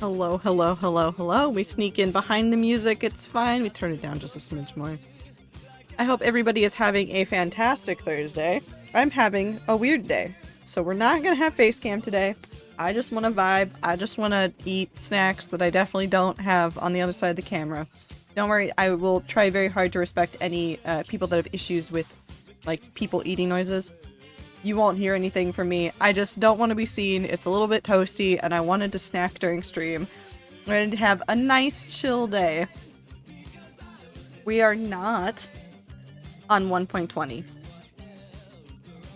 Hello, hello, hello, hello. We sneak in behind the music, it's fine. We turn it down just a smidge more. I hope everybody is having a fantastic Thursday. I'm having a weird day. So we're not gonna have face cam today. I just want to vibe. I just want to eat snacks that I definitely don't have on the other side of the camera. Don't worry, I will try very hard to respect any people that have issues with, like, people eating noises. You won't hear anything from me. I just don't want to be seen. It's a little bit toasty, and I wanted to snack during stream. I wanted to have a nice, chill day. We are not on 1.20.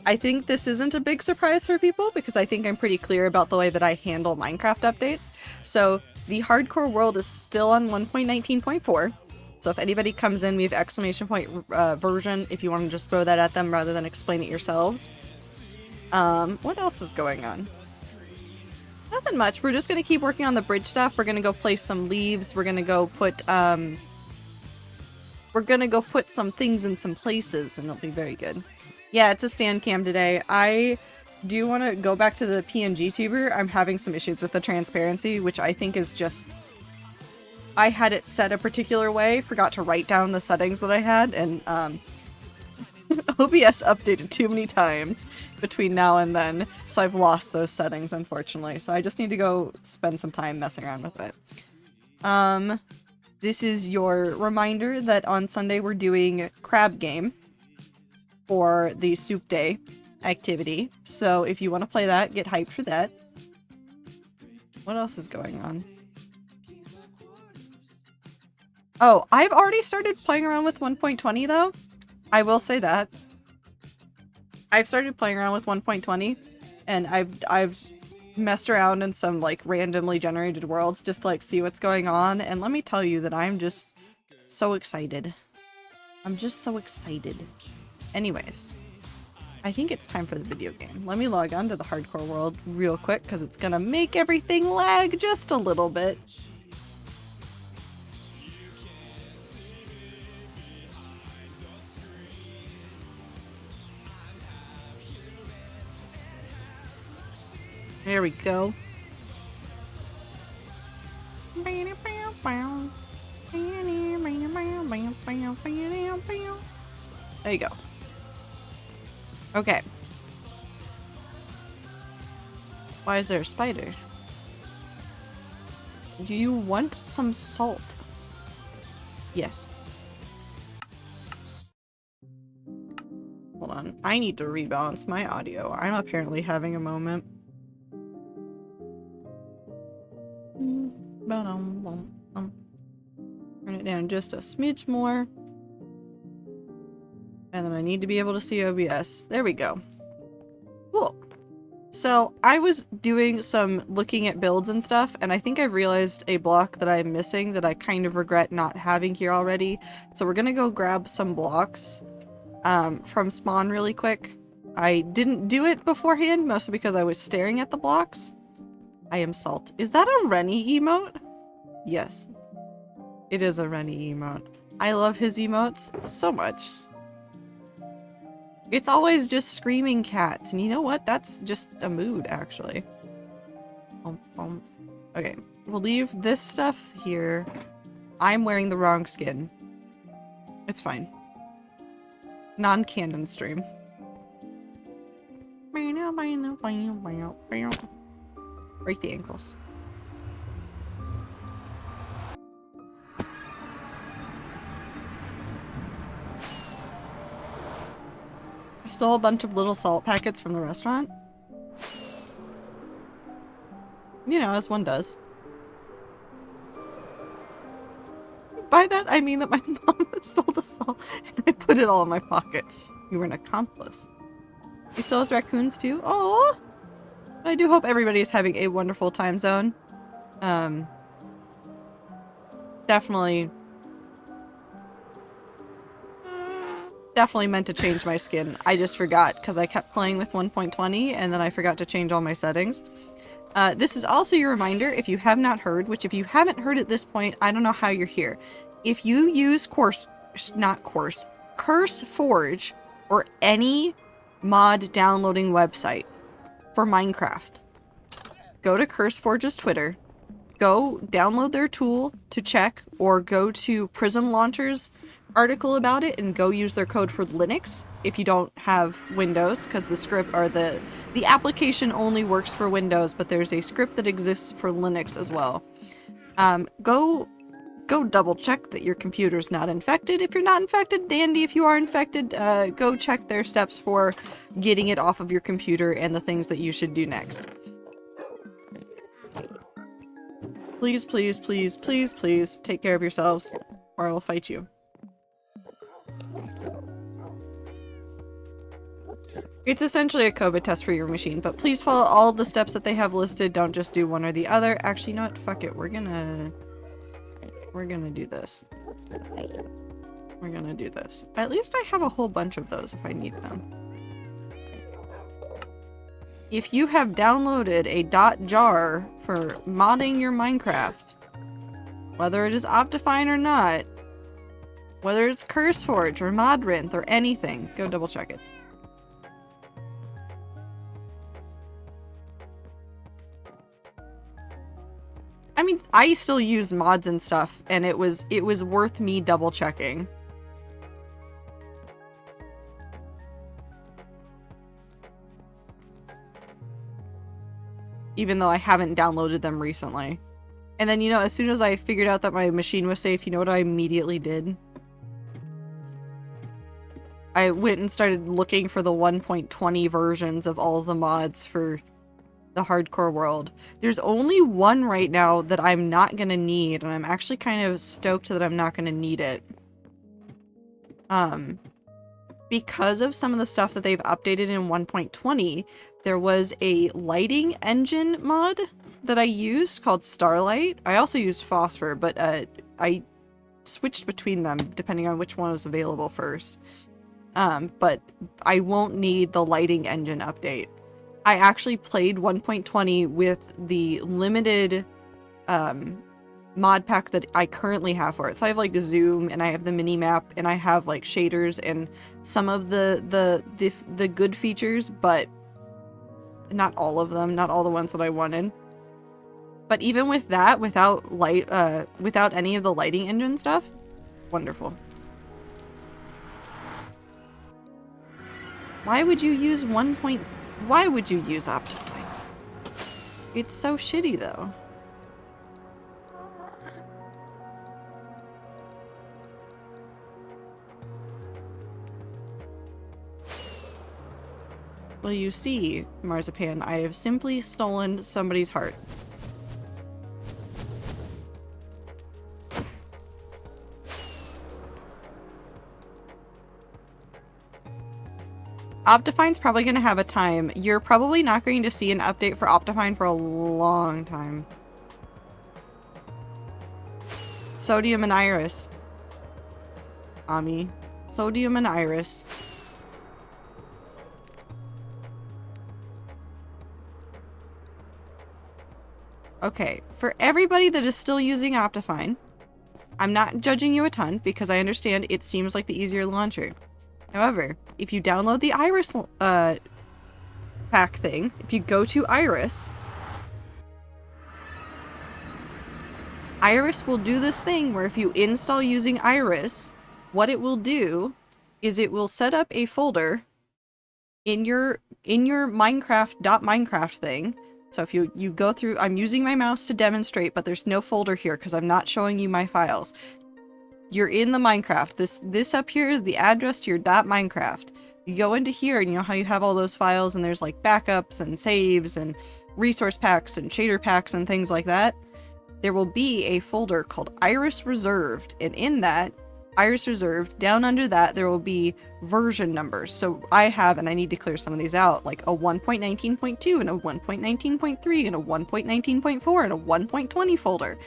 I think this isn't a big surprise for people because I think I'm pretty clear about the way that I handle Minecraft updates. So the hardcore world is still on 1.19.4. So if anybody comes in, we have exclamation point version if you want to just throw that at them rather than explain it yourselves. What else is going on? Nothing much. We're just going to keep working on the bridge stuff. We're going to go place some leaves. We're going to go put some things in some places and it'll be very good. Yeah, it's a stand cam today. I do want to go back to the PNG tuber. I'm having some issues with the transparency, which I think is just... I had it set a particular way, forgot to write down the settings that I had, and OBS updated too many times between now and then, so I've lost those settings, unfortunately. So I just need to go spend some time messing around with it. This is your reminder that on Sunday we're doing Crab Game for the Soup Day activity. So if you want to play that, get hyped for that. What else is going on? Oh, I've already started playing around with 1.20 though. I will say that. I've started playing around with 1.20 and I've messed around in some like randomly generated worlds just to like see what's going on, and let me tell you that I'm just so excited. I'm just so excited. Anyways, I think it's time for the video game. Let me log on to the hardcore world real quick because it's gonna make everything lag just a little bit. There we go. There you go. Okay. Why is there a spider? Do you want some salt? Yes. Hold on. I need to rebalance my audio. I'm apparently having a moment. Turn it down just a smidge more. And then I need to be able to see OBS. There we go. Cool. So I was doing some looking at builds and stuff, and I think I've realized a block that I'm missing that I kind of regret not having here already. So we're gonna go grab some blocks from spawn really quick. I didn't do it beforehand, mostly because I was staring at the blocks. I am salt. Is that a Rennie emote? Yes. It is a Rennie emote. I love his emotes so much. It's always just screaming cats, and you know what? That's just a mood, actually. Okay, we'll leave this stuff here. I'm wearing the wrong skin. It's fine. Non-canon stream. Break the ankles. I stole a bunch of little salt packets from the restaurant. You know, as one does. By that, I mean that my mom stole the salt and I put it all in my pocket. You were an accomplice. He stole his raccoons too? Oh! I do hope everybody is having a wonderful time zone. Definitely meant to change my skin. I just forgot because I kept playing with 1.20 and then I forgot to change all my settings. This is also your reminder, if you have not heard, which if you haven't heard at this point, I don't know how you're here. If you use CurseForge or any mod downloading website for Minecraft, go to CurseForge's Twitter, go download their tool to check, or go to Prism Launcher's article about it and go use their code for Linux if you don't have Windows, because the script or the application only works for Windows, but there's a script that exists for Linux as well. Go double check that your computer's not infected. If you're not infected, dandy. If you are infected, go check their steps for getting it off of your computer and the things that you should do next. Please, please, please, please, please take care of yourselves, or I will fight you. It's essentially a COVID test for your machine, but please follow all the steps that they have listed. Don't just do one or the other. Actually, not. Fuck it. We're gonna do this. We're gonna do this. At least I have a whole bunch of those if I need them. If you have downloaded a .jar for modding your Minecraft, whether it is Optifine or not, whether it's CurseForge or Modrinth or anything, go double check it. I mean, I still use mods and stuff, and it was worth me double checking. Even though I haven't downloaded them recently. And then, you know, as soon as I figured out that my machine was safe, you know what I immediately did? I went and started looking for the 1.20 versions of all of the mods for the hardcore world. There's only one right now that I'm not gonna need, and I'm actually kind of stoked that I'm not gonna need it. Because of some of the stuff that they've updated in 1.20, there was a lighting engine mod that I used called Starlight. I also used Phosphor, but I switched between them depending on which one was available first. But I won't need the lighting engine update. I actually played 1.20 with the limited mod pack that I currently have for it. So I have like zoom, and I have the mini map, and I have like shaders and some of the good features, but not all of them, not all the ones that I wanted. But even with that, without any of the lighting engine stuff, wonderful. Why would you use Why would you use Optifine? It's so shitty, though. Well, you see, Marzipan, I have simply stolen somebody's heart. Optifine's probably going to have a time. You're probably not going to see an update for Optifine for a long time. Sodium and Iris. Ami. Sodium and Iris. Okay, for everybody that is still using Optifine, I'm not judging you a ton because I understand it seems like the easier launcher. However, if you download the Iris pack thing, if you go to Iris, Iris will do this thing where if you install using Iris, what it will do is it will set up a folder in your Minecraft thing. So if you go through, I'm using my mouse to demonstrate, but there's no folder here because I'm not showing you my files. You're in the Minecraft. This up here is the address to your .minecraft. You go into here and you know how you have all those files and there's like backups and saves and resource packs and shader packs and things like that. There will be a folder called Iris Reserved, and in that Iris Reserved, down under that, there will be version numbers. So I have, and I need to clear some of these out, like a 1.19.2 and a 1.19.3 and a 1.19.4 and a 1.20 folder.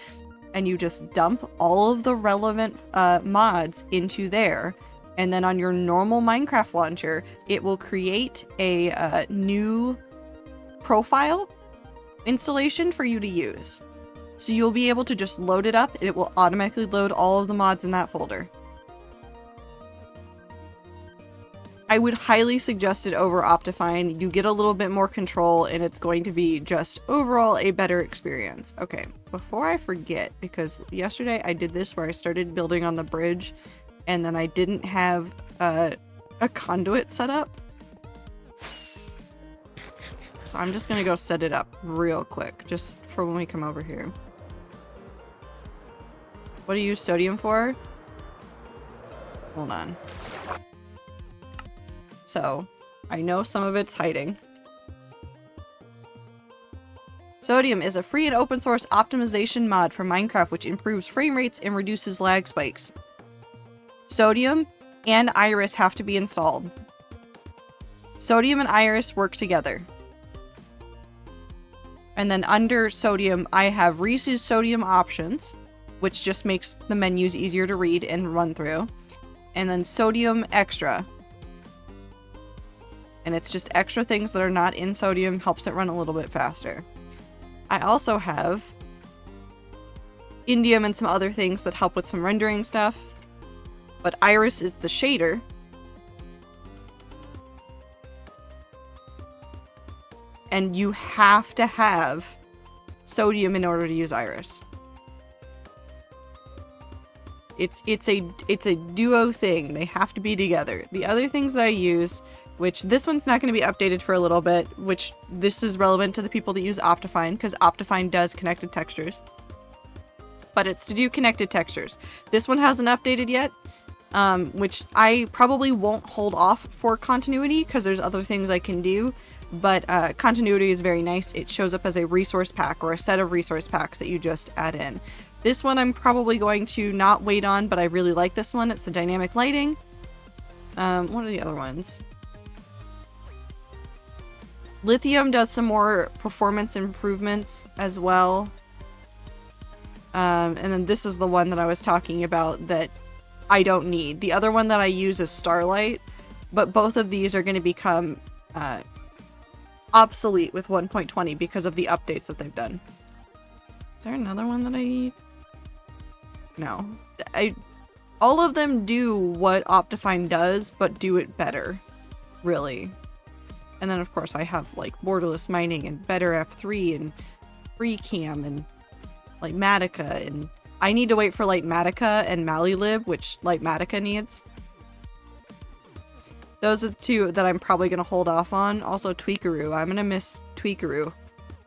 And you just dump all of the relevant mods into there. And then on your normal Minecraft launcher, it will create a new profile installation for you to use. So you'll be able to just load it up and it will automatically load all of the mods in that folder. I would highly suggest it over Optifine. You get a little bit more control and it's going to be just overall a better experience. Okay, before I forget, because yesterday I did this where I started building on the bridge and then I didn't have a conduit set up. So I'm just gonna go set it up real quick, just for when we come over here. What do you use sodium for? Hold on. So, I know some of it's hiding. Sodium is a free and open source optimization mod for Minecraft which improves frame rates and reduces lag spikes. Sodium and Iris have to be installed. Sodium and Iris work together. And then under Sodium, I have Reese's Sodium Options, which just makes the menus easier to read and run through. And then Sodium Extra. And it's just extra things that are not in Sodium, helps it run a little bit faster. I also have Indium and some other things that help with some rendering stuff. But Iris is the shader. And you have to have Sodium in order to use Iris. It's a duo thing. They have to be together. The other things that I use, which this one's not going to be updated for a little bit, which this is relevant to the people that use Optifine, because Optifine does connected textures. But it's to do connected textures. This one hasn't updated yet, which I probably won't hold off for continuity, because there's other things I can do. But continuity is very nice. It shows up as a resource pack or a set of resource packs that you just add in. This one I'm probably going to not wait on, but I really like this one. It's a dynamic lighting. What are the other ones? Lithium does some more performance improvements as well. And then this is the one that I was talking about that I don't need. The other one that I use is Starlight, but both of these are going to become obsolete with 1.20 because of the updates that they've done. Is there another one that I need? No. All of them do what Optifine does, but do it better. Really. And then, of course, I have, like, borderless mining and Better F3 and FreeCam and Litematica, and I need to wait for Litematica and Malilib, which Litematica needs. Those are the two that I'm probably going to hold off on. Also, Tweakaroo. I'm going to miss Tweakaroo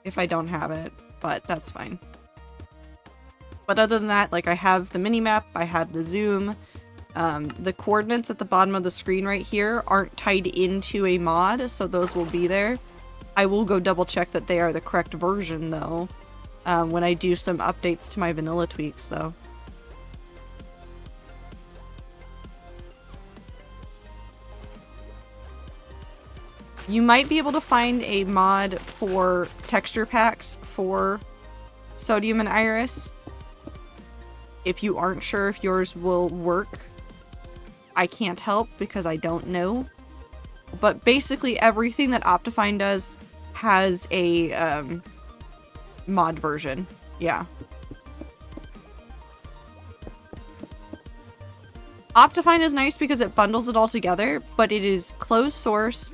if I don't have it, but that's fine. But other than that, like, I have the minimap, I have the zoom. The coordinates at the bottom of the screen right here aren't tied into a mod, so those will be there. I will go double check that they are the correct version, though, when I do some updates to my vanilla tweaks, though. You might be able to find a mod for texture packs for Sodium and Iris. If you aren't sure if yours will work, I can't help because I don't know. But basically everything that Optifine does has a mod version. Yeah. Optifine is nice because it bundles it all together, but it is closed source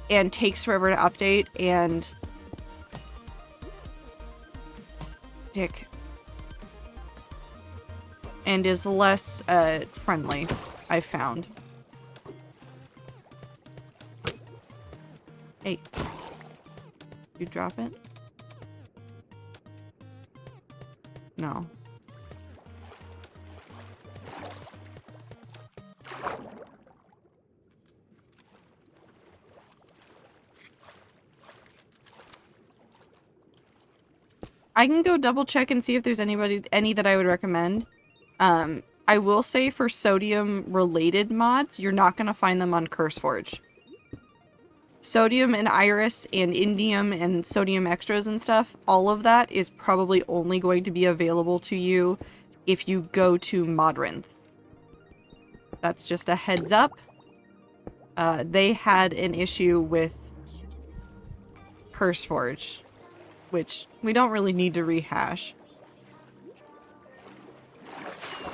and takes forever to update, and and is less friendly, I've found. Hey, you drop it? No. I can go double check and see if there's any that I would recommend. I will say for Sodium related mods, you're not going to find them on CurseForge. Sodium and Iris and Indium and Sodium Extras and stuff, all of that is probably only going to be available to you if you go to Modrinth. That's just a heads up. They had an issue with CurseForge, which we don't really need to rehash.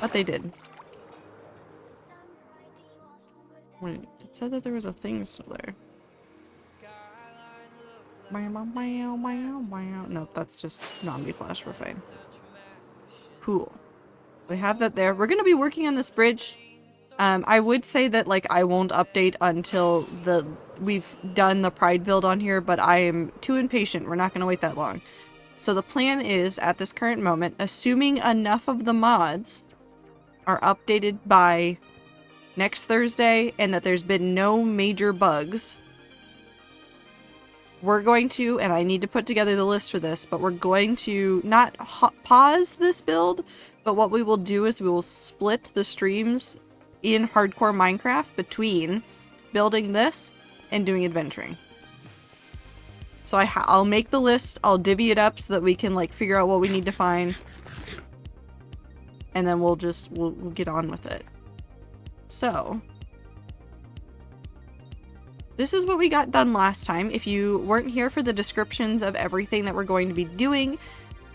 But they did. I'm gonna get It said that there was a thing still there. Nope, that's just zombie flash. We're fine. Cool. We have that there. We're gonna be working on this bridge. I would say that like I won't update until we've done the pride build on here, but I am too impatient. We're not gonna wait that long. So the plan is, at this current moment, assuming enough of the mods are updated by next Thursday and that there's been no major bugs, we're going to, and I need to put together the list for this, but we're going to not pause this build, but what we will do is we will split the streams in hardcore Minecraft between building this and doing adventuring. So I'll make the list, I'll divvy it up so that we can like figure out what we need to find. And then we'll get on with it. So this is what we got done last time. If you weren't here for the descriptions of everything that we're going to be doing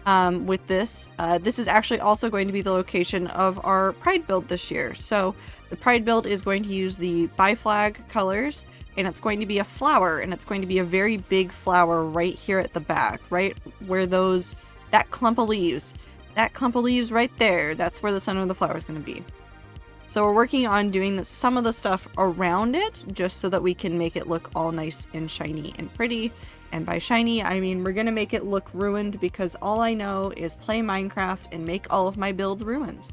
with this, this is actually also going to be the location of our Pride build this year. So the Pride build is going to use the bi-flag colors, and it's going to be a flower, and it's going to be a very big flower right here at the back, right where that clump of leaves right there, that's where the center of the flower is going to be. So we're working on doing some of the stuff around it, just so that we can make it look all nice and shiny and pretty. And by shiny, I mean we're gonna make it look ruined, because all I know is play Minecraft and make all of my builds ruined.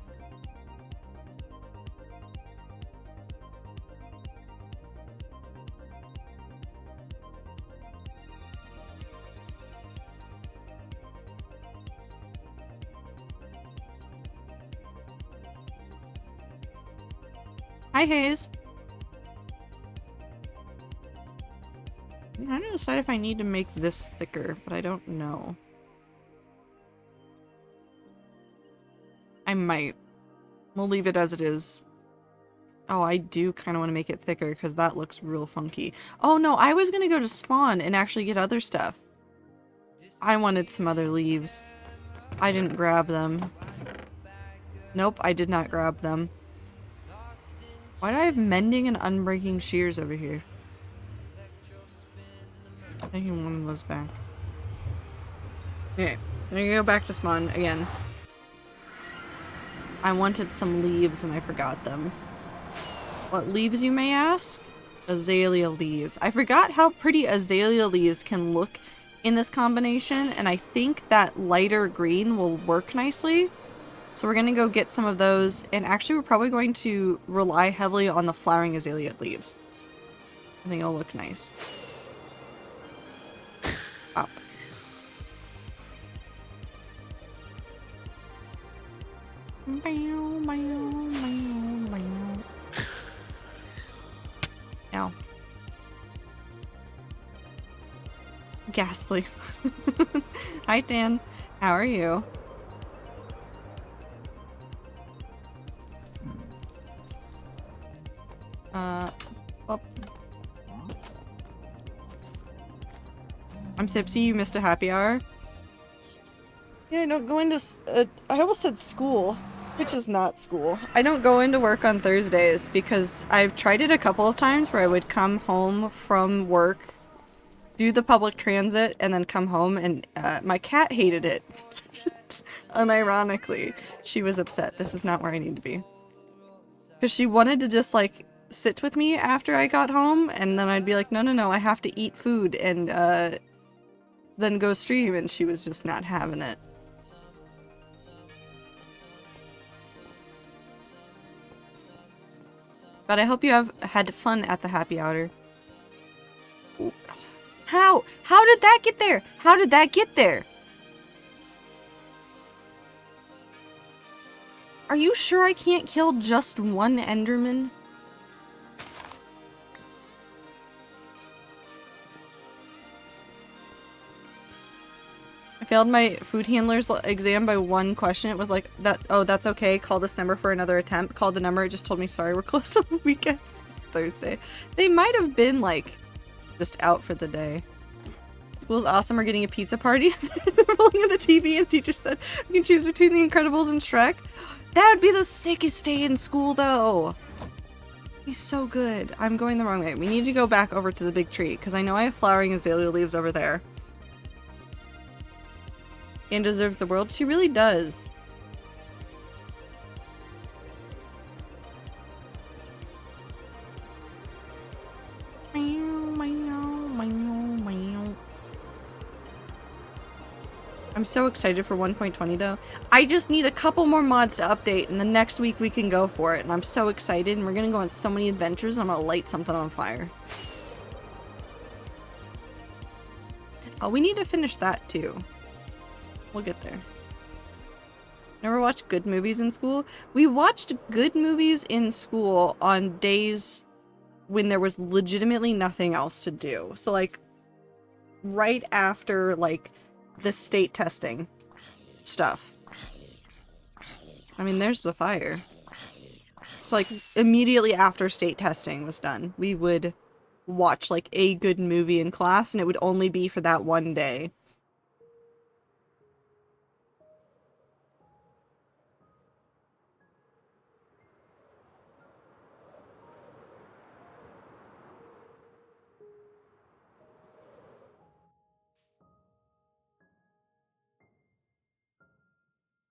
Hi, Hayes. I'm trying to decide if I need to make this thicker, but I don't know. I might. We'll leave it as it is. Oh, I do kind of want to make it thicker because that looks real funky. Oh no, I was gonna go to spawn and actually get other stuff. I wanted some other leaves. I didn't grab them. Nope, I did not grab them. Why do I have mending and unbreaking shears over here? Taking one of those back. Okay, I'm gonna go back to spawn again. I wanted some leaves and I forgot them. What leaves, you may ask? Azalea leaves. I forgot how pretty azalea leaves can look in this combination, and I think that lighter green will work nicely. So we're gonna go get some of those, and actually we're probably going to rely heavily on the flowering azalea leaves. I think it'll look nice. Up. Ow. Ghastly. Hi Dan, how are you? Oh. I'm Sipsy, you missed a happy hour. Yeah, I don't go into I almost said school, which is not school. I don't go into work on Thursdays because I've tried it a couple of times where I would come home from work, do the public transit, and then come home, and my cat hated it. Unironically, she was upset. This is not where I need to be. Because she wanted to just, like, sit with me after I got home, and then I'd be like, no, I have to eat food, and then go stream, and she was just not having it. But I hope you have had fun at the happy hour. How? How did that get there? How did that get there? Are you sure I can't kill just one Enderman? I failed my food handler's exam by one question. It was like, oh, that's okay. Call this number for another attempt. Called the number. It just told me, sorry, we're closed on the weekends. It's Thursday. They might have been, like, just out for the day. School's awesome. We're getting a pizza party. They're rolling at the TV, and the teacher said, we can choose between The Incredibles and Shrek. That would be the sickest day in school, though. He's so good. I'm going the wrong way. We need to go back over to the big tree, because I know I have flowering azalea leaves over there. Anne deserves the world. She really does. I'm so excited for 1.20 though. I just need a couple more mods to update and the next week we can go for it. And I'm so excited and we're gonna go on so many adventures and I'm gonna light something on fire. Oh, we need to finish that too. We'll get there. Never watched good movies in school? We watched good movies in school on days when there was legitimately nothing else to do. So like, right after like, the state testing stuff. I mean, there's the fire. So like immediately after state testing was done, we would watch like a good movie in class and it would only be for that one day.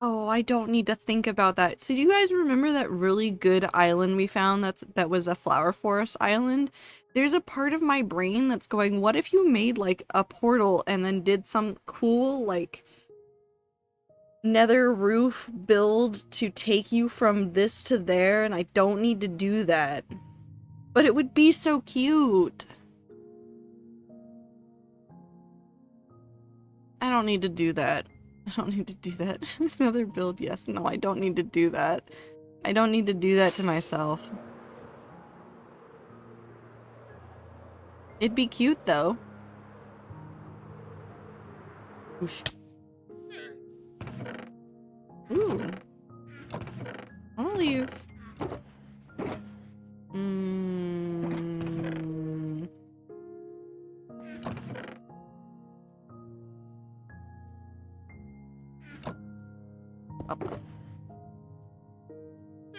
Oh, I don't need to think about that. So do you guys remember that really good island we found that was a flower forest island? There's a part of my brain that's going, what if you made like a portal and then did some cool like nether roof build to take you from this to there and I don't need to do that. But it would be so cute. I don't need to do that. I don't need to do that. Another build, yes. No, I don't need to do that. I don't need to do that to myself. It'd be cute, though. Whoosh. Ooh. I'll leave.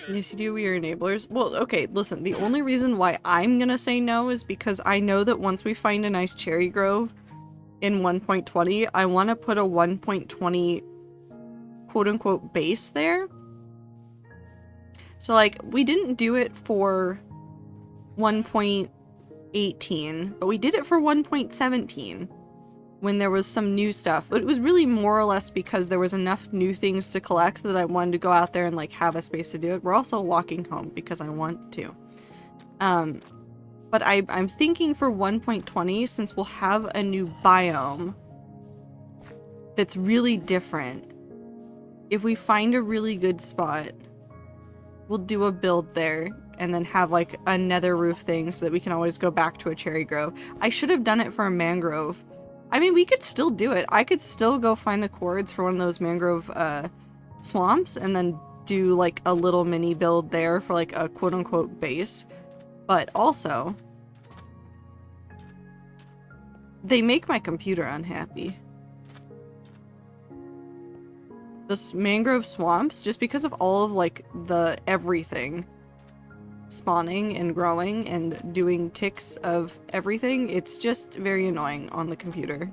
Yes, you do. We are enablers. Well, okay, listen. The only reason why I'm gonna say no is because I know that once we find a nice cherry grove in 1.20, I want to put a 1.20 quote-unquote base there. So, like, we didn't do it for 1.18, but we did it for 1.17 when there was some new stuff. But it was really more or less because there was enough new things to collect that I wanted to go out there and like have a space to do it. We're also walking home because I want to. But I'm thinking for 1.20, since we'll have a new biome that's really different, if we find a really good spot, we'll do a build there and then have like a nether roof thing so that we can always go back to a cherry grove. I should have done it for a mangrove. I mean, we could still do it. I could still go find the cords for one of those mangrove swamps and then do like a little mini build there for like a quote-unquote base. But also, they make my computer unhappy. This mangrove swamps, just because of all of like the everything spawning and growing and doing ticks of everything, it's just very annoying on the computer.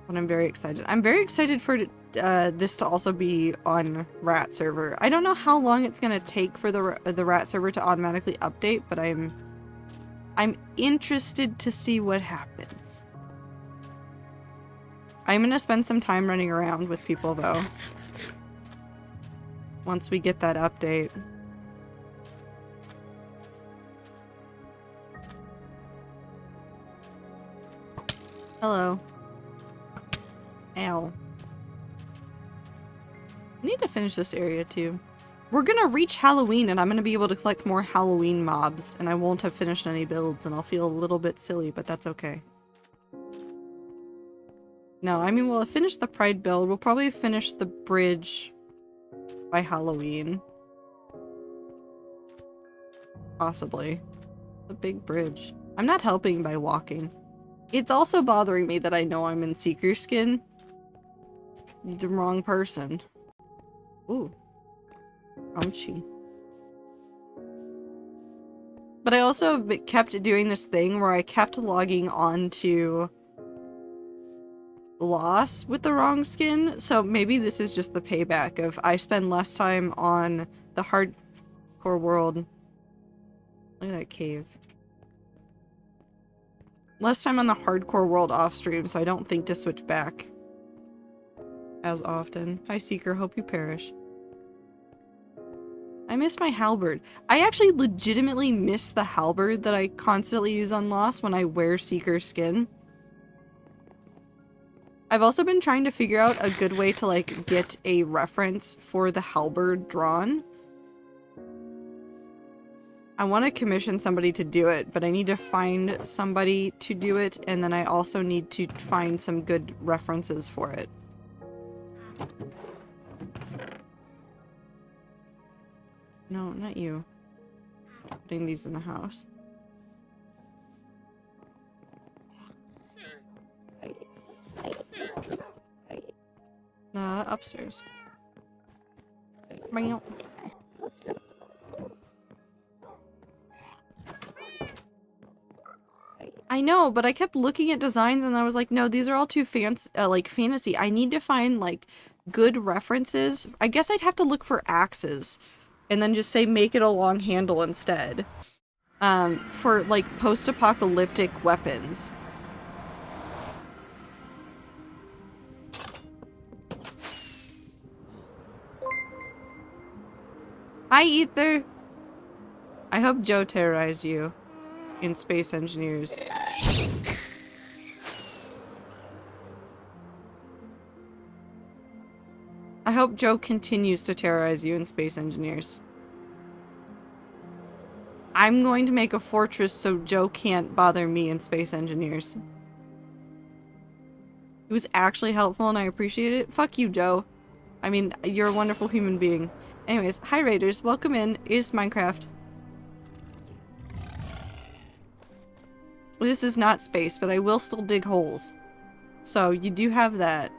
But I'm very excited. I'm very excited for this to also be on Rat server. I don't know how long it's gonna take for the Rat server to automatically update, but I'm interested to see what happens. I'm gonna spend some time running around with people though. Once we get that update. Hello. Ow. I need to finish this area too. We're gonna reach Halloween and I'm gonna be able to collect more Halloween mobs and I won't have finished any builds and I'll feel a little bit silly, but that's okay. No, I mean, we'll have finished the Pride build. We'll probably finish the bridge by Halloween. Possibly. The big bridge. I'm not helping by walking. It's also bothering me that I know I'm in Seeker skin. It's the wrong person. Ooh. Crunchy. But I also kept doing this thing where I kept logging on to Loss with the wrong skin, so maybe this is just the payback of I spend less time on the hardcore world. Look at that cave. Less time on the hardcore world off stream, so I don't think to switch back as often. Hi Seeker, hope you perish. I miss my halberd. I actually legitimately miss the halberd that I constantly use on Lost when I wear Seeker skin. I've also been trying to figure out a good way to like get a reference for the halberd drawn. I want to commission somebody to do it, but I need to find somebody to do it, and then I also need to find some good references for it. No, not you. Putting these in the house. Upstairs. Meow. I know, but I kept looking at designs and I was like, no, these are all too like fantasy. I need to find like good references. I guess I'd have to look for axes and then just say make it a long handle instead. For like post-apocalyptic weapons. Hi, Ether! I hope Joe terrorized you in Space Engineers. I hope Joe continues to terrorize you in Space Engineers. I'm going to make a fortress so Joe can't bother me in Space Engineers. It was actually helpful and I appreciate it. Fuck you, Joe. I mean, you're a wonderful human being. Anyways, hi Raiders, welcome in. It's Minecraft. This is not space, but I will still dig holes. So, you do have that.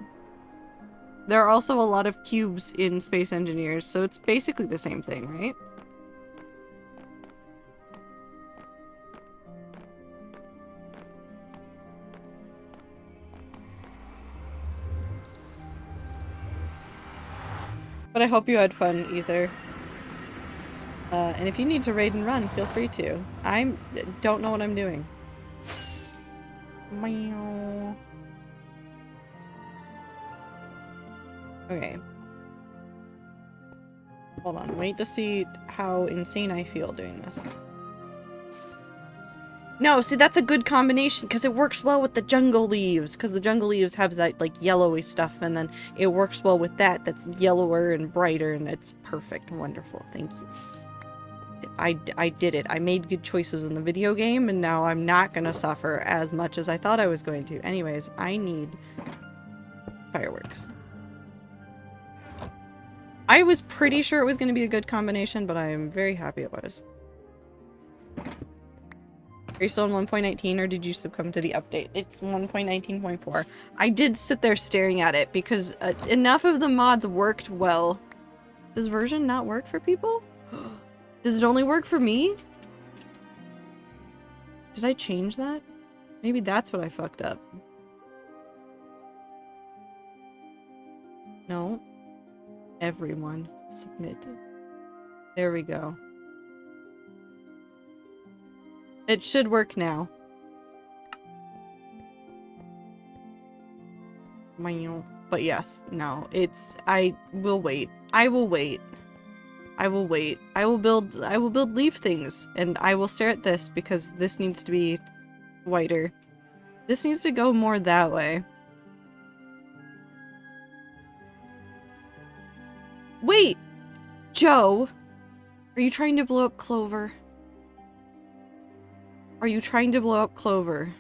There are also a lot of cubes in Space Engineers, so it's basically the same thing, right? But I hope you had fun, Ether. And if you need to raid and run, feel free to. I don't know what I'm doing. Meow. Okay. Hold on, wait to see how insane I feel doing this. No, see that's a good combination because it works well with the jungle leaves because the jungle leaves have that like yellowy stuff and then it works well with that that's yellower and brighter and it's perfect. Wonderful. Thank you. I did it. I made good choices in the video game and now I'm not gonna suffer as much as I thought I was going to. Anyways, I need fireworks. I was pretty sure it was going to be a good combination, but I am very happy it was. Are you still in 1.19 or did you succumb to the update? It's 1.19.4. I did sit there staring at it because enough of the mods worked well. Does version not work for people? Does it only work for me? Did I change that? Maybe that's what I fucked up. No. Everyone submit. There we go. It should work now. But yes, no, it's, I will wait. I will wait. I will wait. I will build leaf things and I will stare at this because this needs to be whiter. This needs to go more that way. Wait! Joe! Are you trying to blow up Clover? Are you trying to blow up Clover?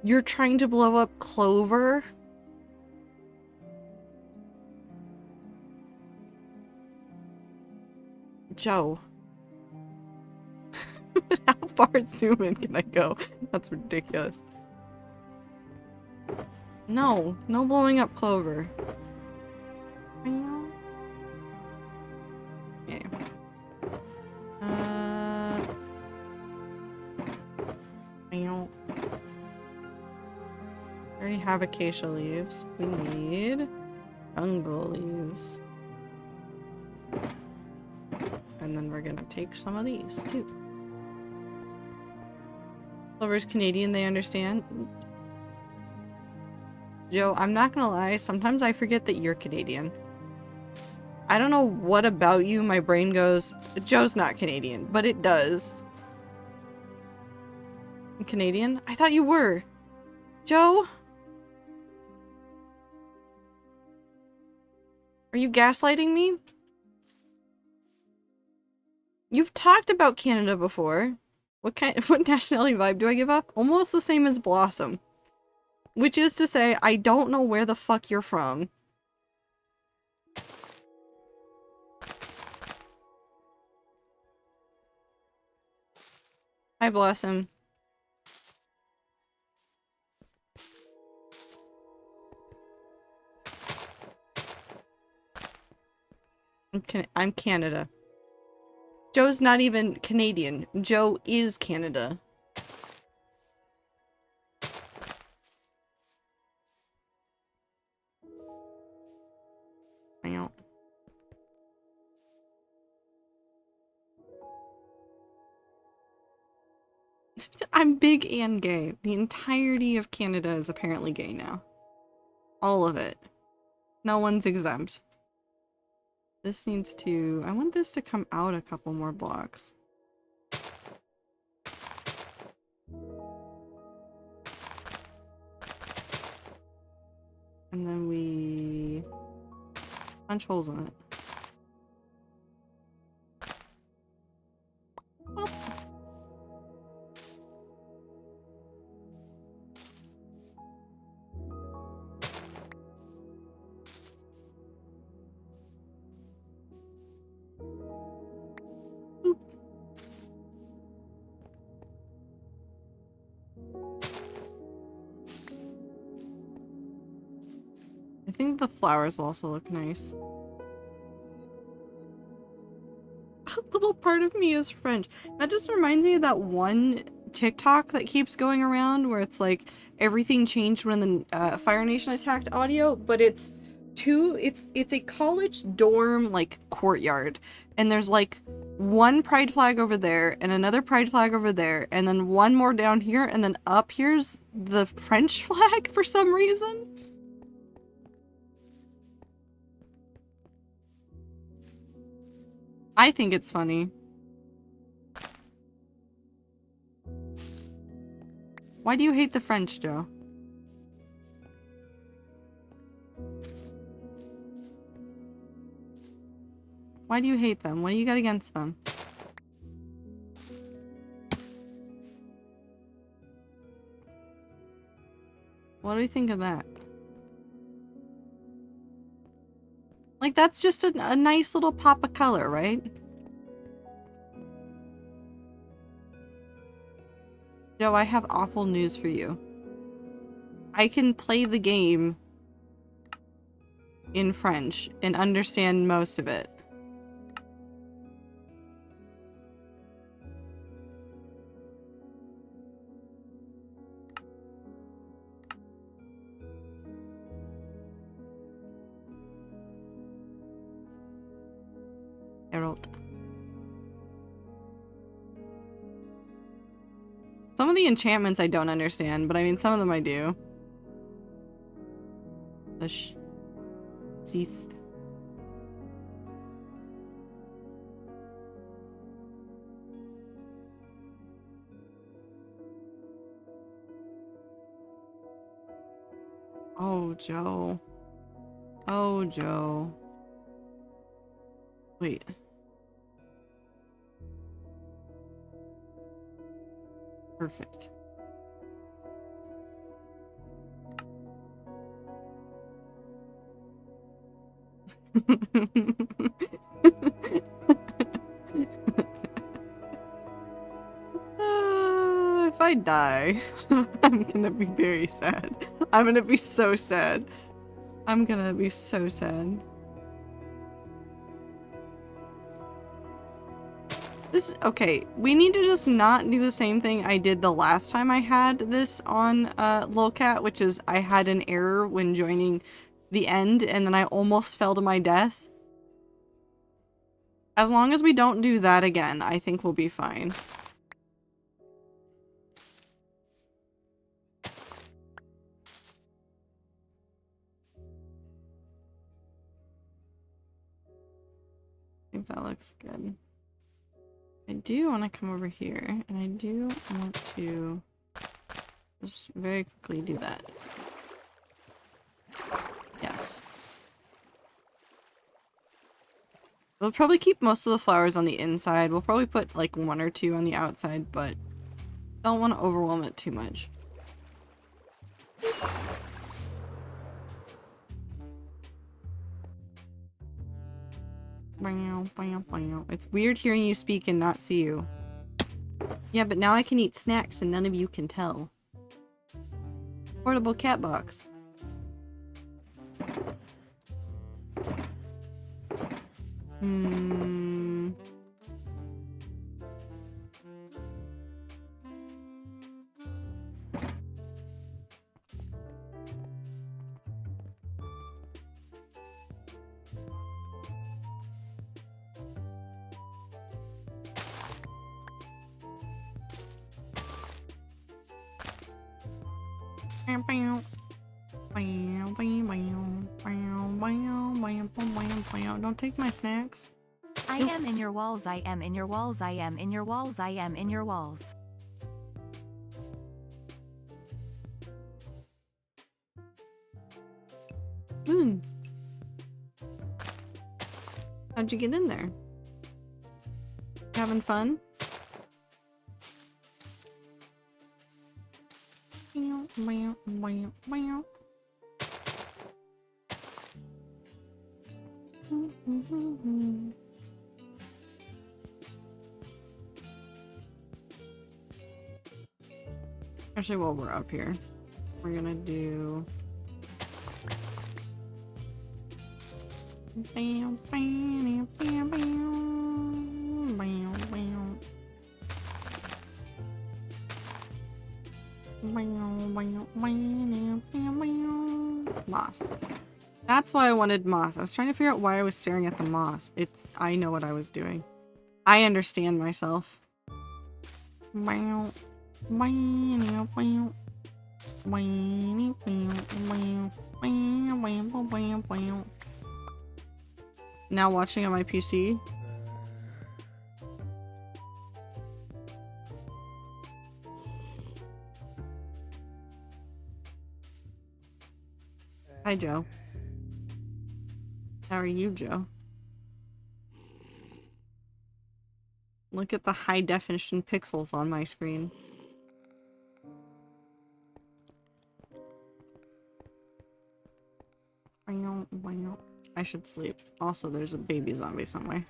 You're trying to blow up Clover? Joe. How far zoom in can I go? That's ridiculous. No, no blowing up Clover. have acacia leaves. We need jungle leaves. And then we're gonna take some of these too. Silver's Canadian, they understand. Joe, I'm not gonna lie, sometimes I forget that you're Canadian. I don't know what about you, my brain goes, Joe's not Canadian, but it does. Canadian? I thought you were. Joe? Are you gaslighting me? You've talked about Canada before. What nationality vibe do I give off? Almost the same as Blossom. Which is to say, I don't know where the fuck you're from. Hi, Blossom. I'm Canada. Joe's not even Canadian. Joe is Canada. I'm big and gay. The entirety of Canada is apparently gay now. All of it. No one's exempt. This needs to... I want this to come out a couple more blocks. And then we... punch holes in it. Oh. I think the flowers will also look nice. A little part of me is French. That just reminds me of that one TikTok that keeps going around where it's like everything changed when the Fire Nation attacked audio, but it's a college dorm like courtyard, and there's like one pride flag over there and another pride flag over there and then one more down here, and then up here's the French flag for some reason. I think it's funny. Why do you hate the French, Joe? Why do you hate them? What do you got against them? What do you think of that? Like, that's just a nice little pop of color, right? Joe, I have awful news for you. I can play the game in French and understand most of it. Herald. Some of the enchantments I don't understand, but I mean, some of them I do. Push. Cease. Oh, Joe. Oh, Joe. Wait. Perfect. If I die, I'm gonna be very sad. I'm gonna be so sad. I'm gonna be so sad. Okay, we need to just not do the same thing I did the last time I had this on Lolcat, which is I had an error when joining the end and then I almost fell to my death. As long as we don't do that again, I think we'll be fine. I think that looks good. I do want to come over here, and I do want to just very quickly do that. Yes. We'll probably keep most of the flowers on the inside. We'll probably put like 1 or 2 on the outside, but don't want to overwhelm it too much. It's weird hearing you speak and not see you. Yeah, but now I can eat snacks and none of you can tell. Portable cat box. Don't take my snacks. I am in your walls, I am in your walls, I am in your walls, I am in your walls. Moon. How'd you get in there? Having fun? Actually, while we're up here, we're gonna do... Moss. That's why I wanted moss. I was trying to figure out why I was staring at the moss. I know what I was doing. I understand myself. Now watching on my PC. Hi, Joe. How are you, Joe? Look at the high definition pixels on my screen. I should sleep. Also, there's a baby zombie somewhere.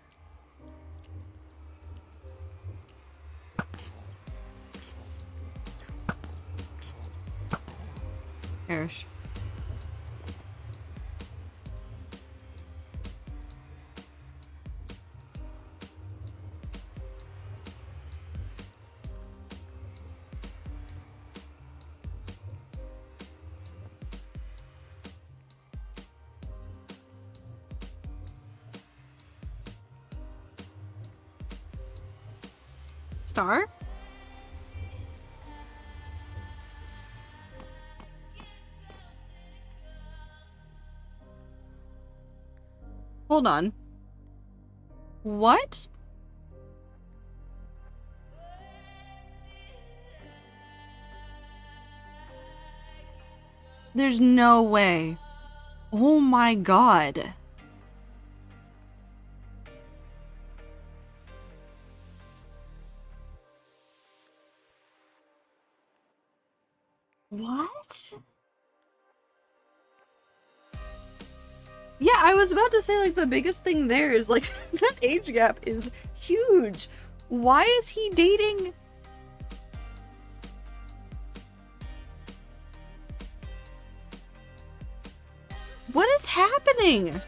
Perish. Star? Hold on. What? There's no way. Oh my god. What? Yeah, I was about to say, like, the biggest thing there is, like, that age gap is huge. Why is he dating? What is happening?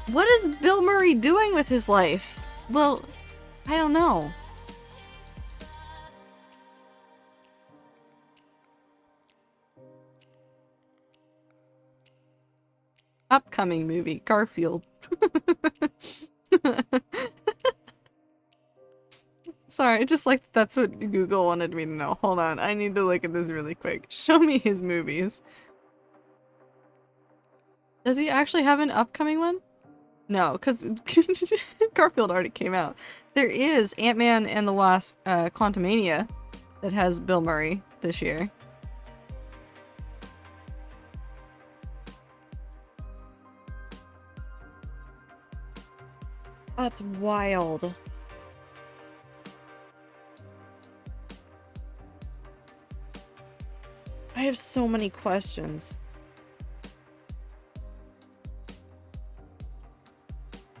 What is Bill Murray doing with his life? Well, I don't know. Upcoming movie, Garfield. Sorry, just like that's what Google wanted me to know. Hold on, I need to look at this really quick. Show me his movies. Does he actually have an upcoming one? No, because Garfield already came out. There is Ant-Man and the Wasp, Quantumania that has Bill Murray this year. That's wild. I have so many questions.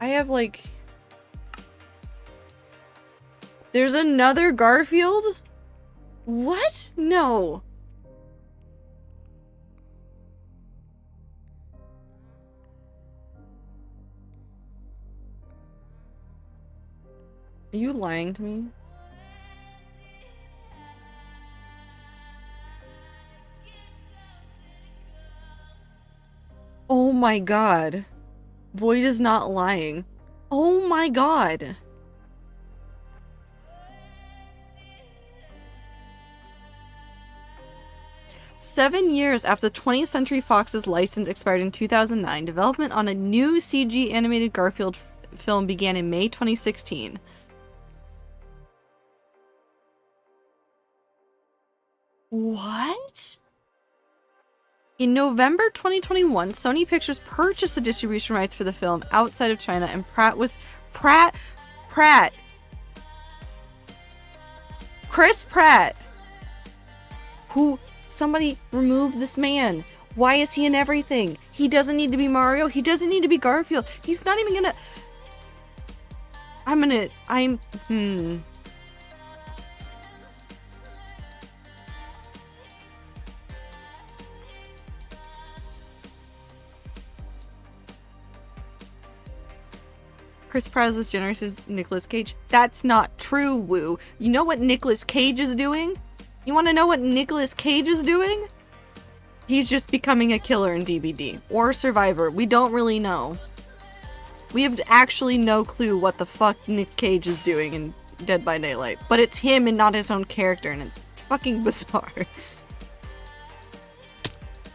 I have like... There's another Garfield? What? No. Are you lying to me? Oh my god. Void is not lying. Oh my god. Seven years after 20th Century Fox's license expired in 2009, development on a new CG animated Garfield film began in May 2016. What? In November 2021, Sony Pictures purchased the distribution rights for the film outside of China, and Chris Pratt, who, somebody remove this man. Why is he in everything? He doesn't need to be Mario. He doesn't need to be Garfield. He's not even gonna... Chris Pratt is as generous as Nicolas Cage. That's not true, Woo. You know what Nicolas Cage is doing? You want to know what Nicolas Cage is doing? He's just becoming a killer in DBD. Or a survivor. We don't really know. We have actually no clue what the fuck Nick Cage is doing in Dead by Daylight. But it's him and not his own character, and it's fucking bizarre.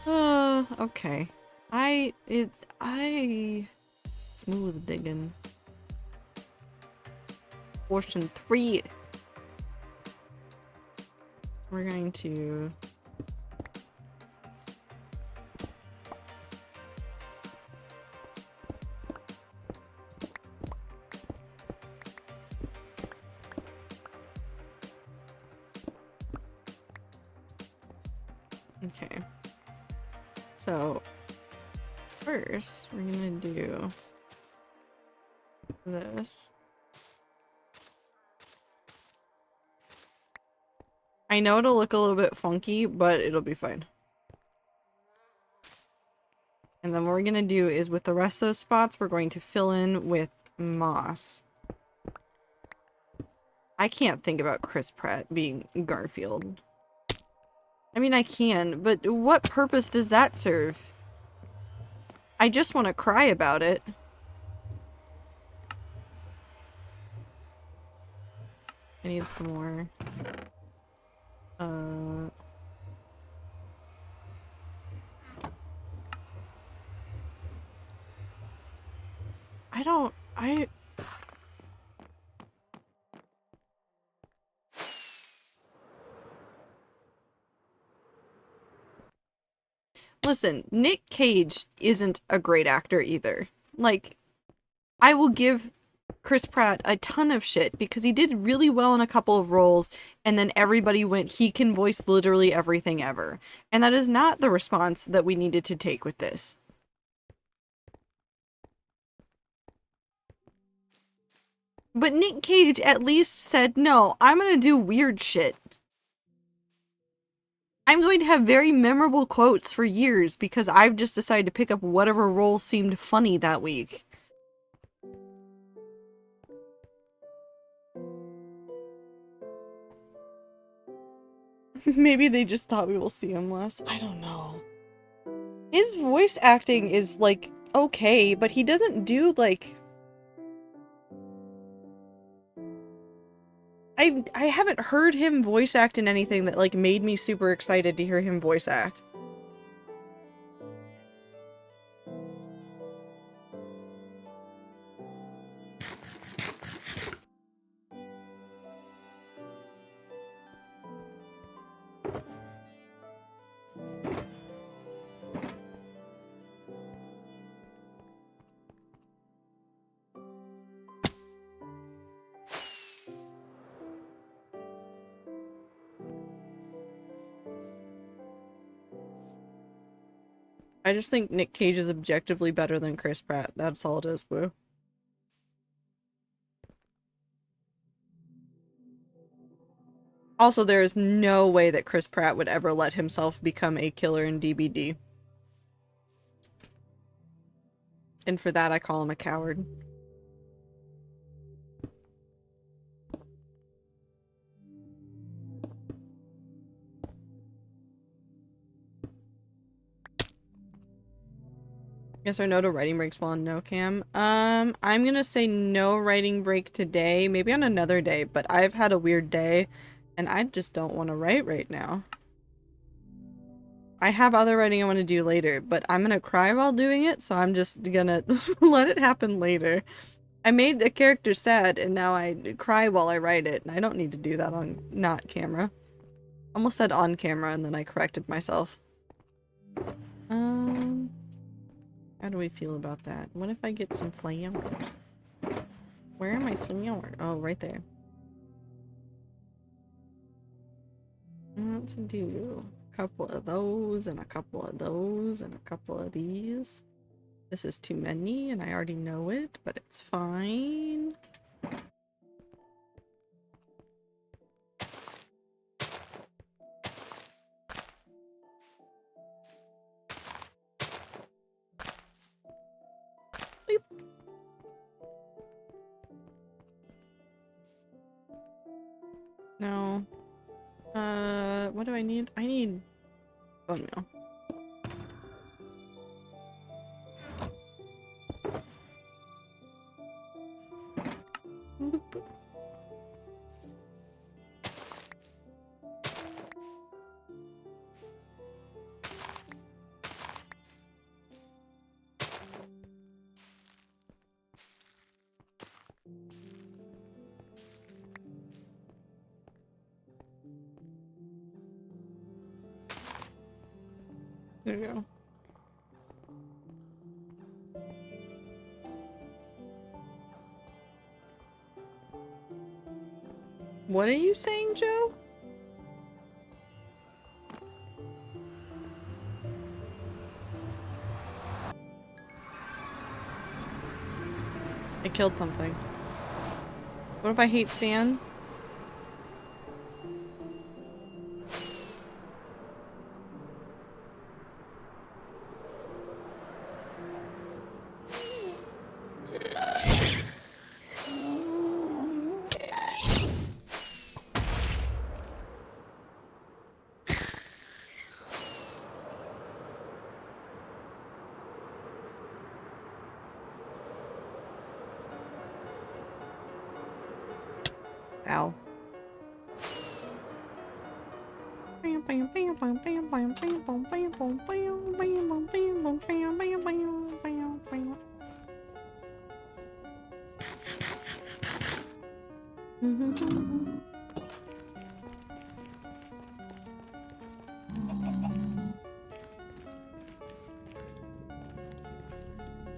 Okay. Smooth digging. Portion 3. We're going to... Okay. So, first, we're gonna do this. I know it'll look a little bit funky, but it'll be fine. And then what we're gonna do is with the rest of those spots, we're going to fill in with moss. I can't think about Chris Pratt being Garfield. I mean, I can, but what purpose does that serve? I just want to cry about it. I need some more. Listen, Nick Cage isn't a great actor either. Like, I will give Chris Pratt a ton of shit because he did really well in a couple of roles, and then everybody went, he can voice literally everything ever. And that is not the response that we needed to take with this. But Nick Cage at least said, no, I'm gonna do weird shit. I'm going to have very memorable quotes for years because I've just decided to pick up whatever role seemed funny that week. Maybe they just thought we will see him less. I don't know. His voice acting is, like, okay, but he doesn't do, like... I haven't heard him voice act in anything that, like, made me super excited to hear him voice act. I just think Nick Cage is objectively better than Chris Pratt. That's all it is, boo. Also, there is no way that Chris Pratt would ever let himself become a killer in DBD. And for that, I call him a coward. Yes or no to writing breaks while on no cam? I'm gonna say no writing break today, maybe on another day, but I've had a weird day, and I just don't want to write right now. I have other writing I want to do later, but I'm gonna cry while doing it, so I'm just gonna let it happen later. I made a character sad, and now I cry while I write it, and I don't need to do that on not camera. Almost said on camera, and then I corrected myself. How do we feel about that? What if I get some flowers? Where are my flowers? Oh, right there. Let's do a couple of those, and a couple of those, and a couple of these. This is too many, and I already know it, but it's fine. Beep. No. What do I need? I need bone meal. Boop. There we go. What are you saying, Joe? I killed something. What if I hate sand? Ow.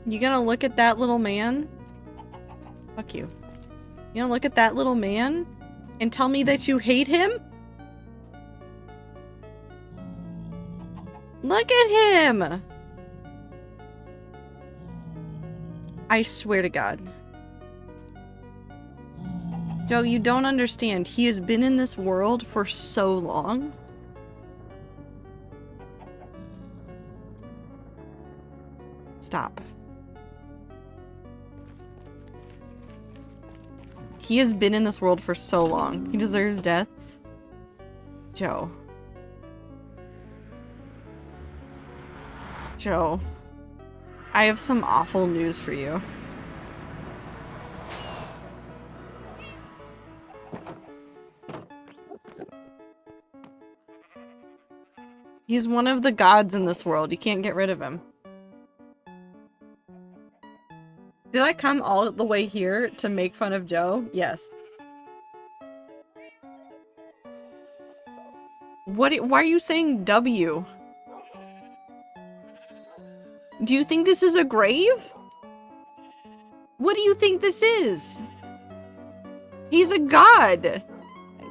You gonna look at that little man? Fuck you. You gonna look at that little man and tell me that you hate him? Look at him! I swear to God. Joe, you don't understand. He has been in this world for so long. Stop. He has been in this world for so long. He deserves death. Joe. Joe, I have some awful news for you. He's one of the gods in this world. You can't get rid of him. Did I come all the way here to make fun of Joe? Yes. Why are you saying W? Do you think this is a grave? What do you think this is? He's a god!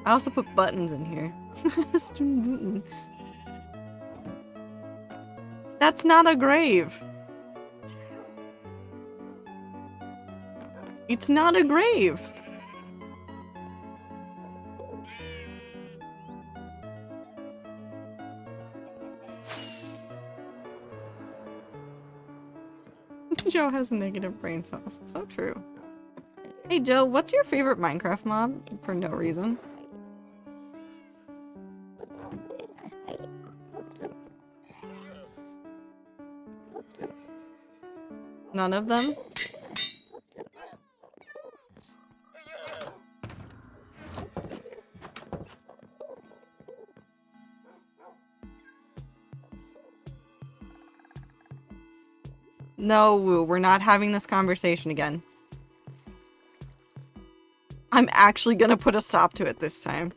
I also put buttons in here. That's not a grave. It's not a grave. Joe has negative brain cells. So true. Hey Joe, what's your favorite Minecraft mob? For no reason. None of them? No, Woo, we're not having this conversation again. I'm actually gonna put a stop to it this time.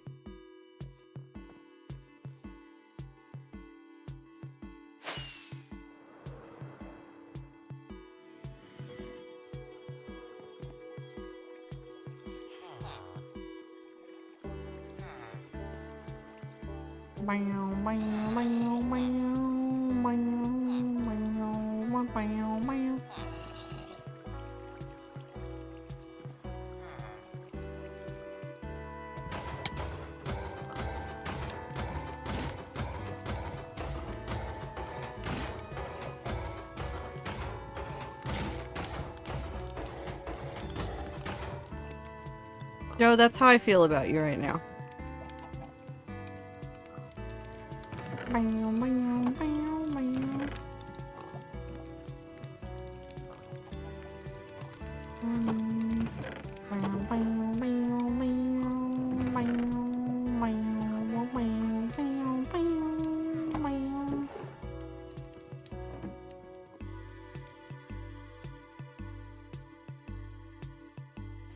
Joe, that's how I feel about you right now.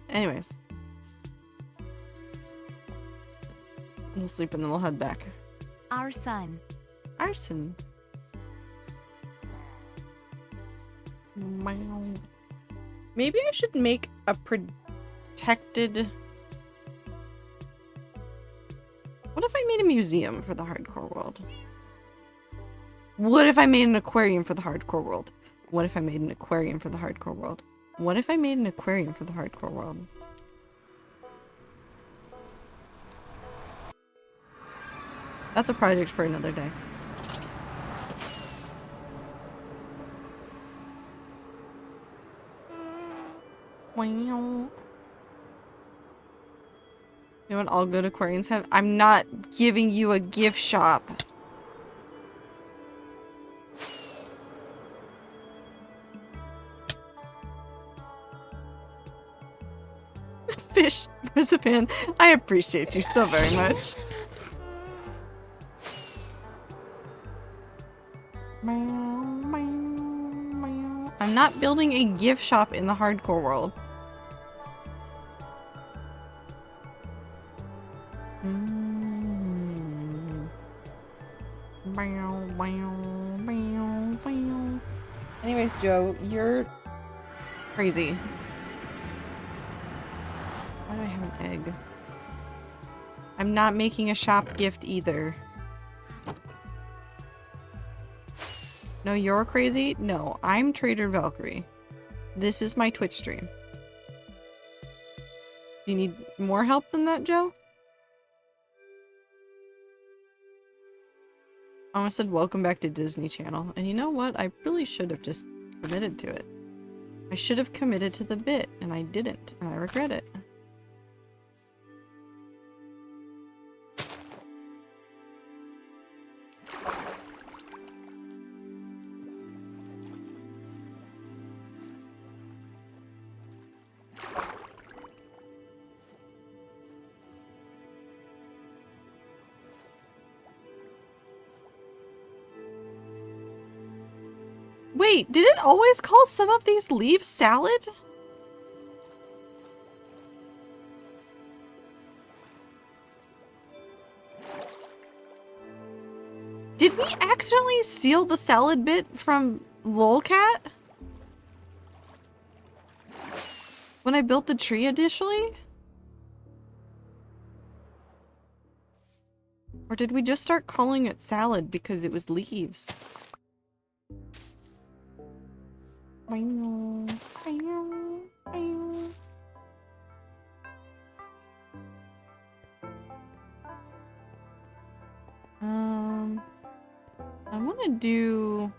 Anyways. We'll sleep and then we'll head back. Arson. Arson. Maybe I should make a protected... What if I made a museum for the hardcore world? What if I made an aquarium for the hardcore world? What if I made an aquarium for the hardcore world? What if I made an aquarium for the hardcore world? That's a project for another day. You know what all good aquariums have? I'm not giving you a gift shop. Fish, marzipan, I appreciate you so very much. I'm not building a gift shop in the hardcore world. Anyways, Joe, you're crazy. Why do I have an egg? I'm not making a shop gift either. No, you're crazy? No, I'm Trader Valkyrie. This is my Twitch stream. Do you need more help than that, Joe? I almost said welcome back to Disney Channel. And you know what? I really should have just committed to it. I should have committed to the bit, and I didn't, and I regret it. Wait, did it always call some of these leaves salad? Did we accidentally steal the salad bit from Lolcat? When I built the tree initially? Or did we just start calling it salad because it was leaves? I want to do...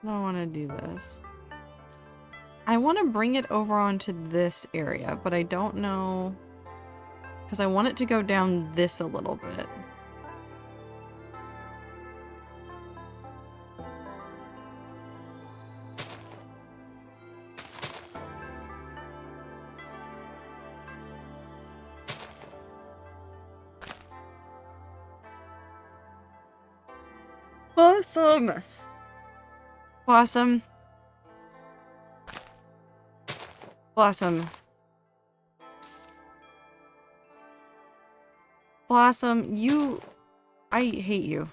I don't want to do this. I want to bring it over onto this area, but I don't know... Because I want it to go down this a little bit. Awesome! Blossom. Blossom. Blossom, you... I hate you.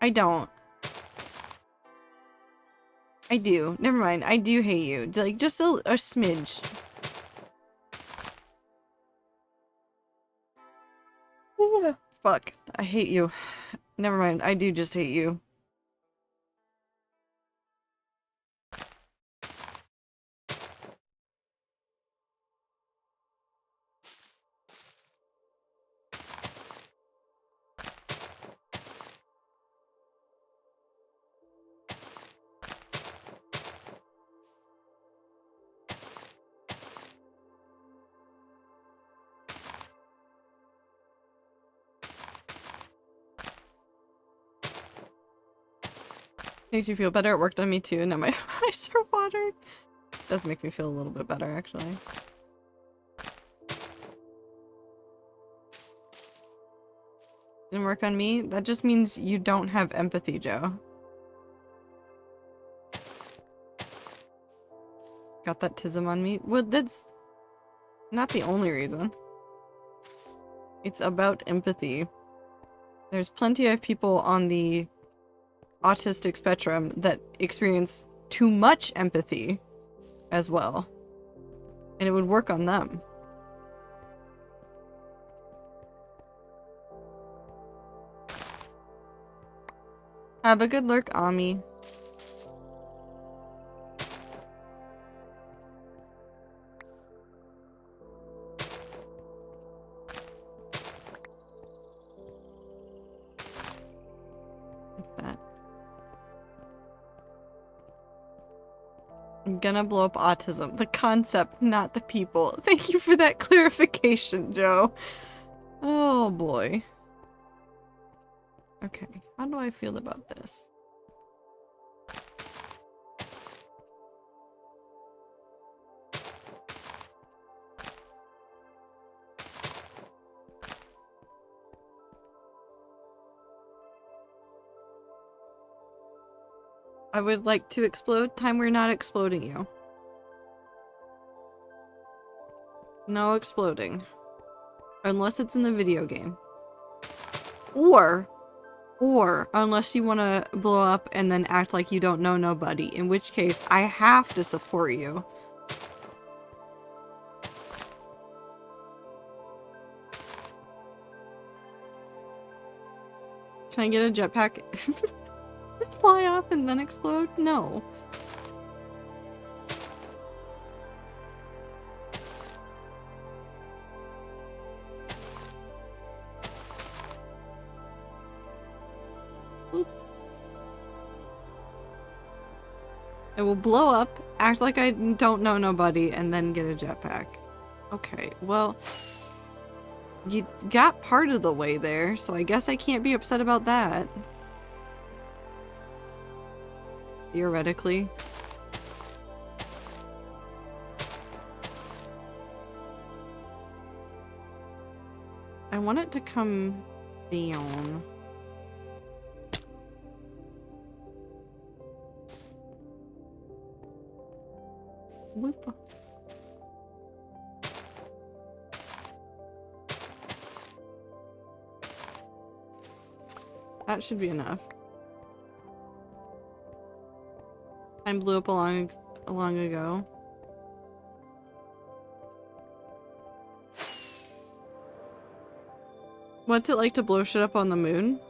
I don't. I do. Never mind. I do hate you. Like, just a smidge. Fuck. I hate you. Never mind. I do just hate you. Makes you feel better. It worked on me too. Now my eyes are watered. Does make me feel a little bit better, actually. Didn't work on me? That just means you don't have empathy, Joe. Got that tism on me? Well, that's not the only reason. It's about empathy. There's plenty of people on the autistic spectrum that experience too much empathy as well. And it would work on them. Have a good lurk, Ami. Like that. I'm gonna blow up autism. The concept, not the people. Thank you for that clarification, Joe. Oh boy. Okay, how do I feel about this? I would like to explode. Time we're not exploding you. No exploding. Unless it's in the video game. Or unless you want to blow up and then act like you don't know nobody, in which case I have to support you. Can I get a jetpack? Fly up and then explode? No. Oop. It will blow up, act like I don't know nobody, and then get a jetpack. Okay, well, you got part of the way there, so I guess I can't be upset about that. Theoretically. I want it to come down. Whoop. That should be enough. Time blew up long ago. What's it like to blow shit up on the moon?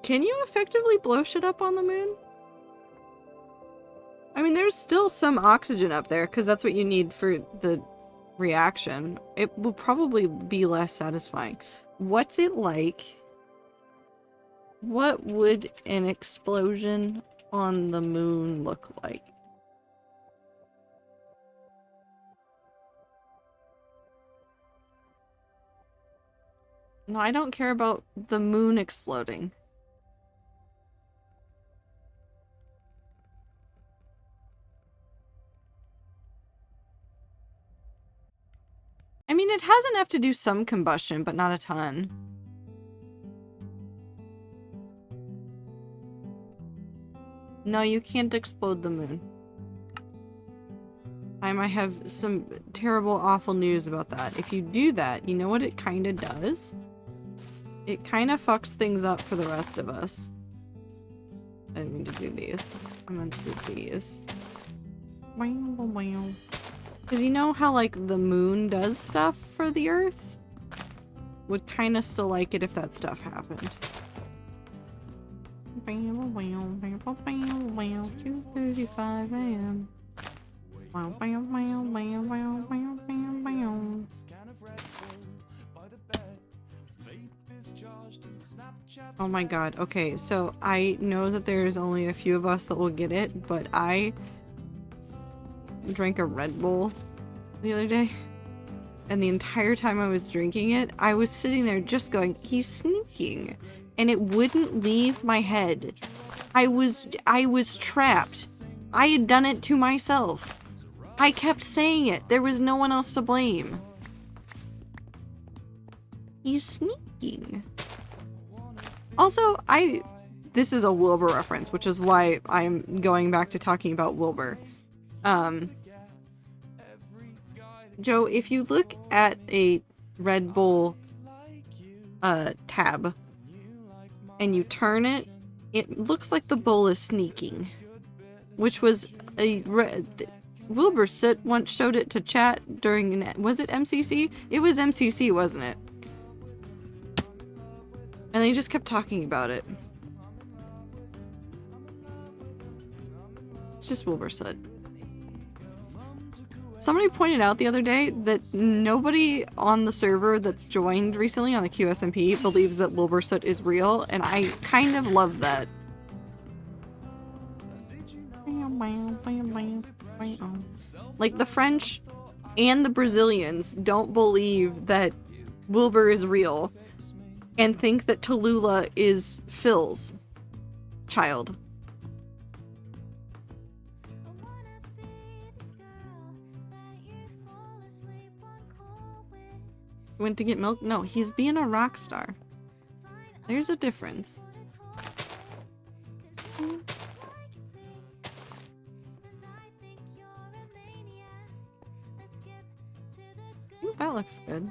Can you effectively blow shit up on the moon? I mean, there's still some oxygen up there, because that's what you need for the reaction. It will probably be less satisfying. What's it like? What would an explosion on the moon look like? No, I don't care about the moon exploding. I mean, it has enough to do some combustion, but not a ton. No, you can't explode the moon. I have some terrible, awful news about that. If you do that, you know what it kinda does? It kinda fucks things up for the rest of us. I didn't mean to do these. I meant to do these. Because you know how, like, the moon does stuff for the Earth? Would kinda still like it if that stuff happened. 2:35 a.m. Oh my god, okay, so I know that there's only a few of us that will get it, but I drank a Red Bull the other day, and the entire time I was drinking it, I was sitting there just going, he's sneaking, and it wouldn't leave my head. I was trapped. I had done it to myself. I kept saying it. There was no one else to blame. He's sneaking. Also, this is a Wilbur reference, which is why I'm going back to talking about Wilbur. Joe, if you look at a Red Bull tab and you turn it, it looks like the bowl is sneaking, which was Wilbur once showed it to chat during was it MCC? It was MCC, wasn't it? And they just kept talking about it. It's just Wilbur said. Somebody pointed out the other day that nobody on the server that's joined recently on the QSMP believes that Wilbur Soot is real, and I kind of love that. Like, the French and the Brazilians don't believe that Wilbur is real and think that Tallulah is Phil's child. Went to get milk? No, he's being a rock star. There's a difference. Ooh, that looks good.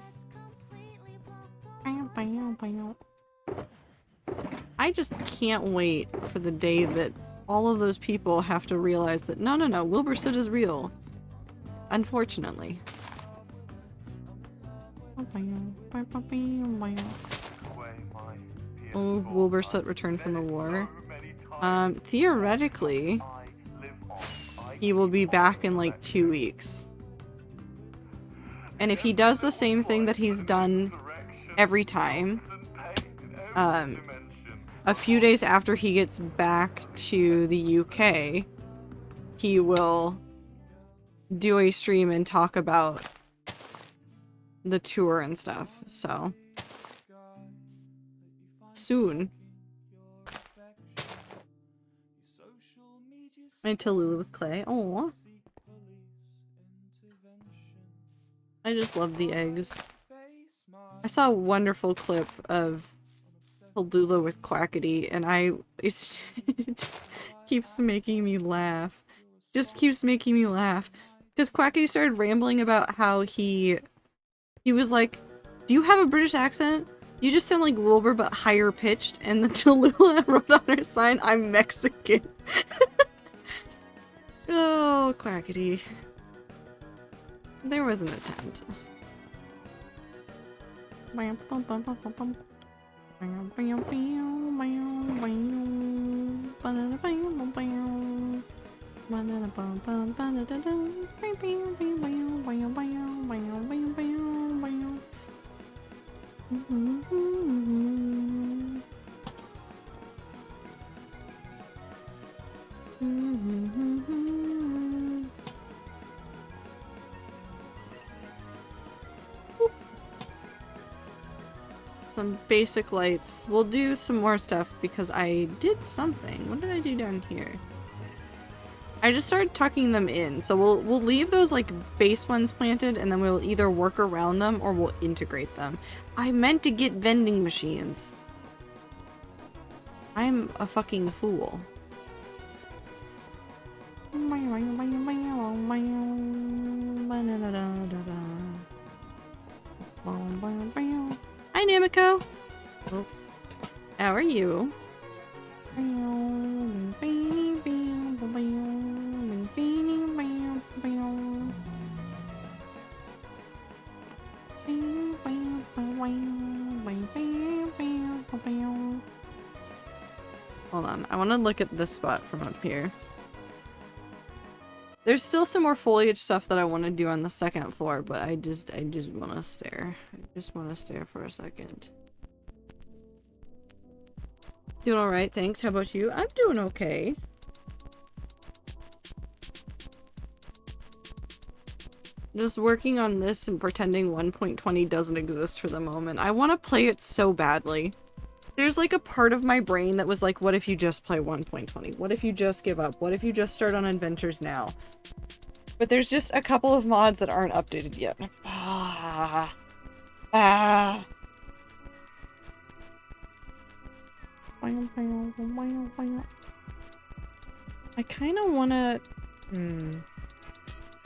I just can't wait for the day that all of those people have to realize that no, Wilbur Soot is real. Unfortunately. Oh, Wilbur Soot returned from the war. Theoretically, he will be back in like 2 weeks. And if he does the same thing that he's done every time, a few days after he gets back to the UK, he will do a stream and talk about the tour and stuff, so soon. I Tallulah with clay. Oh, I just love the eggs. I saw a wonderful clip of Tallulah with Quackity, and it just keeps making me laugh. Just keeps making me laugh. Because Quackity started rambling about how he was like, do you have a British accent? You just sound like Wilbur but higher pitched, and the Tallulah wrote on her sign, I'm Mexican. Oh, Quackity. There was an attempt. Some basic lights. We'll do some more stuff because I did something. What did I do down here? I just started tucking them in, so we'll leave those like base ones planted, and then we'll either work around them or we'll integrate them. I meant to get vending machines. I'm a fucking fool. Hi, Namiko. Oh. How are you? Hold on, I want to look at this spot from up here. There's still some more foliage stuff that I want to do on the second floor, but I just want to stare. I just want to stare for a second. Doing alright, thanks. How about you? I'm doing okay. Just working on this and pretending 1.20 doesn't exist for the moment. I want to play it so badly. There's like a part of my brain that was like, what if you just play 1.20? What if you just give up? What if you just start on Adventures Now? But there's just a couple of mods that aren't updated yet. I kind of want to...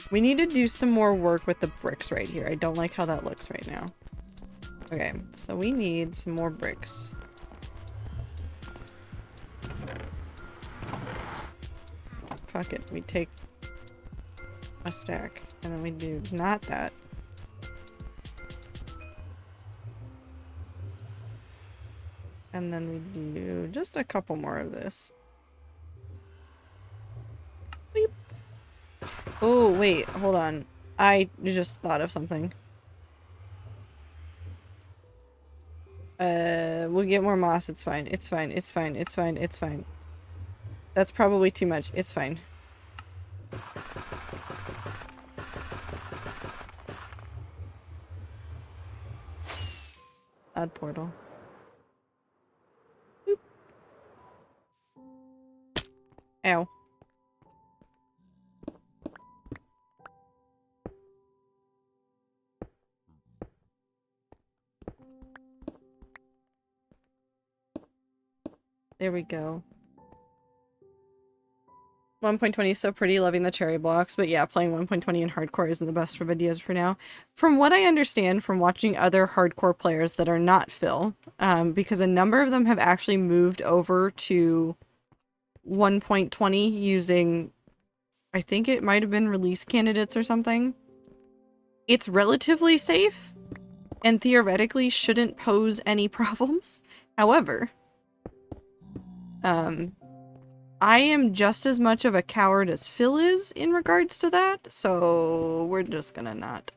We need to do some more work with the bricks right here. I don't like how that looks right now. Okay, so we need some more bricks. Fuck it, we take a stack, and then we do not that. And then we do just a couple more of this. Beep. Oh, wait, hold on. I just thought of something. We'll get more moss, it's fine, it's fine, it's fine, it's fine, it's fine. That's probably too much, it's fine. Add portal. Boop. Ow. There we go. 1.20 is so pretty, loving the cherry blocks, but yeah, playing 1.20 in hardcore isn't the best of ideas for now. From what I understand from watching other hardcore players that are not Phil, because a number of them have actually moved over to 1.20 using, I think it might have been release candidates or something. It's relatively safe and theoretically shouldn't pose any problems. However, I am just as much of a coward as Phil is in regards to that, so we're just gonna not.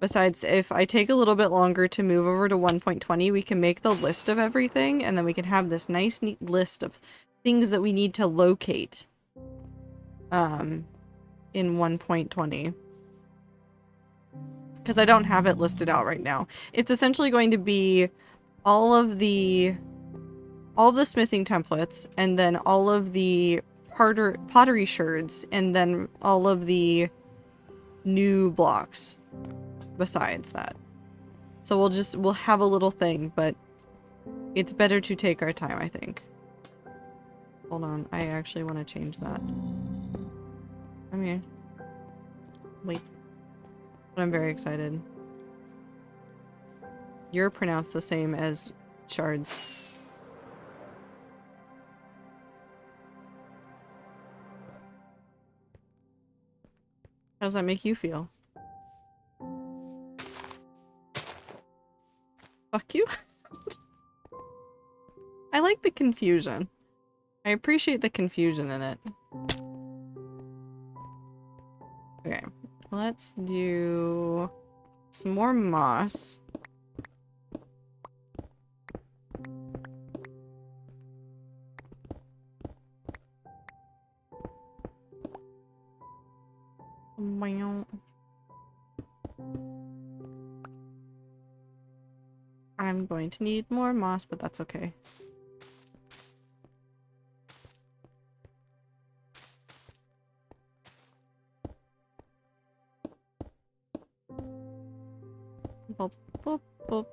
Besides, if I take a little bit longer to move over to 1.20, we can make the list of everything, and then we can have this nice, neat list of things that we need to locate in 1.20. Because I don't have it listed out right now. It's essentially going to be all of the smithing templates, and then all of the pottery sherds, and then all of the new blocks besides that. So we'll have a little thing, but it's better to take our time, I think. Hold on, I actually want to change that. Come here. Wait. But I'm very excited. You're pronounced the same as shards. How does that make you feel? Fuck you? I like the confusion. I appreciate the confusion in it. Okay, let's do some more moss. I'm going to need more moss, but that's okay. Boop, boop, boop.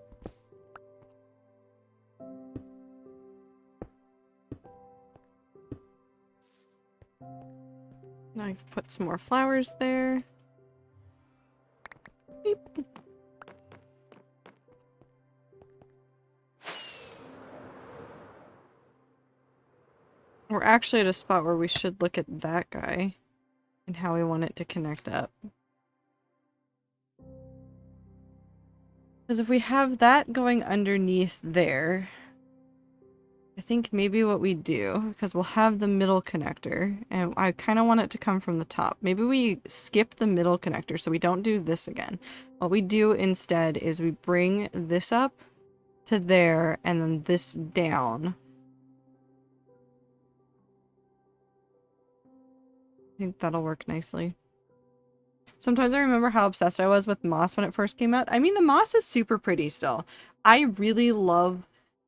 Now I can put some more flowers there. Beep. We're actually at a spot where we should look at that guy and how we want it to connect up. Because if we have that going underneath there, I think maybe what we do, because we'll have the middle connector, and I kind of want it to come from the top. Maybe we skip the middle connector so we don't do this again. What we do instead is we bring this up to there and then this down. I think that'll work nicely. Sometimes I remember how obsessed I was with moss when it first came out. I mean, the moss is super pretty still. I really love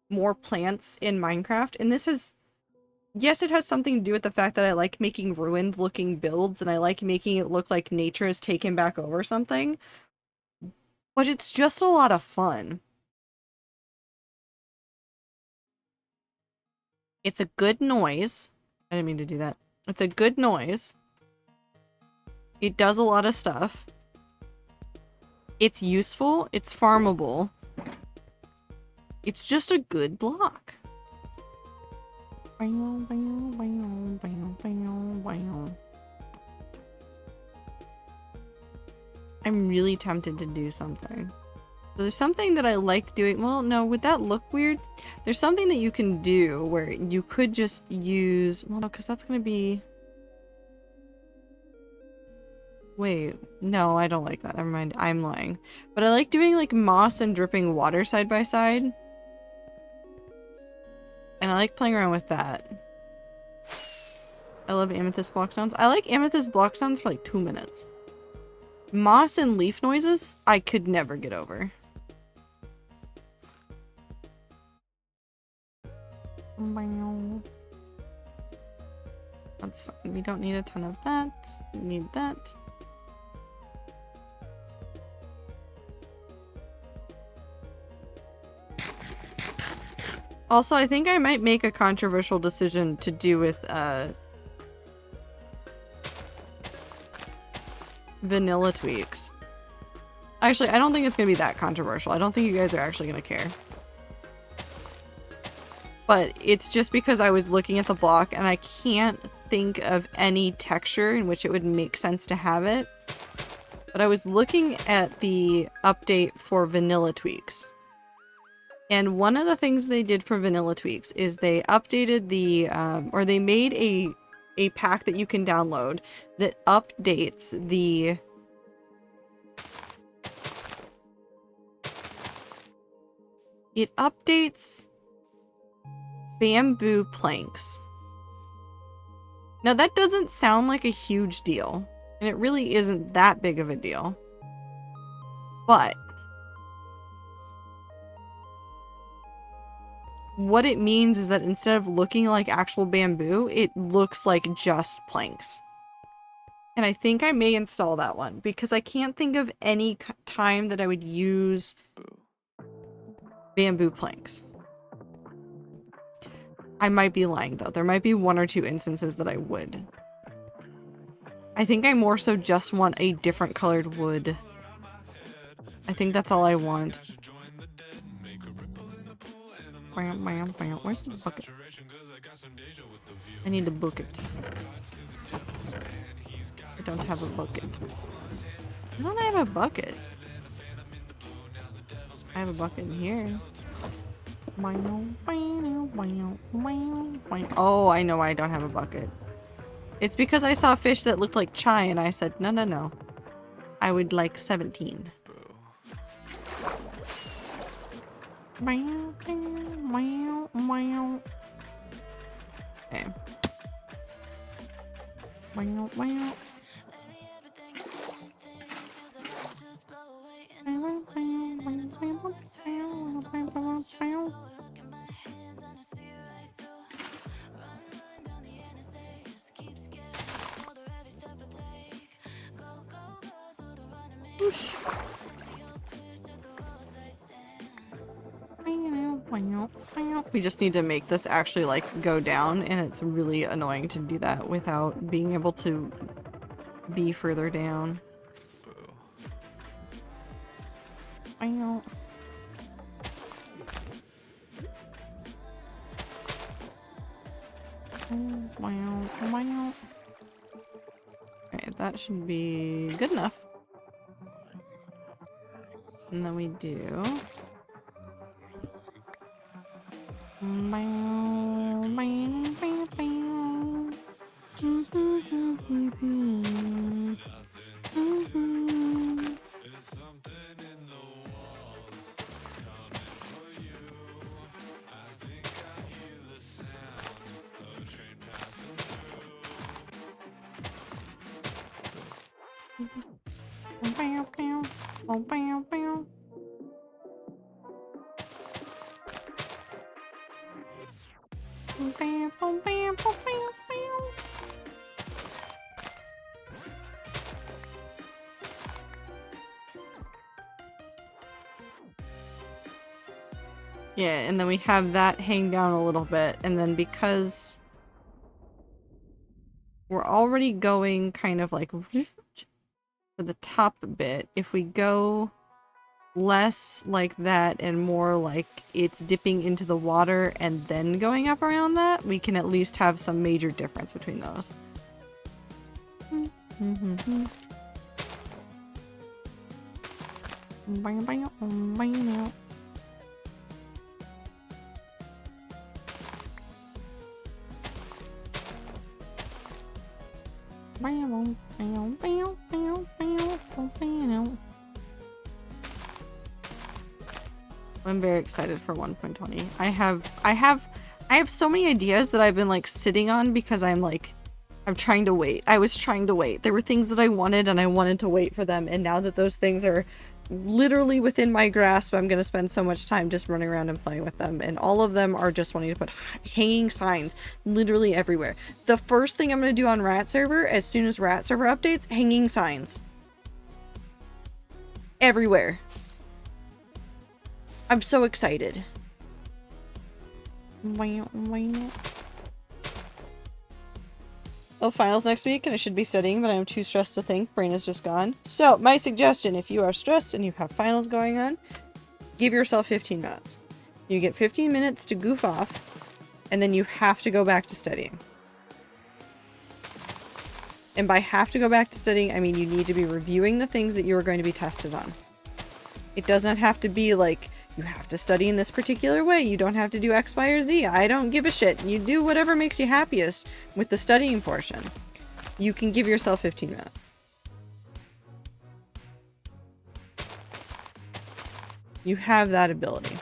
more plants in Minecraft, and this is... Yes, it has something to do with the fact that I like making ruined looking builds, and I like making it look like nature has taken back over something. But it's just a lot of fun. It's a good noise. I didn't mean to do that. It's a good noise. It does a lot of stuff. It's useful. It's farmable. It's just a good block. I'm really tempted to do something. So there's something that I like doing. Well, no, would that look weird? There's something that you can do where you could just use... Well, no, because that's going to be... Wait, no, I don't like that. Never mind, I'm lying. But I like doing like moss and dripping water side by side. And I like playing around with that. I love amethyst block sounds. I like amethyst block sounds for like 2 minutes. Moss and leaf noises, I could never get over. That's fine. We don't need a ton of that. We need that. Also, I think I might make a controversial decision to do with, vanilla tweaks. Actually, I don't think it's gonna be that controversial. I don't think you guys are actually gonna care. But it's just because I was looking at the block and I can't think of any texture in which it would make sense to have it. But I was looking at the update for vanilla tweaks. And one of the things they did for vanilla tweaks is they updated the, or they made a pack that you can download that updates the... It updates bamboo planks. Now that doesn't sound like a huge deal, and it really isn't that big of a deal. But what it means is that instead of looking like actual bamboo, it looks like just planks. And I think I may install that one because I can't think of any time that I would use bamboo planks. I might be lying though. There might be 1 or 2 instances that I would. I think I more so just want a different colored wood. I think that's all I want. Where's the bucket? I need a bucket. I don't have a bucket. I don't have a bucket. I have a bucket in here. Oh, I know why I don't have a bucket. It's because I saw a fish that looked like chai and I said, no, no, no. I would like 17. Okay. Whoosh. We just need to make this actually like go down, and it's really annoying to do that without being able to be further down. Okay, that should be good enough. And then we do yeah, and then we have that hang down a little bit, and then because we're already going kind of like for the top bit, if we go less like that and more like it's dipping into the water and then going up around that, we can at least have some major difference between those. I'm very excited for 1.20. I have so many ideas that I've been like sitting on because I'm trying to wait. I was trying to wait. There were things that I wanted and I wanted to wait for them, and now that those things are literally within my grasp, I'm gonna spend so much time just running around and playing with them, and all of them are just wanting to put hanging signs literally everywhere. The first thing I'm gonna do on Rat Server, as soon as Rat Server updates, hanging signs. Everywhere. I'm so excited. Oh, finals next week and I should be studying, but I'm too stressed to think. Brain is just gone. So, my suggestion, if you are stressed and you have finals going on, give yourself 15 minutes. You get 15 minutes to goof off, and then you have to go back to studying. And by have to go back to studying, I mean you need to be reviewing the things that you are going to be tested on. It does not have to be like, you have to study in this particular way. You don't have to do X, Y, or Z. I don't give a shit. You do whatever makes you happiest with the studying portion. You can give yourself 15 minutes. You have that ability.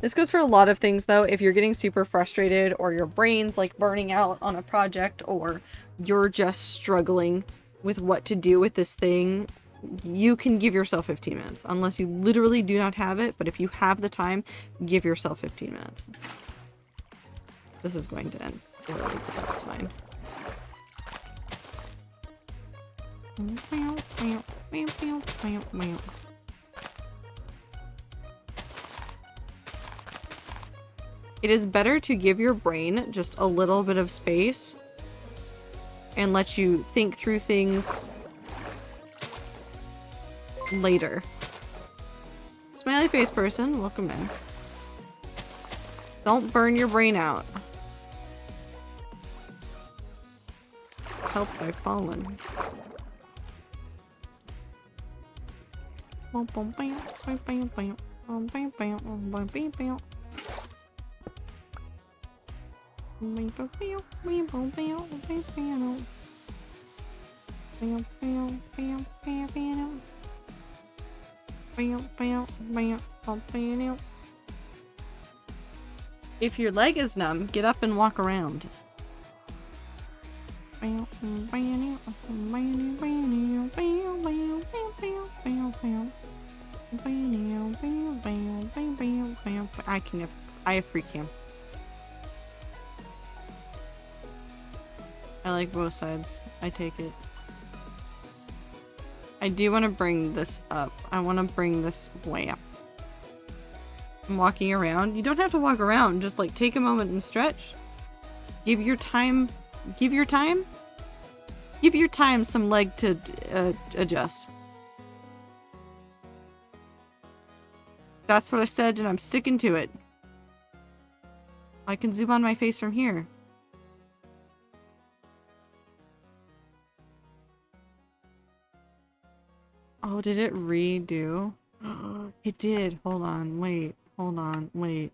This goes for a lot of things though. If you're getting super frustrated or your brain's like burning out on a project, or you're just struggling with what to do with this thing, you can give yourself 15 minutes. Unless you literally do not have it, but if you have the time, give yourself 15 minutes. This is going to end early, but that's fine. It is better to give your brain just a little bit of space and let you think through things later. Smiley face person, welcome in. Don't burn your brain out. Help by fallen. If your leg is numb, get up and walk around. I have free cam. I like both sides. I take it. I do want to bring this up. I want to bring this way up. I'm walking around. You don't have to walk around. Just like take a moment and stretch. Give your time some leg to adjust. That's what I said and I'm sticking to it. I can zoom on my face from here. Oh, did it redo? It did. Hold on, wait. Hold on, wait.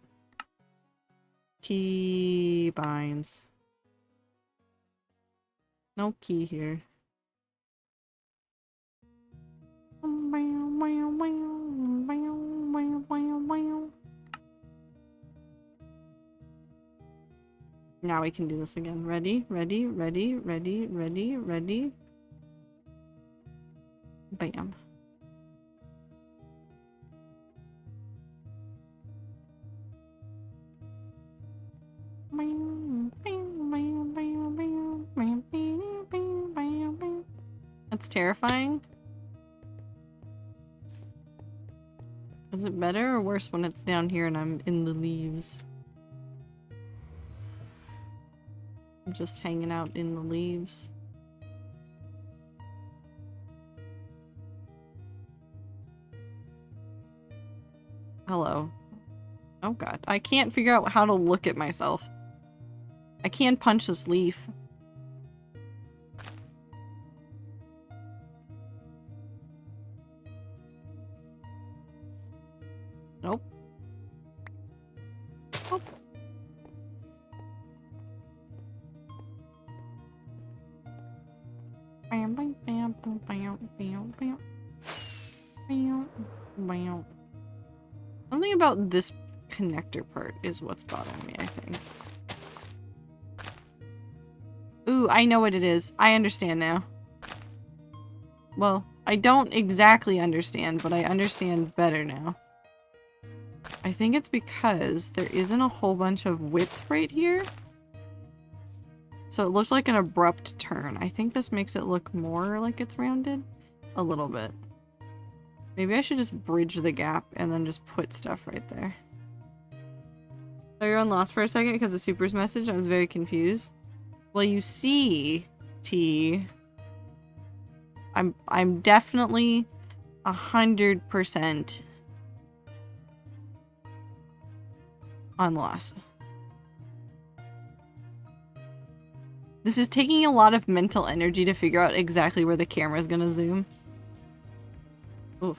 Key binds. No key here. Now we can do this again. Ready, ready, ready, ready, ready, ready. Bam. That's terrifying. Is it better or worse when it's down here and I'm in the leaves? I'm just hanging out in the leaves. Hello. Oh god. I can't figure out how to look at myself. I can't punch this leaf. Nope. Oh. Something about this connector part is what's bothering me, I think. Ooh, I know what it is. I understand now. Well, I don't exactly understand, but I understand better now. I think it's because there isn't a whole bunch of width right here. So it looked like an abrupt turn. I think this makes it look more like it's rounded. A little bit. Maybe I should just bridge the gap and then just put stuff right there. So you're on lost for a second because of Super's message? I was very confused. Well, you see, T. I'm definitely 100% on loss. This is taking a lot of mental energy to figure out exactly where the camera is gonna zoom. Oof.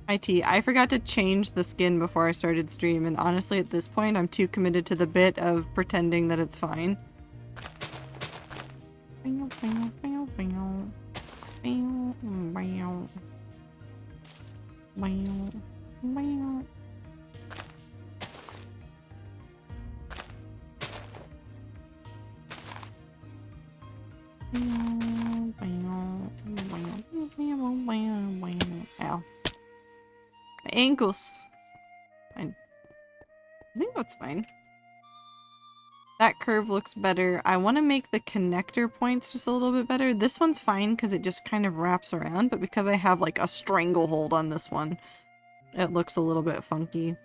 IT, I forgot to change the skin before I started stream, and honestly at this point I'm too committed to the bit of pretending that it's fine. Ow. My ankles. Fine. I think that's fine. That curve looks better. I want to make the connector points just a little bit better. This one's fine because it just kind of wraps around, but because I have like a stranglehold on this one, it looks a little bit funky.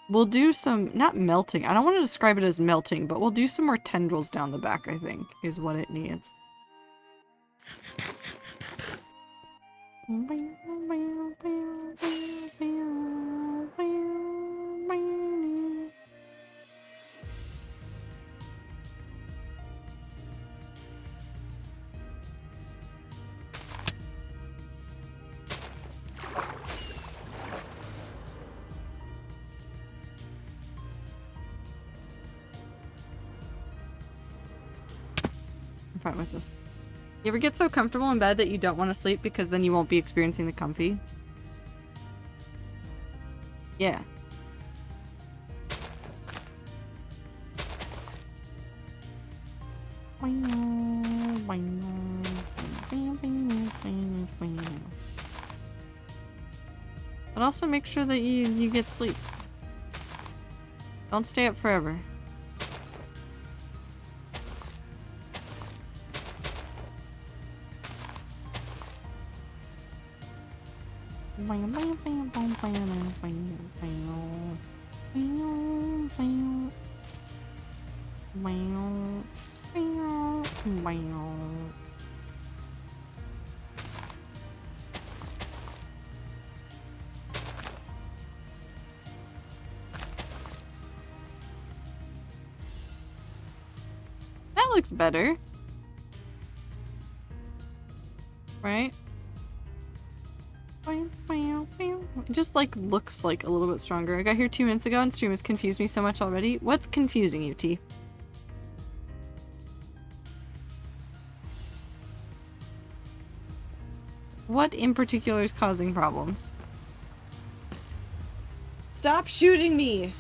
We'll do some, not melting, I don't want to describe it as melting, but we'll do some more tendrils down the back, I think, is what it needs. I'm fine with this. You ever get so comfortable in bed that you don't want to sleep because then you won't be experiencing the comfy? Yeah. But also make sure that you get sleep. Don't stay up forever. That looks better. Right? It just like looks like a little bit stronger. I got here 2 minutes ago and stream has confused me so much already. What's confusing you, T? What in particular is causing problems? Stop shooting me!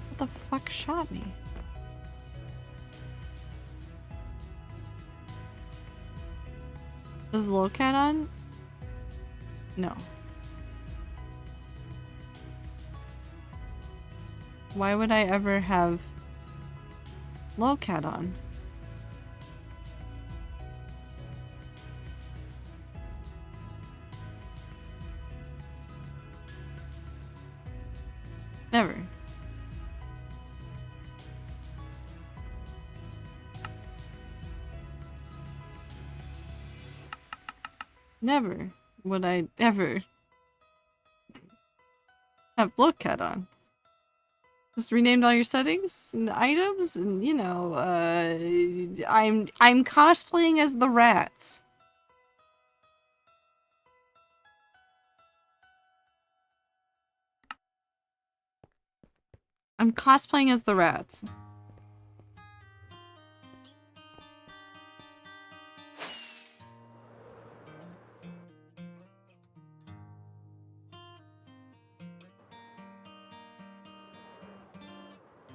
What the fuck shot me? Is Lolcat on? No. Why would I ever have Lolcat on? Never. Never would I ever have Lolcat on. Just renamed all your settings and items, and you know, I'm cosplaying as the rats. I'm cosplaying as the rats.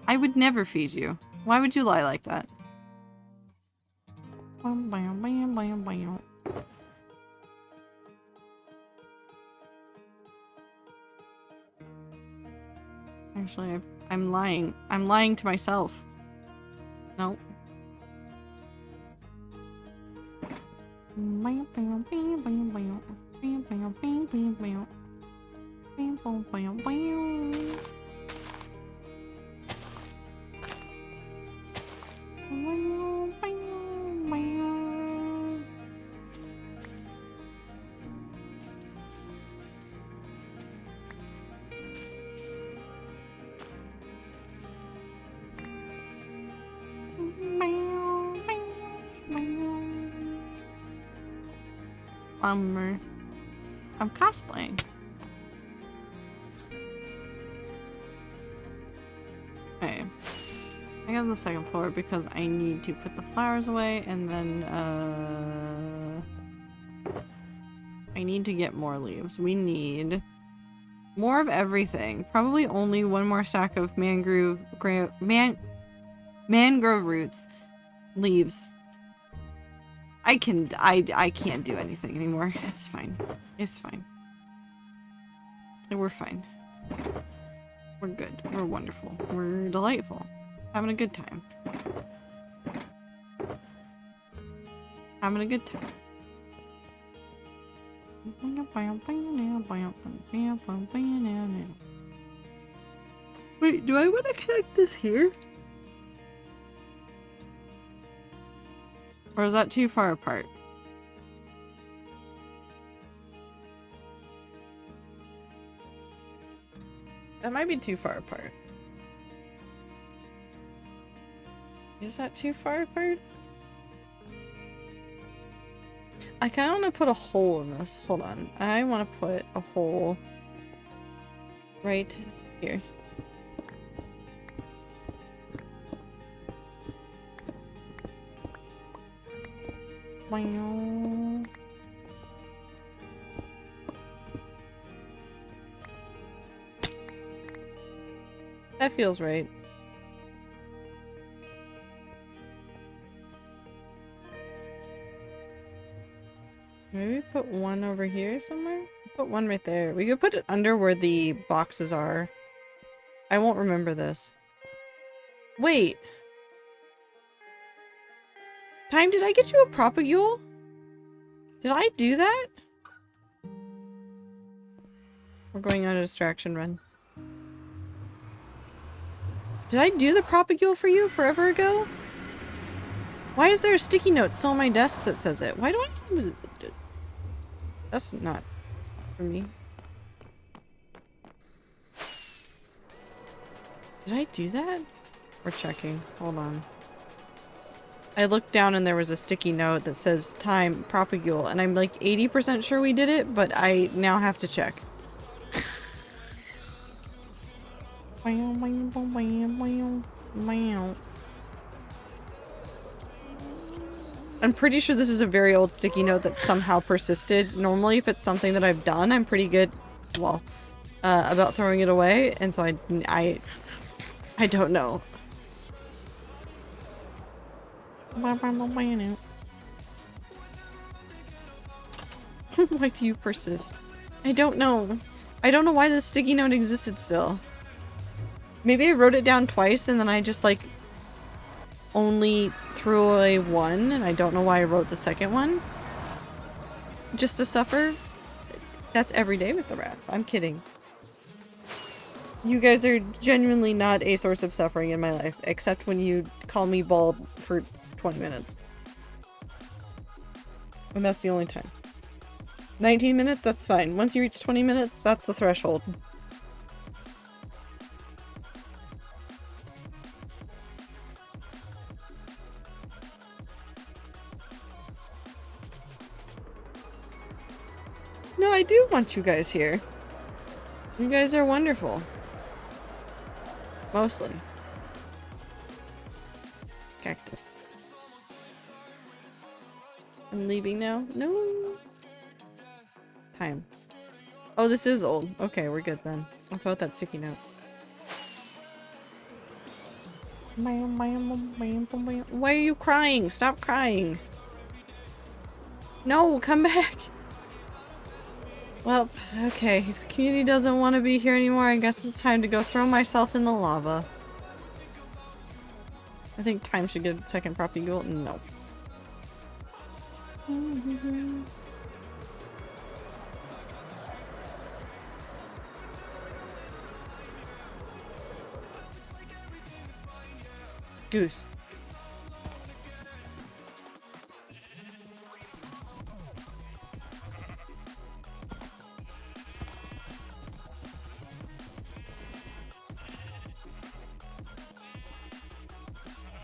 I would never feed you. Why would you lie like that? Actually, I'm lying. I'm lying to myself. Nope. I'm cosplaying. Okay. I got the second floor because I need to put the flowers away and then I need to get more leaves. We need more of everything. Probably only one more stack of mangrove roots, leaves. I can't do anything anymore. It's fine. It's fine. We're fine. We're good. We're wonderful. We're delightful. Having a good time. Having a good time. Wait, do I want to connect this here? Or is that too far apart? That might be too far apart. Is that too far apart? I kind of want to put a hole in this. Hold on. I want to put a hole right here. Wow. That feels right. Maybe put one over here somewhere? Put one right there. We could put it under where the boxes are. I won't remember this. Wait. Time, did I get you a propagule? Did I do that? We're going on a distraction run. Did I do the propagule for you forever ago? Why is there a sticky note still on my desk that says it? Why do I use it? That's not for me. Did I do that? We're checking. Hold on. I looked down and there was a sticky note that says time propagule, and I'm like 80% sure we did it, but I now have to check. I'm pretty sure this is a very old sticky note that somehow persisted. Normally, if it's something that I've done, I'm pretty good, well, about throwing it away, and so I don't know. Why do you persist? I don't know. I don't know why this sticky note existed still. Maybe I wrote it down twice and then I just like only threw away one and I don't know why I wrote the second one. Just to suffer? That's every day with the rats. I'm kidding. You guys are genuinely not a source of suffering in my life, except when you call me bald for 20 minutes. And that's the only time. 19 minutes? That's fine. Once you reach 20 minutes, that's the threshold. No, I do want you guys here. You guys are wonderful. Mostly. Cactus. I'm leaving now? No. Time. Oh, this is old. Okay, we're good then. I'll throw out that sticky note. Why are you crying? Stop crying. No, come back. Well, okay. If the community doesn't want to be here anymore, I guess it's time to go throw myself in the lava. I think Time should get a second propagule. No. Goose.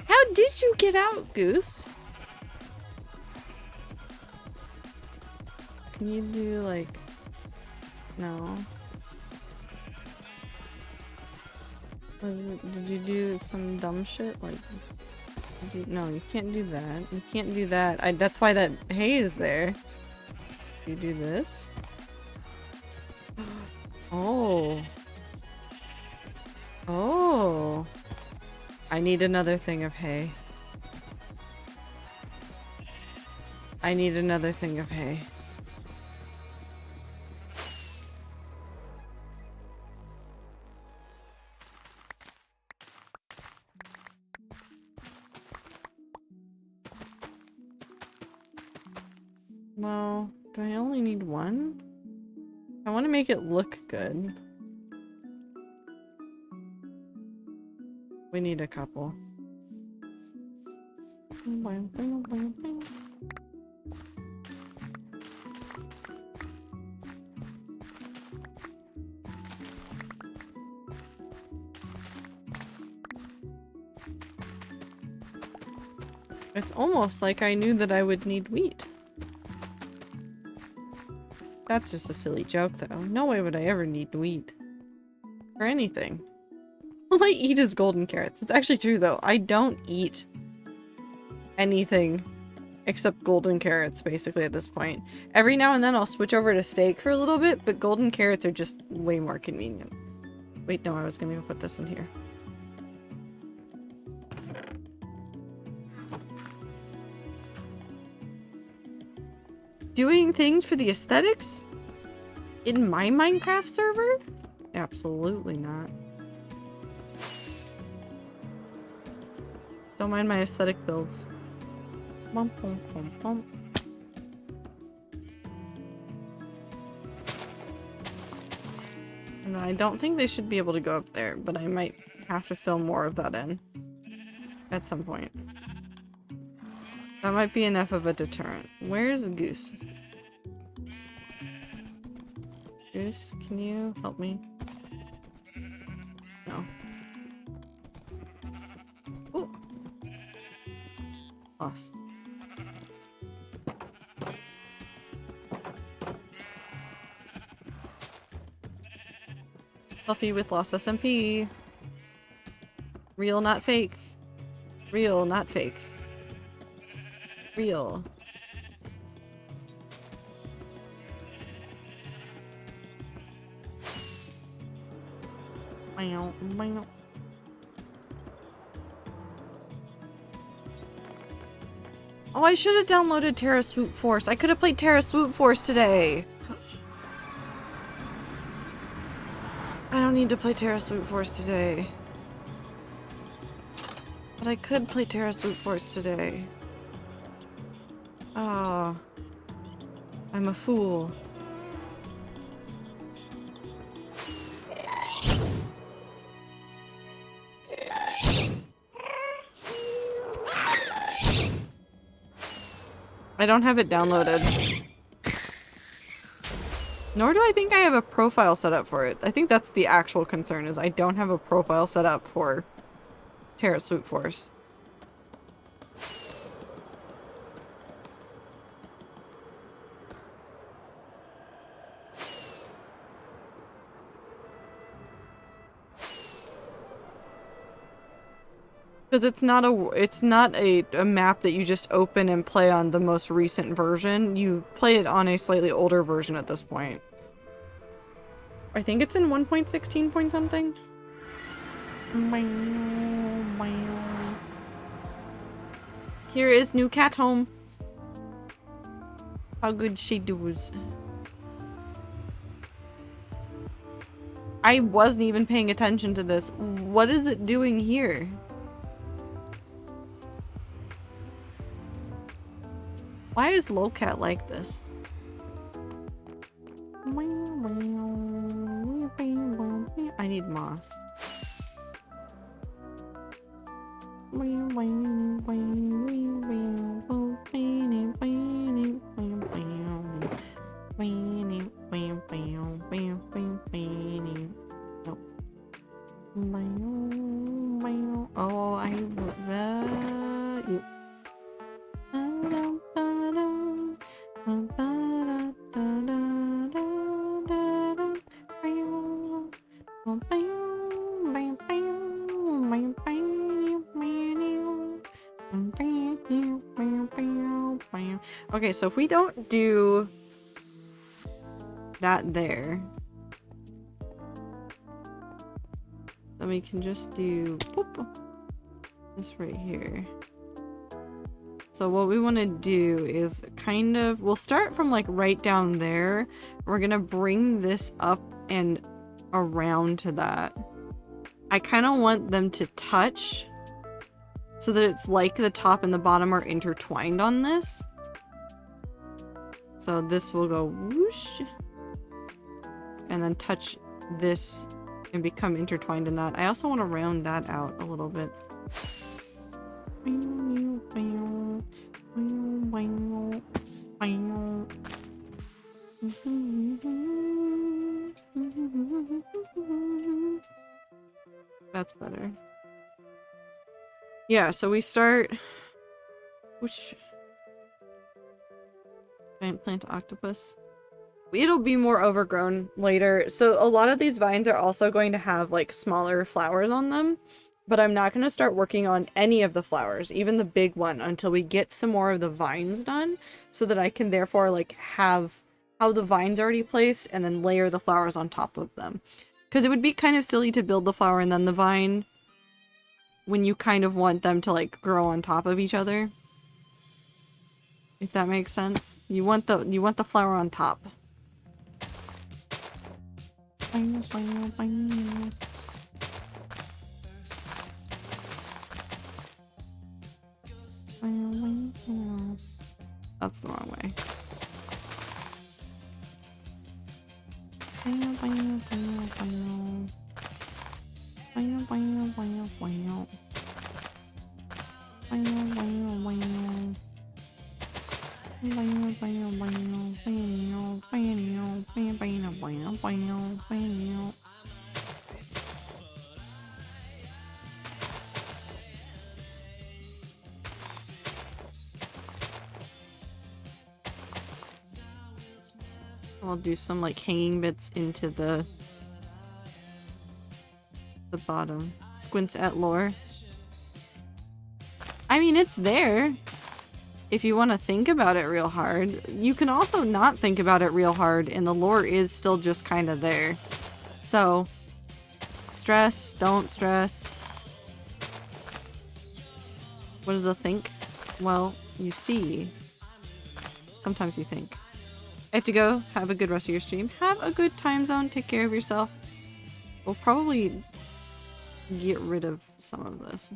How did you get out, Goose? Can you do like... No. Did you do some dumb shit? Like... No, you can't do that. You can't do that. That's why that hay is there. You do this? Oh. Oh. I need another thing of hay. I need another thing of hay. Well, do I only need one? I want to make it look good. We need a couple. It's almost like I knew that I would need wheat. That's just a silly joke, though. No way would I ever need wheat. For anything. All I eat is golden carrots. It's actually true, though. I don't eat anything except golden carrots, basically, at this point. Every now and then I'll switch over to steak for a little bit, but golden carrots are just way more convenient. Wait, no, I was gonna put this in here. Doing things for the aesthetics? In my Minecraft server? Absolutely not. Don't mind my aesthetic builds. Bum, bum, bum, bum. And then I don't think they should be able to go up there, but I might have to fill more of that in at some point. That might be enough of a deterrent. Where's a goose? Goose, can you help me? No. Oh. Lost. Selfie with lost SMP. Real, not fake. Real, not fake. Real. Oh, I should have downloaded Terra Swoop Force. I could have played Terra Swoop Force today. I don't need to play Terra Swoop Force today. But I could play Terra Swoop Force today. Ah. I'm a fool. I don't have it downloaded. Nor do I think I have a profile set up for it. I think that's the actual concern, is I don't have a profile set up for Terra Swoop Force. Because it's not a map that you just open and play on the most recent version. You play it on a slightly older version at this point. I think it's in 1.16 point something. Here is new cat home. How good she does. I wasn't even paying attention to this. What is it doing here? Why is Lowcat like this? I need moss. Oh, I you. Okay, so if we don't do that there, then we can just do boop, this right here. So what we want to do is kind of, we'll start from like right down there. We're gonna bring this up and around to that. I kind of want them to touch so that it's like the top and the bottom are intertwined on this. So this will go whoosh and then touch this and become intertwined in that. I also want to round that out a little bit. That's better. Yeah, so we start... Which... Giant plant octopus. It'll be more overgrown later. So a lot of these vines are also going to have like smaller flowers on them. But I'm not going to start working on any of the flowers, even the big one, until we get some more of the vines done. So that I can therefore like have the vines already placed and then layer the flowers on top of them. Because it would be kind of silly to build the flower and then the vine when you kind of want them to like grow on top of each other. If that makes sense. You want the flower on top. That's the wrong way. I'll do some like hanging bits into the bottom. Squints at lore. I mean, it's there. If you want to think about it real hard. You can also not think about it real hard, and the lore is still just kind of there. So, stress, don't stress. What does it think? Well, you see. Sometimes you think. I have to go. Have a good rest of your stream. Have a good time zone. Take care of yourself. We'll probably get rid of some of this.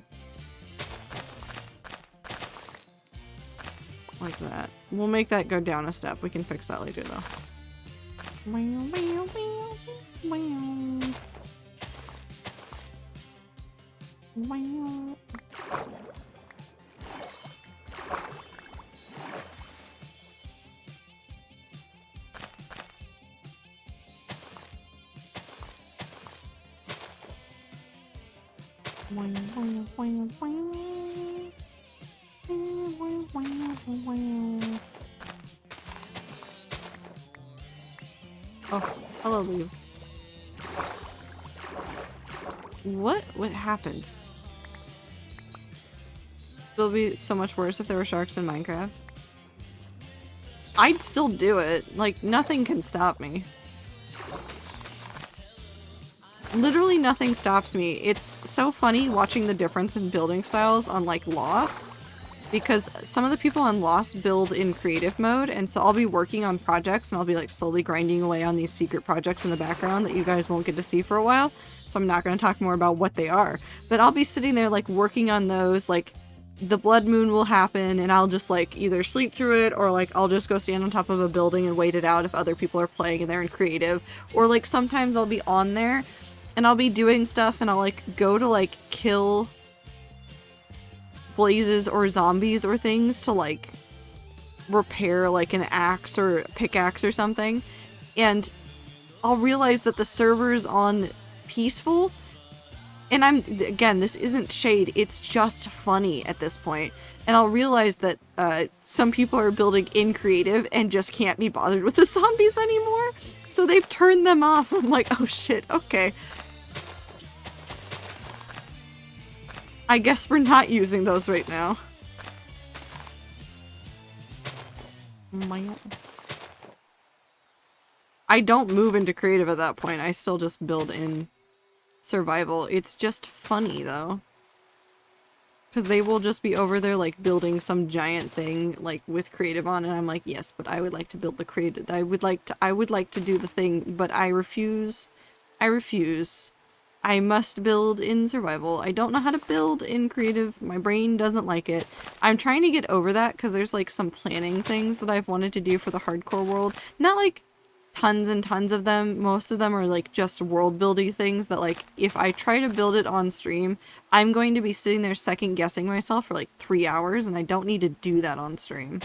Like that. We'll make that go down a step. We can fix that later though. Oh, hello leaves. What happened? It'll be so much worse if there were sharks in Minecraft. I'd still do it. Like, nothing can stop me. Literally nothing stops me. It's so funny watching the difference in building styles on like Lost, because some of the people on Lost build in creative mode, and so I'll be working on projects and I'll be like slowly grinding away on these secret projects in the background that you guys won't get to see for a while, so I'm not going to talk more about what they are. But I'll be sitting there like working on those, like the blood moon will happen and I'll just like either sleep through it or like I'll just go stand on top of a building and wait it out if other people are playing and they're in creative, or like sometimes I'll be on there and I'll be doing stuff and I'll like go to like kill blazes or zombies or things to like repair like an axe or pickaxe or something, and I'll realize that the server's on peaceful, and again, this isn't shade, it's just funny at this point, and I'll realize that some people are building in creative and just can't be bothered with the zombies anymore, so they've turned them off. I'm like, oh shit, okay. I guess we're not using those right now. I don't move into creative at that point. I still just build in survival. It's just funny though. Because they will just be over there like building some giant thing like with creative on, and I'm like, yes, but I would like to build the creative. I would like to do the thing, but I refuse. I refuse. I must build in survival. I don't know how to build in creative. My brain doesn't like it. I'm trying to get over that because there's like some planning things that I've wanted to do for the hardcore world. Not like tons and tons of them. Most of them are like just world building things that like if I try to build it on stream, I'm going to be sitting there second guessing myself for like 3 hours, and I don't need to do that on stream.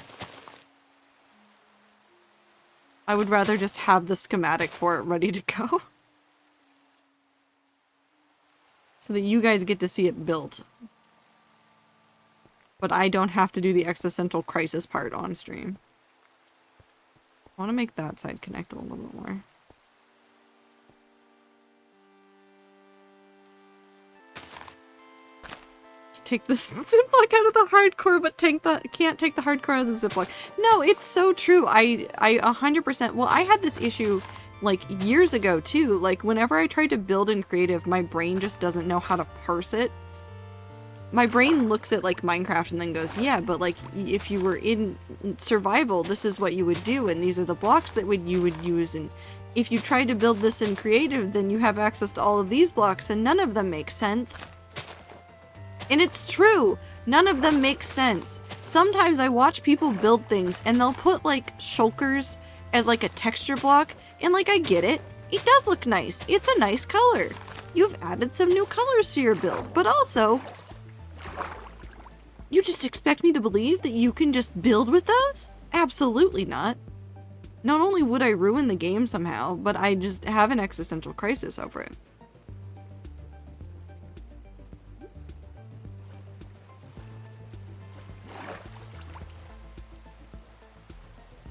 I would rather just have the schematic for it ready to go. So that you guys get to see it built. But I don't have to do the existential crisis part on stream. I want to make that side connect a little bit more. Take the ziplock out of the hardcore, but can't take the hardcore out of the ziplock. No, it's so true. I 100%. Well, I had this issue like years ago too. Like whenever I tried to build in creative, my brain just doesn't know how to parse it. My brain looks at like Minecraft and then goes, yeah, but like if you were in survival, this is what you would do, and these are the blocks that you would use, and if you tried to build this in creative, then you have access to all of these blocks, and none of them make sense. And it's true, none of them make sense. Sometimes I watch people build things and they'll put like shulkers as like a texture block, and like I get it. It does look nice. It's a nice color. You've added some new colors to your build, but also you just expect me to believe that you can just build with those? Absolutely not. Not only would I ruin the game somehow, but I just have an existential crisis over it.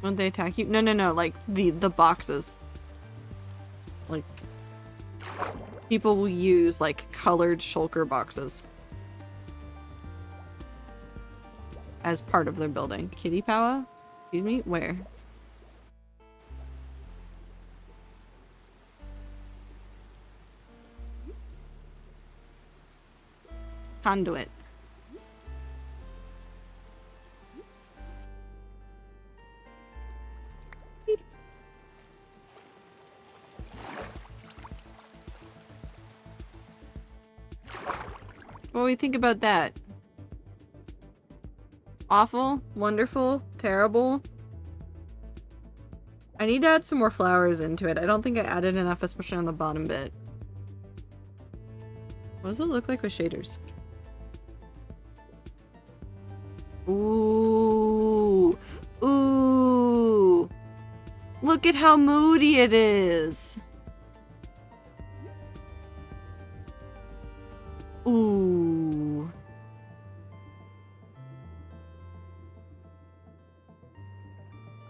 Won't they attack you? No, no, no, like the boxes. Like people will use like colored shulker boxes as part of their building. Kitty Power? Excuse me? Where? Conduit. What do we think about that? Awful? Wonderful? Terrible? I need to add some more flowers into it. I don't think I added enough, especially on the bottom bit. What does it look like with shaders? Ooh. Ooh. Look at how moody it is. Ooh.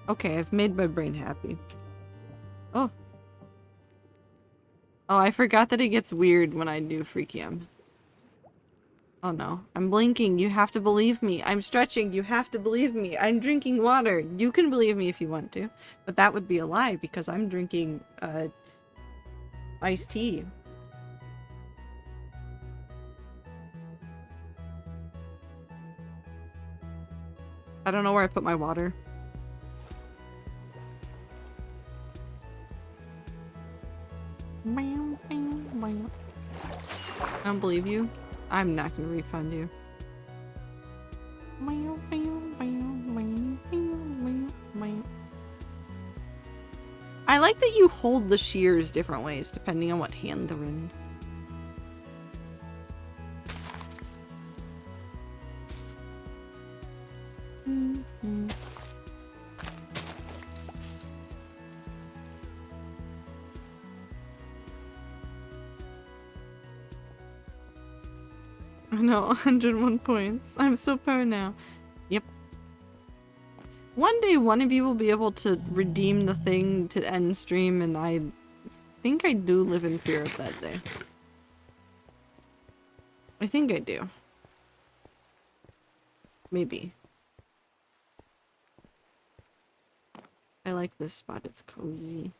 Okay, I've made my brain happy. Oh. Oh, I forgot that it gets weird when I do free cam. Oh no. I'm blinking. You have to believe me. I'm stretching. You have to believe me. I'm drinking water. You can believe me if you want to. But that would be a lie because I'm drinking, iced tea. I don't know where I put my water. I don't believe you. I'm not gonna refund you. I like that you hold the shears different ways depending on what hand they're in. I know, 101 points. I'm so poor now. Yep. One day one of you will be able to redeem the thing to end stream, and I think I do live in fear of that day. I think I do. Maybe. I like this spot, it's cozy.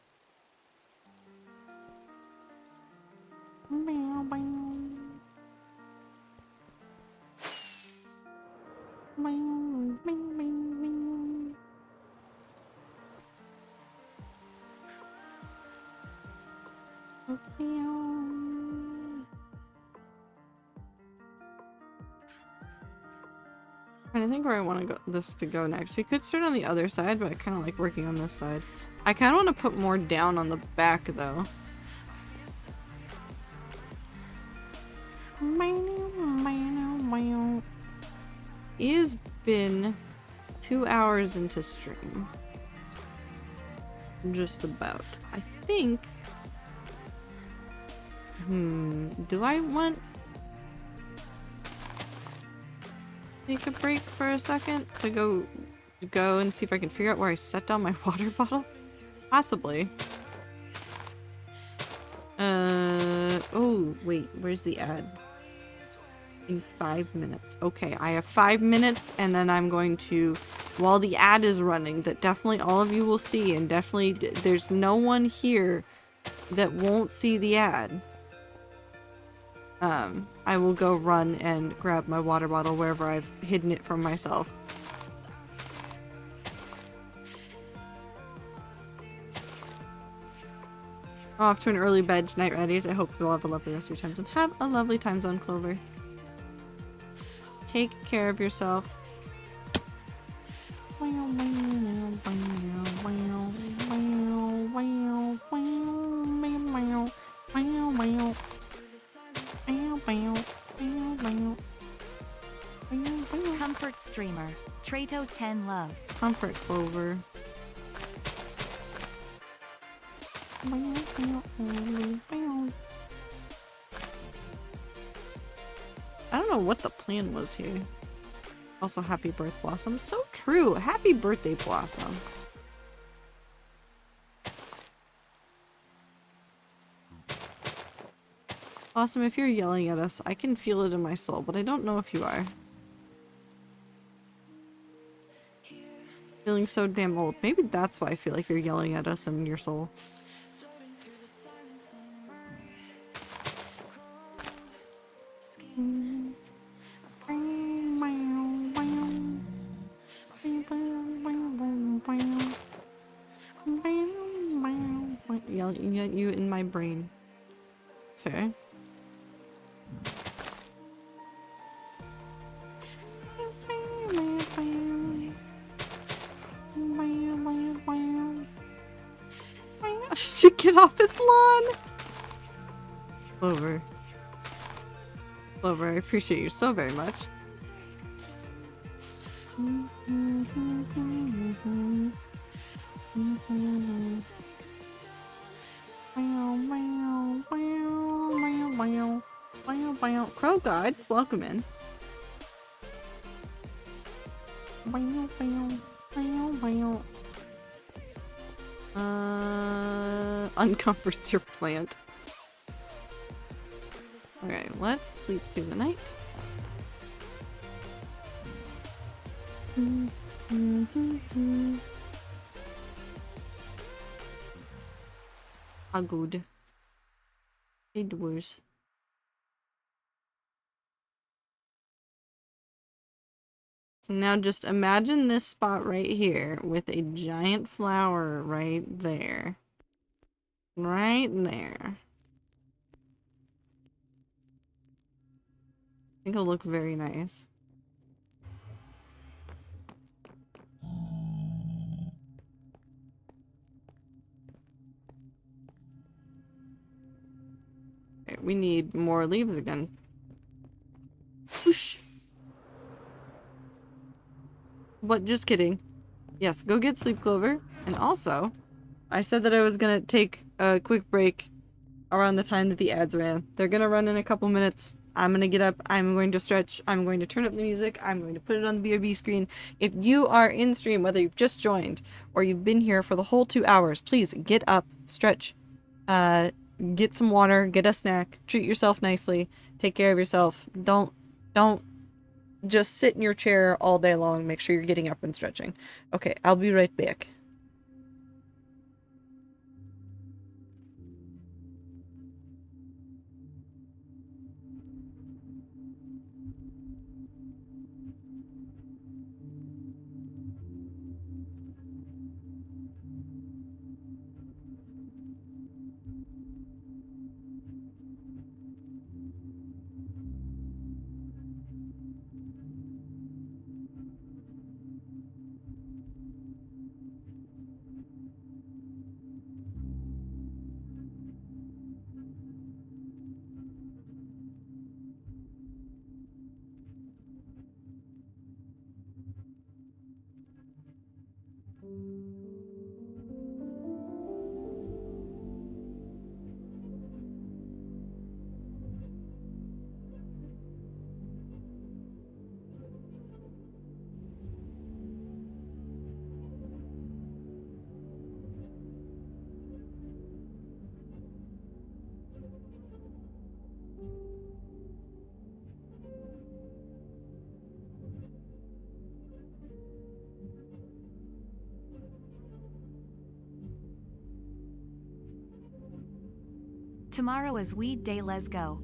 I think where I want this to go next. We could start on the other side, but I kind of like working on this side. I kind of want to put more down on the back, though. It has been 2 hours into stream. Just about. I think... do I want... take a break for a second to go and see if I can figure out where I set down my water bottle? Possibly. Oh, wait, where's the ad? In 5 minutes. Okay, I have 5 minutes, and then I'm going to, while the ad is running, that definitely all of you will see, and definitely there's no one here that won't see the ad. I will go run and grab my water bottle wherever I've hidden it from myself. Off to an early bed tonight, Reddies. I hope you'll have a lovely rest of your time zone. Have a lovely time zone, Clover. Take care of yourself. Comfort streamer. Trato 10 love. Comfort, Clover. I don't know what the plan was here. Also, happy birthday, Blossom. So true. Happy birthday, Blossom. Blossom, if you're yelling at us, I can feel it in my soul, but I don't know if you are. Feeling so damn old. Maybe that's why I feel like you're yelling at us in your soul. Yelling at you in my brain. It's fair. To get off his lawn! Clover. Clover, I appreciate you so very much. Crow gods, welcome in. Uncomforts your plant. Okay, let's sleep through the night. How good. Hey, doers. So now just imagine this spot right here with a giant flower right there. Right there. I think it'll look very nice. Okay, we need more leaves again. Whoosh. But just kidding. Yes, go get sleep, Clover. And also, I said that I was gonna take a quick break around the time that the ads ran. They're gonna run in a couple minutes. I'm gonna get up, I'm going to stretch, I'm going to turn up the music, I'm going to put it on the BRB screen. If you are in stream, whether you've just joined or you've been here for the whole 2 hours, please get up, stretch, get some water, get a snack, treat yourself nicely, take care of yourself. Don't just sit in your chair all day long. Make sure you're getting up and stretching. Okay, I'll be right back. Tomorrow is weed day, let's go.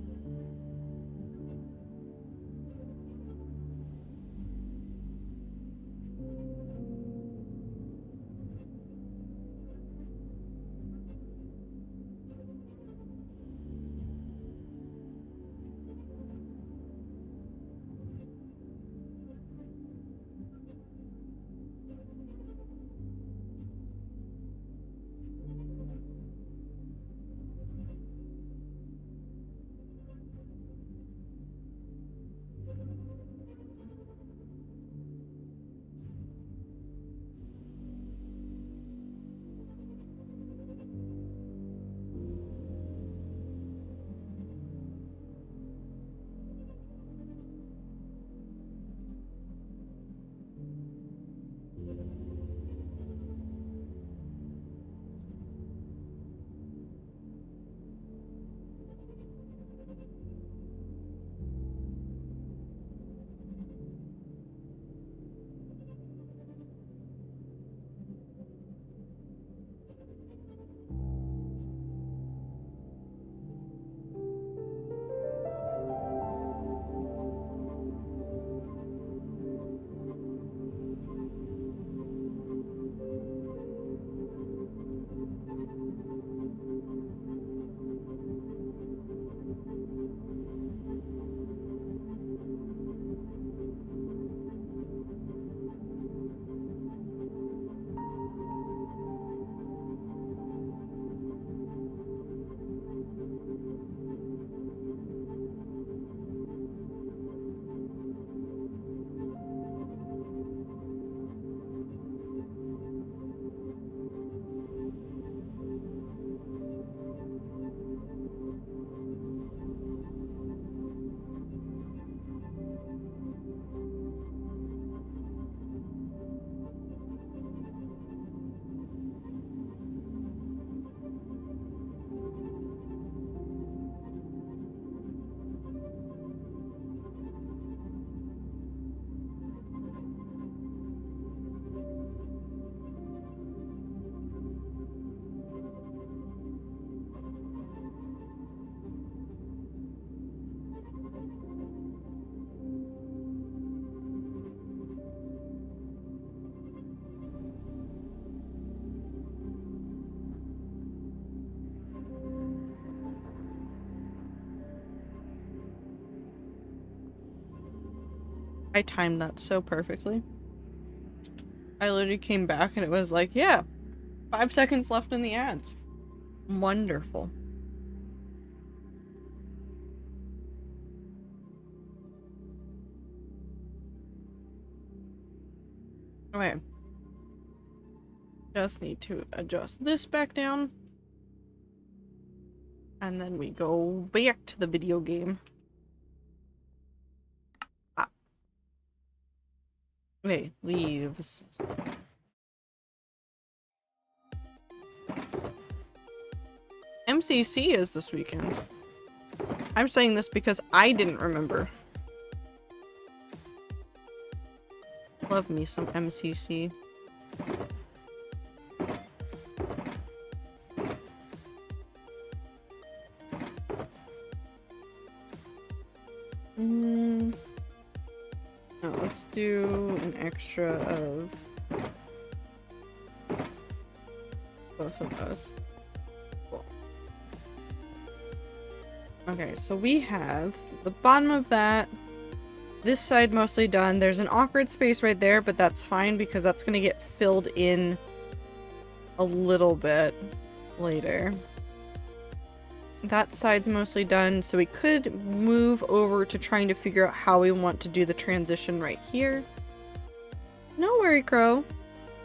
I timed that so perfectly. I literally came back and it was like, yeah, 5 seconds left in the ads. Wonderful. Okay. Just need to adjust this back down. And then we go back to the video game. Ah. Okay, leaves. MCC is this weekend. I'm saying this because I didn't remember. Love me some MCC. No, let's do an extra of both of those. Cool. Okay, so we have the bottom of that. This side mostly done. There's an awkward space right there, but that's fine because that's gonna get filled in a little bit later. That side's mostly done, so we could move over to trying to figure out how we want to do the transition right here. No worry, Crow.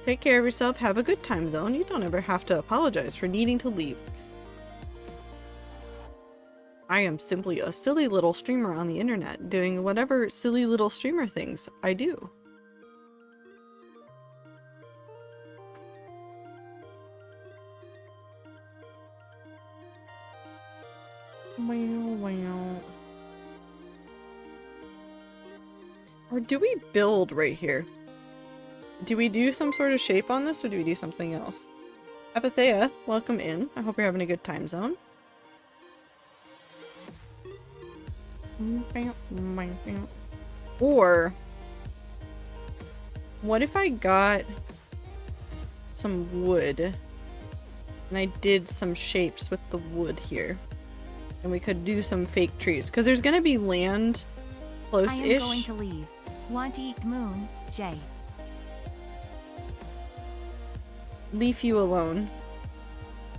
Take care of yourself, have a good time zone. You don't ever have to apologize for needing to leave. I am simply a silly little streamer on the internet, doing whatever silly little streamer things I do. Or do we build right here? Do we do some sort of shape on this, or do we do something else? Apathea, welcome in. I hope you're having a good time zone. Or what if I got some wood and I did some shapes with the wood here? And we could do some fake trees. Because there's going to be land close-ish. I am going to leave. Want to eat moon, Jay. Leave you alone.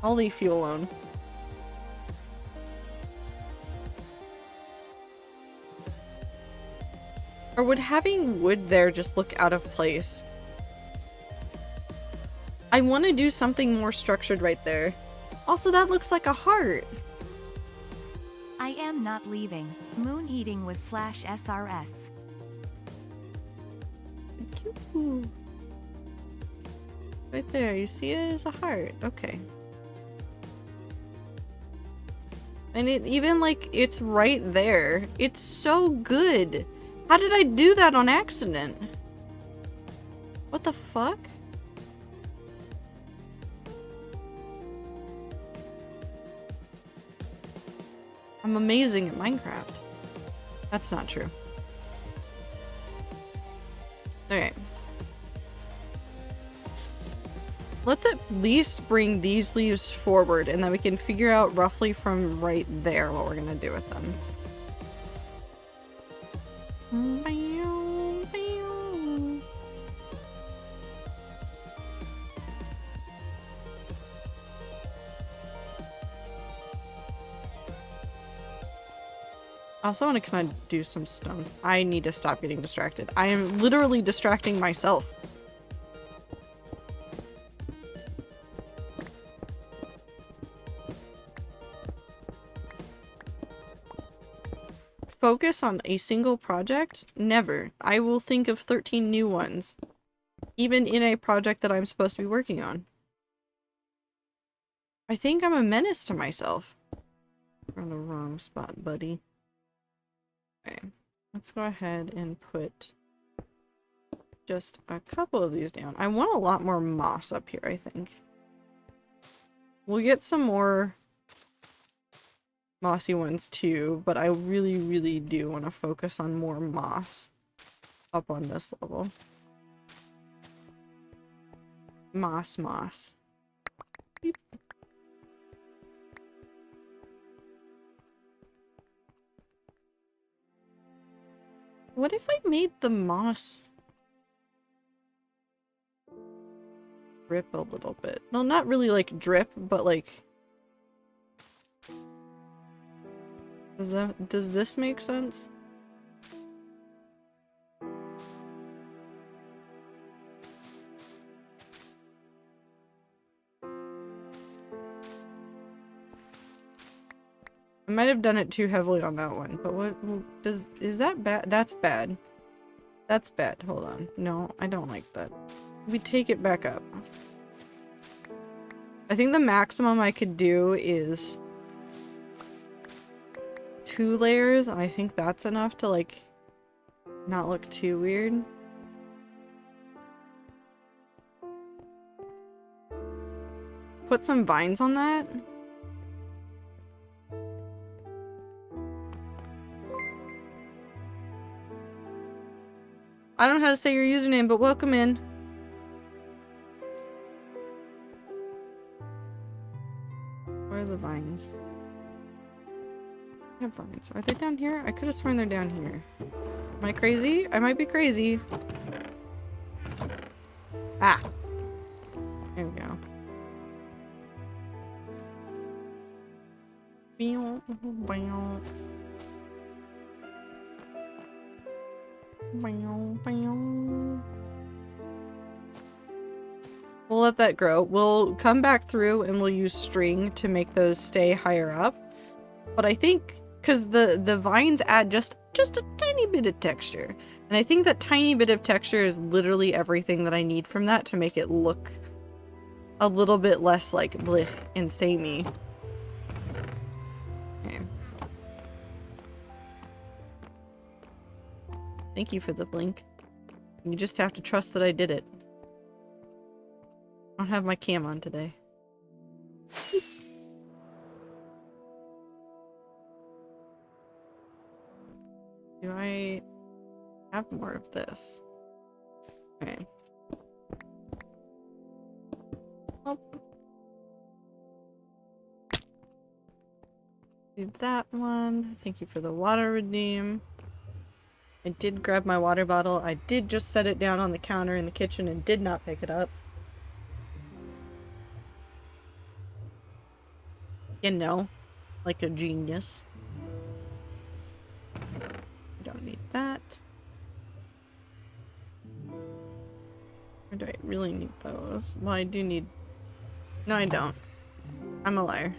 I'll leave you alone. Or would having wood there just look out of place? I want to do something more structured right there. Also, that looks like a heart. I am not leaving. Moon eating with /SRS. Ooh. Right there, you see it as a heart. Okay. And it even like it's right there. It's so good. How did I do that on accident? What the fuck? I'm amazing at Minecraft. That's not true. Alright. Let's at least bring these leaves forward and then we can figure out roughly from right there what we're gonna do with them. I also want to kind of do some stone. I need to stop getting distracted. I am literally distracting myself. Focus on a single project? Never. I will think of 13 new ones. Even in a project that I'm supposed to be working on. I think I'm a menace to myself. We're in the wrong spot, buddy. Okay, let's go ahead and put just a couple of these down. I want a lot more moss up here, I think. We'll get some more mossy ones too, but I really, really do want to focus on more moss up on this level. Moss. Beep. What if I made the moss drip a little bit? No, not really like drip, but like... Does this make sense? I might have done it too heavily on that one, but what is that bad? That's bad. That's bad. Hold on. No, I don't like that. We take it back up. I think the maximum I could do is 2 layers, and I think that's enough to like not look too weird. Put some vines on that. I don't know how to say your username, but welcome in. Where are the vines? I have vines. Are they down here? I could have sworn they're down here. Am I crazy? I might be crazy. Ah. There we go. We'll let that grow. We'll come back through and we'll use string to make those stay higher up. But I think because the vines add just a tiny bit of texture. And I think that tiny bit of texture is literally everything that I need from that to make it look a little bit less like blech and samey. Okay. Thank you for the blink. You just have to trust that I did it. I don't have my cam on today. Do I have more of this? Okay. Oh. Do that one. Thank you for the water redeem. I did grab my water bottle. I did just set it down on the counter in the kitchen and did not pick it up. You know, like a genius. Don't need that. Or do I really need those? Well, I do need... No, I don't. I'm a liar.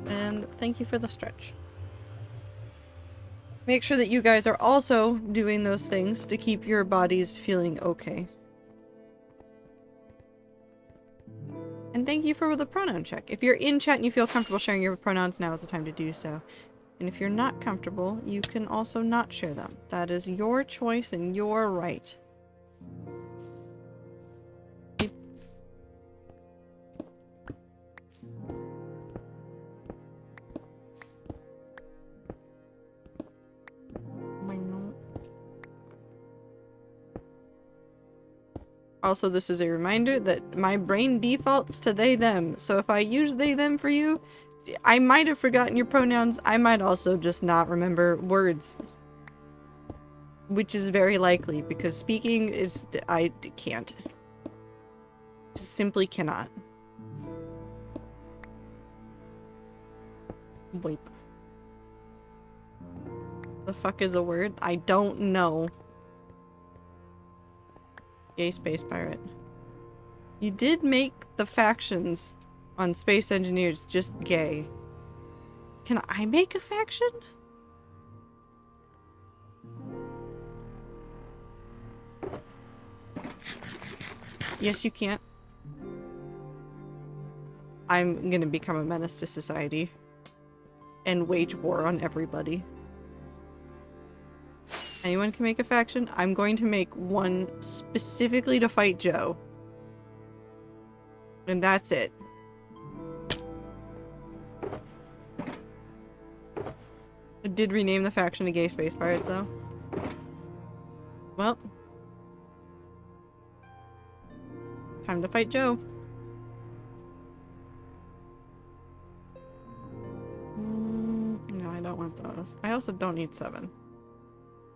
And thank you for the stretch. Make sure that you guys are also doing those things to keep your bodies feeling okay. And thank you for the pronoun check. If you're in chat and you feel comfortable sharing your pronouns, now is the time to do so. And if you're not comfortable, you can also not share them. That is your choice and your right. Also, this is a reminder that my brain defaults to they, them. So if I use they, them for you, I might have forgotten your pronouns. I might also just not remember words. Which is very likely, because speaking is... I can't. Simply cannot. Wait. The fuck is a word? I don't know. Gay Space Pirate. You did make the factions on Space Engineers just gay. Can I make a faction? Yes, you can't. I'm gonna become a menace to society and wage war on everybody. Anyone can make a faction. I'm going to make one specifically to fight Joe. And that's it. I did rename the faction to Gay Space Pirates, though. Well. Time to fight Joe. No, I don't want those. I also don't need 7.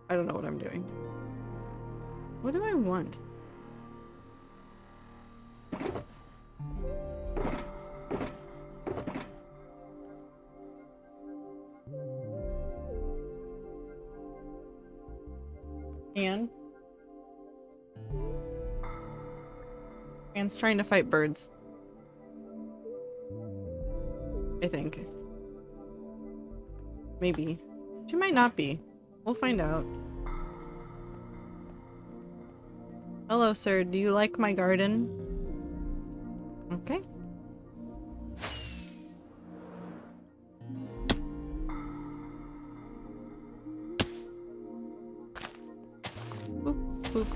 I don't know what I'm doing. What do I want? Anne's trying to fight birds. I think. Maybe. She might not be. We'll find out. Hello, sir. Do you like my garden? Okay. Boop, boop.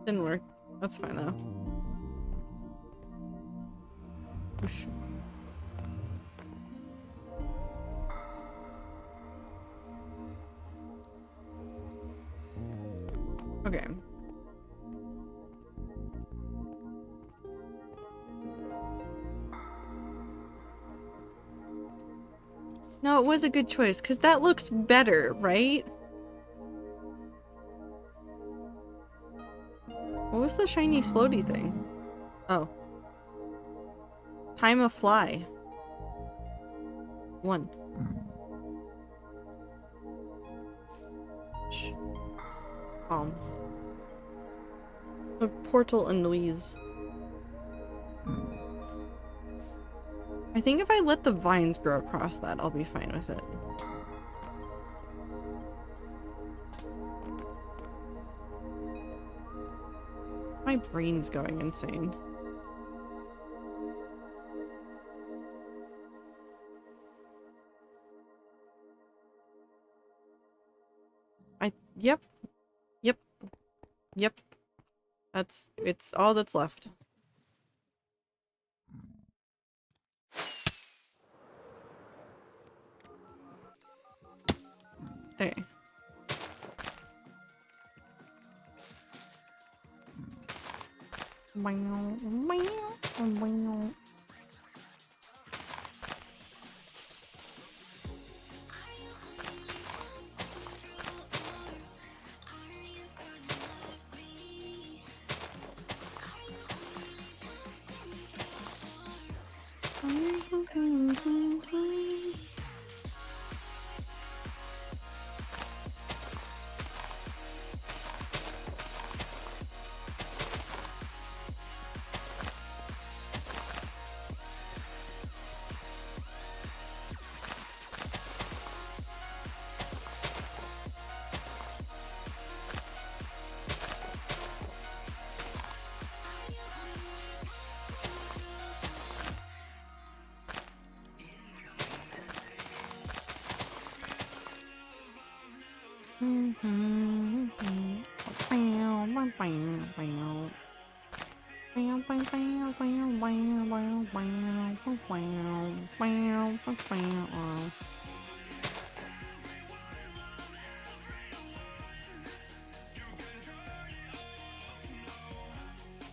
Didn't work. That's fine though. Whoosh. Okay. No, it was a good choice, because that looks better, right? What was the shiny floaty thing? Oh. Time of fly. 1. Shh. Calm. A portal and Louise. I think if I let the vines grow across that, I'll be fine with it. My brain's going insane. Yep. Yep. Yep. It's all that's left. Okay.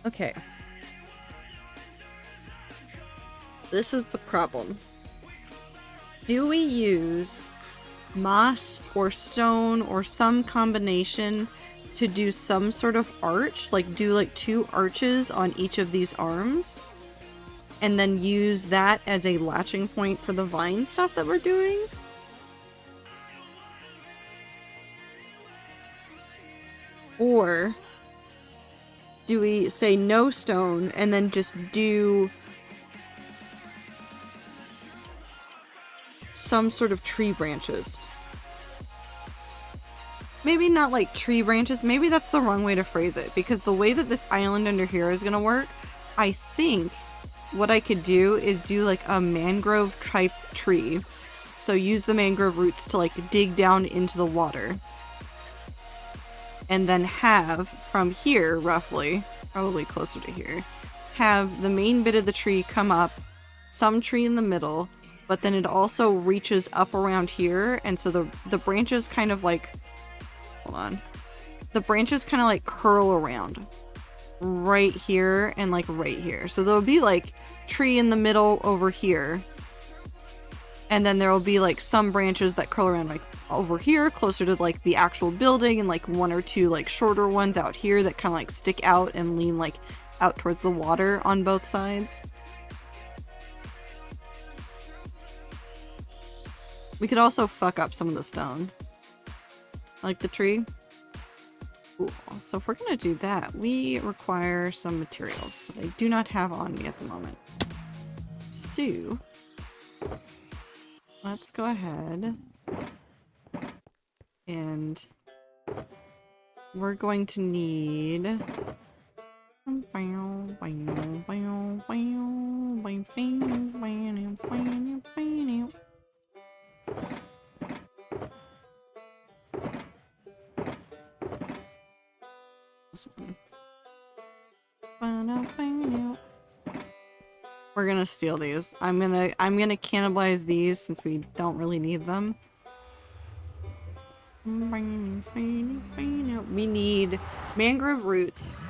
Okay. This is the problem. Do we use moss or stone or some combination to do some sort of arch? Like do like 2 arches on each of these arms? And then use that as a latching point for the vine stuff that we're doing? Or do we say no stone and then just do some sort of tree branches? Maybe not like tree branches, maybe that's the wrong way to phrase it, because the way that this island under here is gonna work, I think what I could do is do like a mangrove type tree. So use the mangrove roots to like dig down into the water. And then have, from here roughly, probably closer to here, have the main bit of the tree come up, some tree in the middle, but then it also reaches up around here, and so the branches kind of like, hold on, the branches kind of like curl around right here and like right here. So there'll be like tree in the middle over here, and then there will be like some branches that curl around like over here closer to like the actual building, and like 1 or 2 like shorter ones out here that kind of like stick out and lean like out towards the water on both sides. We could also fuck up some of the stone, like the tree. Cool. So if we're gonna do that, we require some materials that I do not have on me at the moment. So let's go ahead and we're going to need this one. We're gonna steal these. I'm gonna cannibalize these since we don't really need them. We need mangrove roots.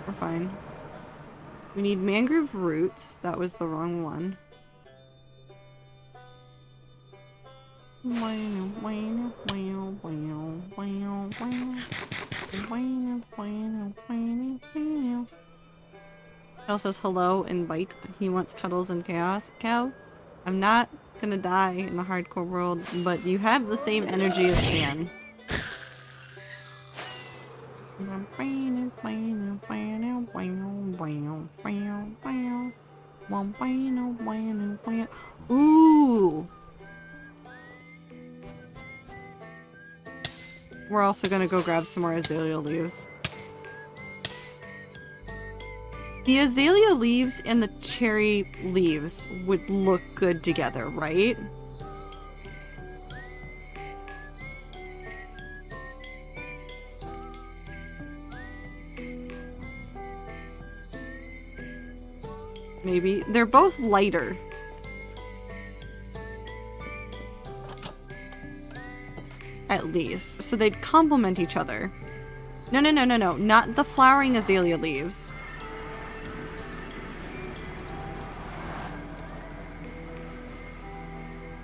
We're fine. We need mangrove roots. That was the wrong one. It also says hello and bite. He wants cuddles and chaos. Cow, I'm not gonna die in the hardcore world, but you have the same energy as Anne. Ooh! We're also gonna go grab some more azalea leaves. The azalea leaves and the cherry leaves would look good together, right? Maybe. They're both lighter. At least. So they'd complement each other. No, no, no, no, no. Not the flowering azalea leaves.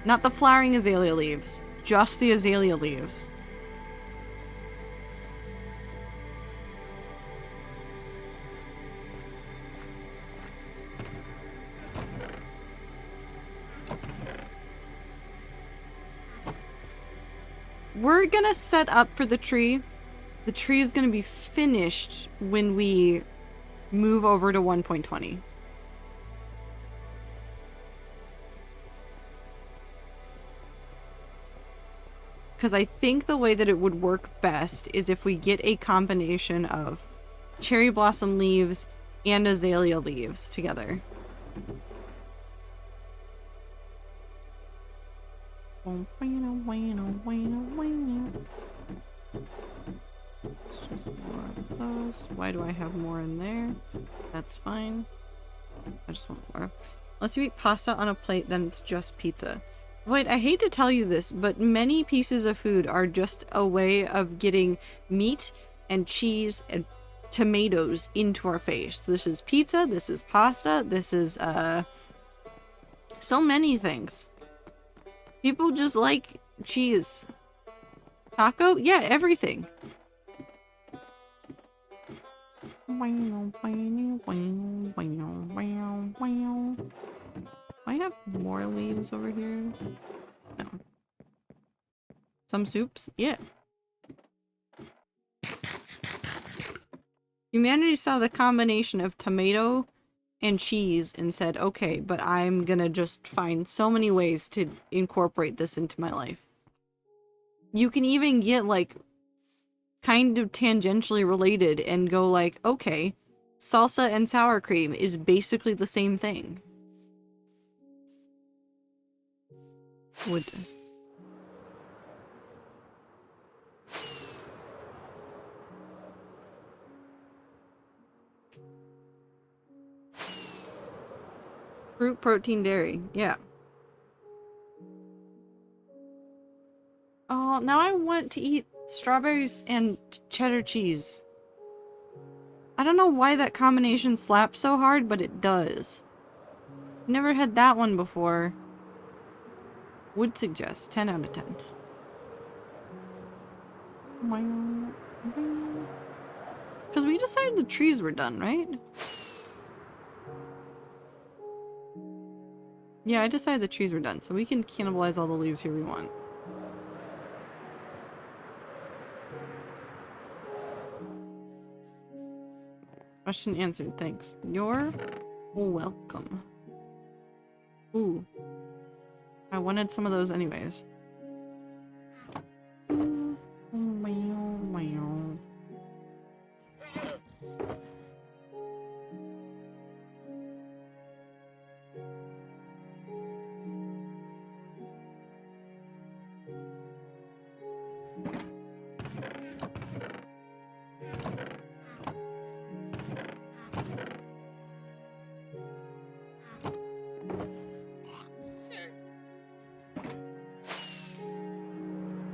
Not the flowering azalea leaves. Just the azalea leaves. We're gonna set up for the tree. The tree is gonna be finished when we move over to 1.20. Because I think the way that it would work best is if we get a combination of cherry blossom leaves and azalea leaves together. Let's just more of those. Why do I have more in there? That's fine. I just want 4. Unless you eat pasta on a plate, then it's just pizza. Wait, I hate to tell you this, but many pieces of food are just a way of getting meat and cheese and tomatoes into our face. This is pizza, this is pasta, this is, so many things. People just like cheese. Taco? Yeah, everything. I have more leaves over here. No. Some soups? Yeah. Humanity saw the combination of tomato and cheese and said, okay, but I'm gonna just find so many ways to incorporate this into my life. You can even get, like, kind of tangentially related and go like, okay, salsa and sour cream is basically the same thing. Would... Fruit, protein, dairy. Yeah. Oh, now I want to eat strawberries and cheddar cheese. I don't know why that combination slaps so hard, but it does. Never had that one before. Would suggest 10 out of 10. Because we decided the trees were done, right? Yeah, I decided the trees were done, so we can cannibalize all the leaves here we want. Question answered, thanks. You're welcome. Ooh. I wanted some of those anyways.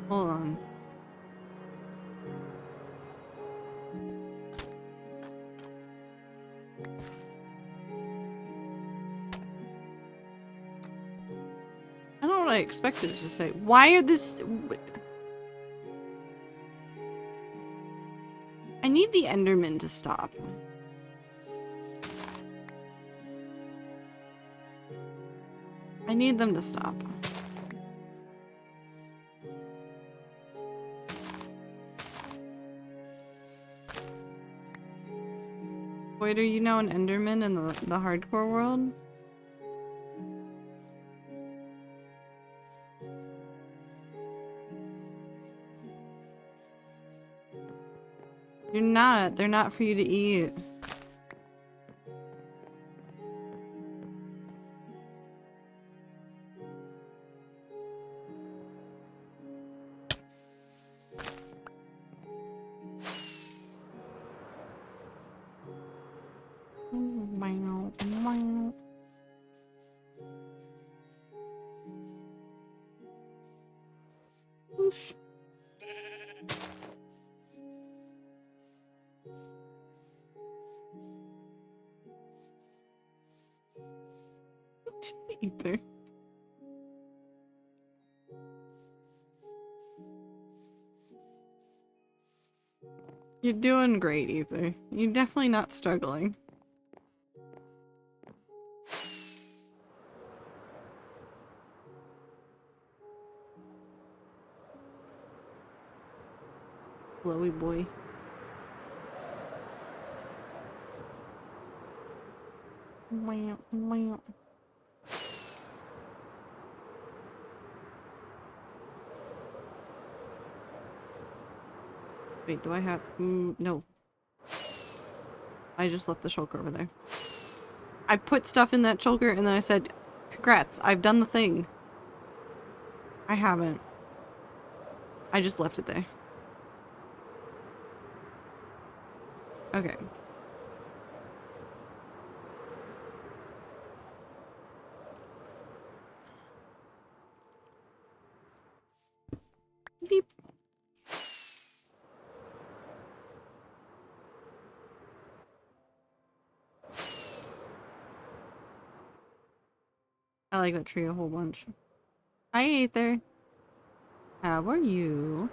Hold on. I don't know what I expected it to say. Why are this... I need the Enderman to stop. I need them to stop. Wait, are you now an Enderman in the hardcore world? not. They're not for you to eat. Oof. Ether. You're doing great, Ether. You're definitely not struggling. Glowy boy. Meow, meow. Wait, do I have... no. I just left the shulker over there. I put stuff in that shulker and then I said, congrats, I've done the thing. I haven't. I just left it there. Okay. Beep. I like that tree a whole bunch. Hi, Aether. How are you?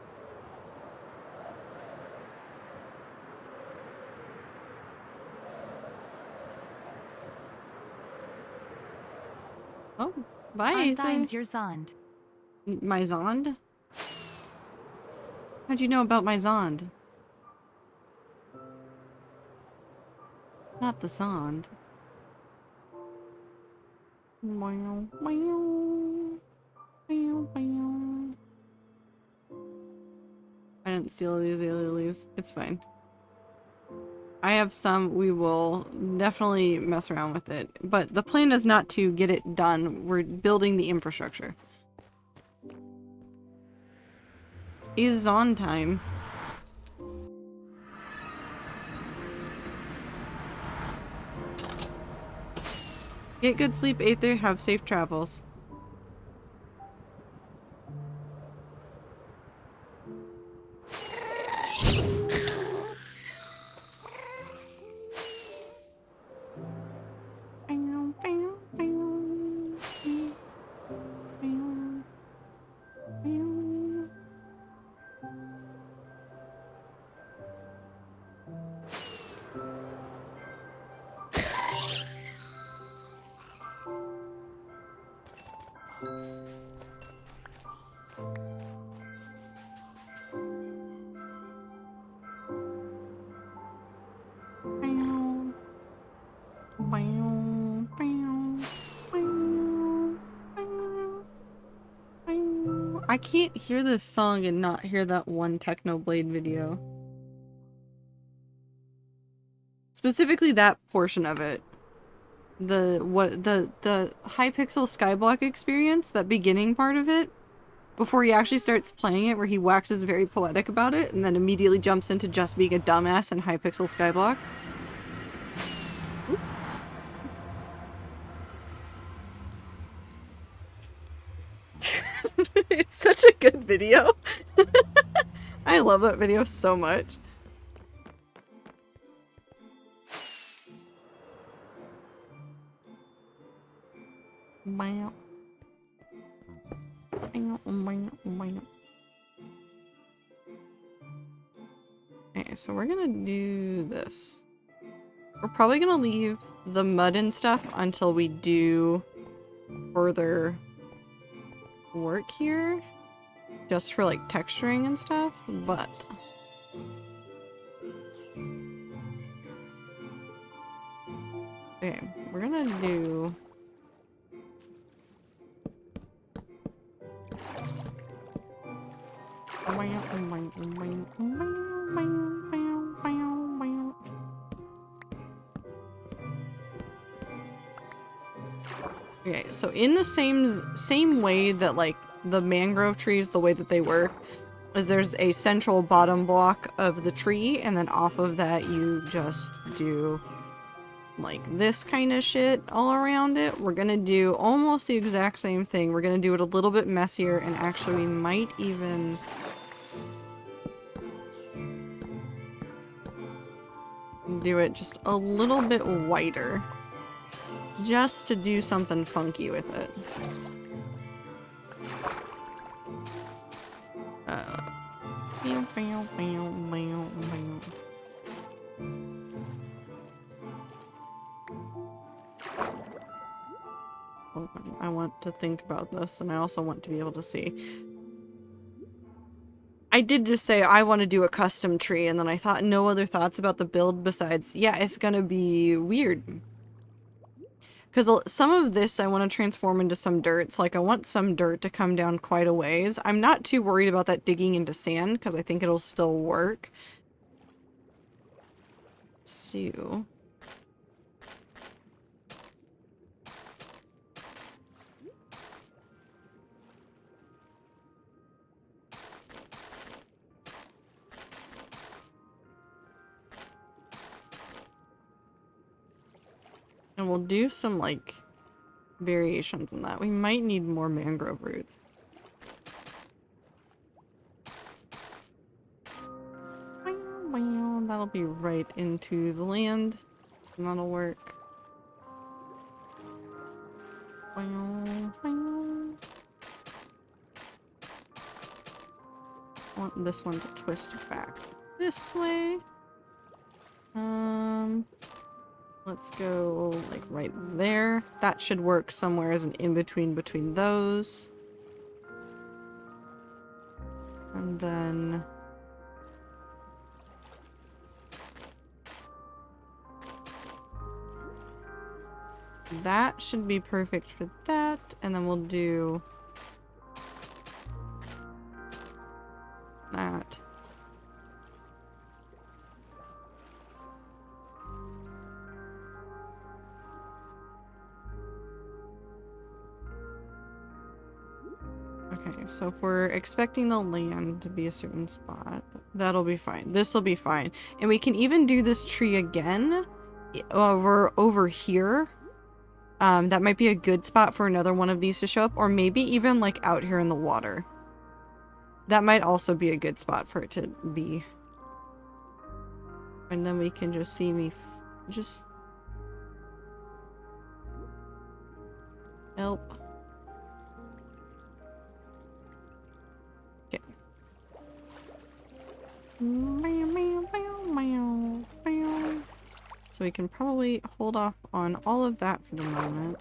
Oh, bye, Aether. Finds your Zond. My Zond? How'd you know about my Zond? Not the Zond. Meow, meow. Meow, meow. I didn't steal these alien leaves. It's fine. I have some. We will definitely mess around with it. But the plan is not to get it done. We're building the infrastructure. Is on time. Get good sleep, Aether. Have safe travels. I can't hear this song and not hear that one Technoblade video. Specifically that portion of it. The Hypixel Skyblock experience, that beginning part of it, before he actually starts playing it, where he waxes very poetic about it and then immediately jumps into just being a dumbass in Hypixel Skyblock. Oop. It's such a good video. I love that video so much. Okay, so we're gonna do this. We're probably gonna leave the mud and stuff until we do further work here, just for like texturing and stuff, but okay, we're gonna do Okay, so in the same way that like the mangrove trees, the way that they work is there's a central bottom block of the tree, and then off of that you just do like this kind of shit all around it. We're gonna do almost the exact same thing. We're gonna do it a little bit messier, and actually we might even do it just a little bit whiter. Just to do something funky with it. I want to think about this, and I also want to be able to see. I did just say I want to do a custom tree, and then I thought no other thoughts about the build besides, yeah, it's gonna be weird. Because some of this I want to transform into some dirt, so like I want some dirt to come down quite a ways. I'm not too worried about that digging into sand, because I think it'll still work. So... and we'll do some, like, variations in that. We might need more mangrove roots. That'll be right into the land, and that'll work. I want this one to twist back this way. Let's go like right there. That should work somewhere as an in-between between those. And then... that should be perfect for that. And then we'll do... that. Okay, so if we're expecting the land to be a certain spot, that'll be fine. This'll be fine. And we can even do this tree again over here. That might be a good spot for another one of these to show up, or maybe even like out here in the water. That might also be a good spot for it to be. And then we can just see me just help. Okay. So we can probably hold off on all of that for the moment.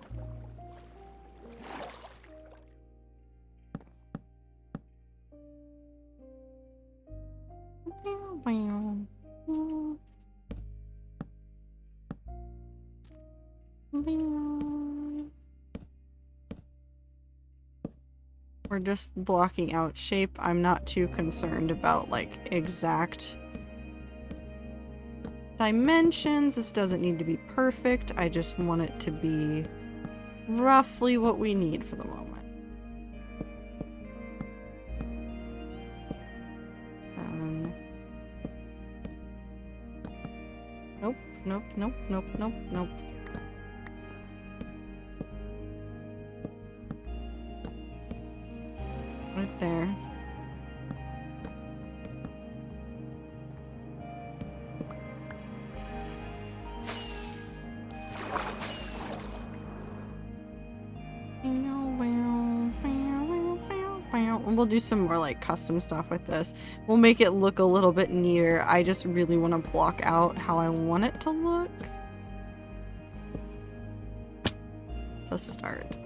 We're just blocking out shape. I'm not too concerned about like exact dimensions. This doesn't need to be perfect. I just want it to be roughly what we need for the moment. Nope, nope, nope, nope, nope, nope. Right there. We'll do some more like custom stuff with this. We'll make it look a little bit neater. I just really want to block out how I want it to look. To start.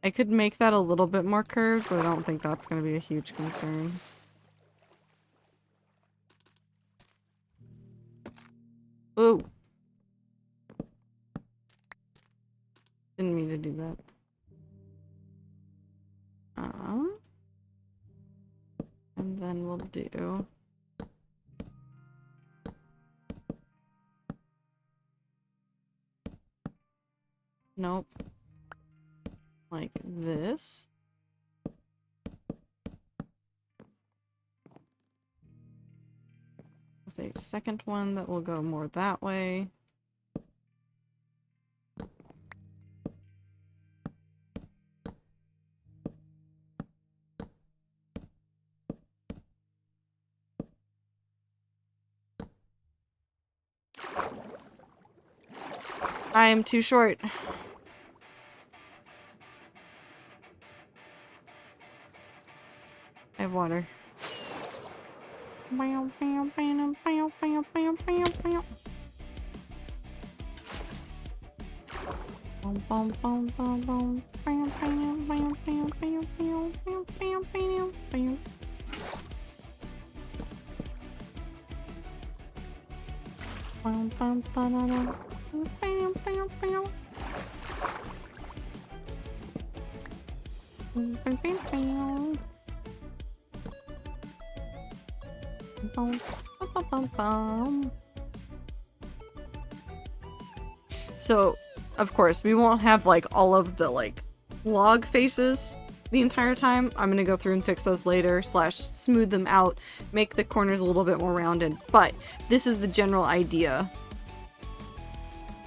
I could make that a little bit more curved, but I don't think that's going to be a huge concern. Ooh. Didn't mean to do that. And then we'll do... Nope. Like this. With a second one that will go more that way. I am too short. I have water. So, of course, we won't have like all of the like log faces the entire time. I'm gonna go through and fix those later, slash smooth them out, make the corners a little bit more rounded, but this is the general idea.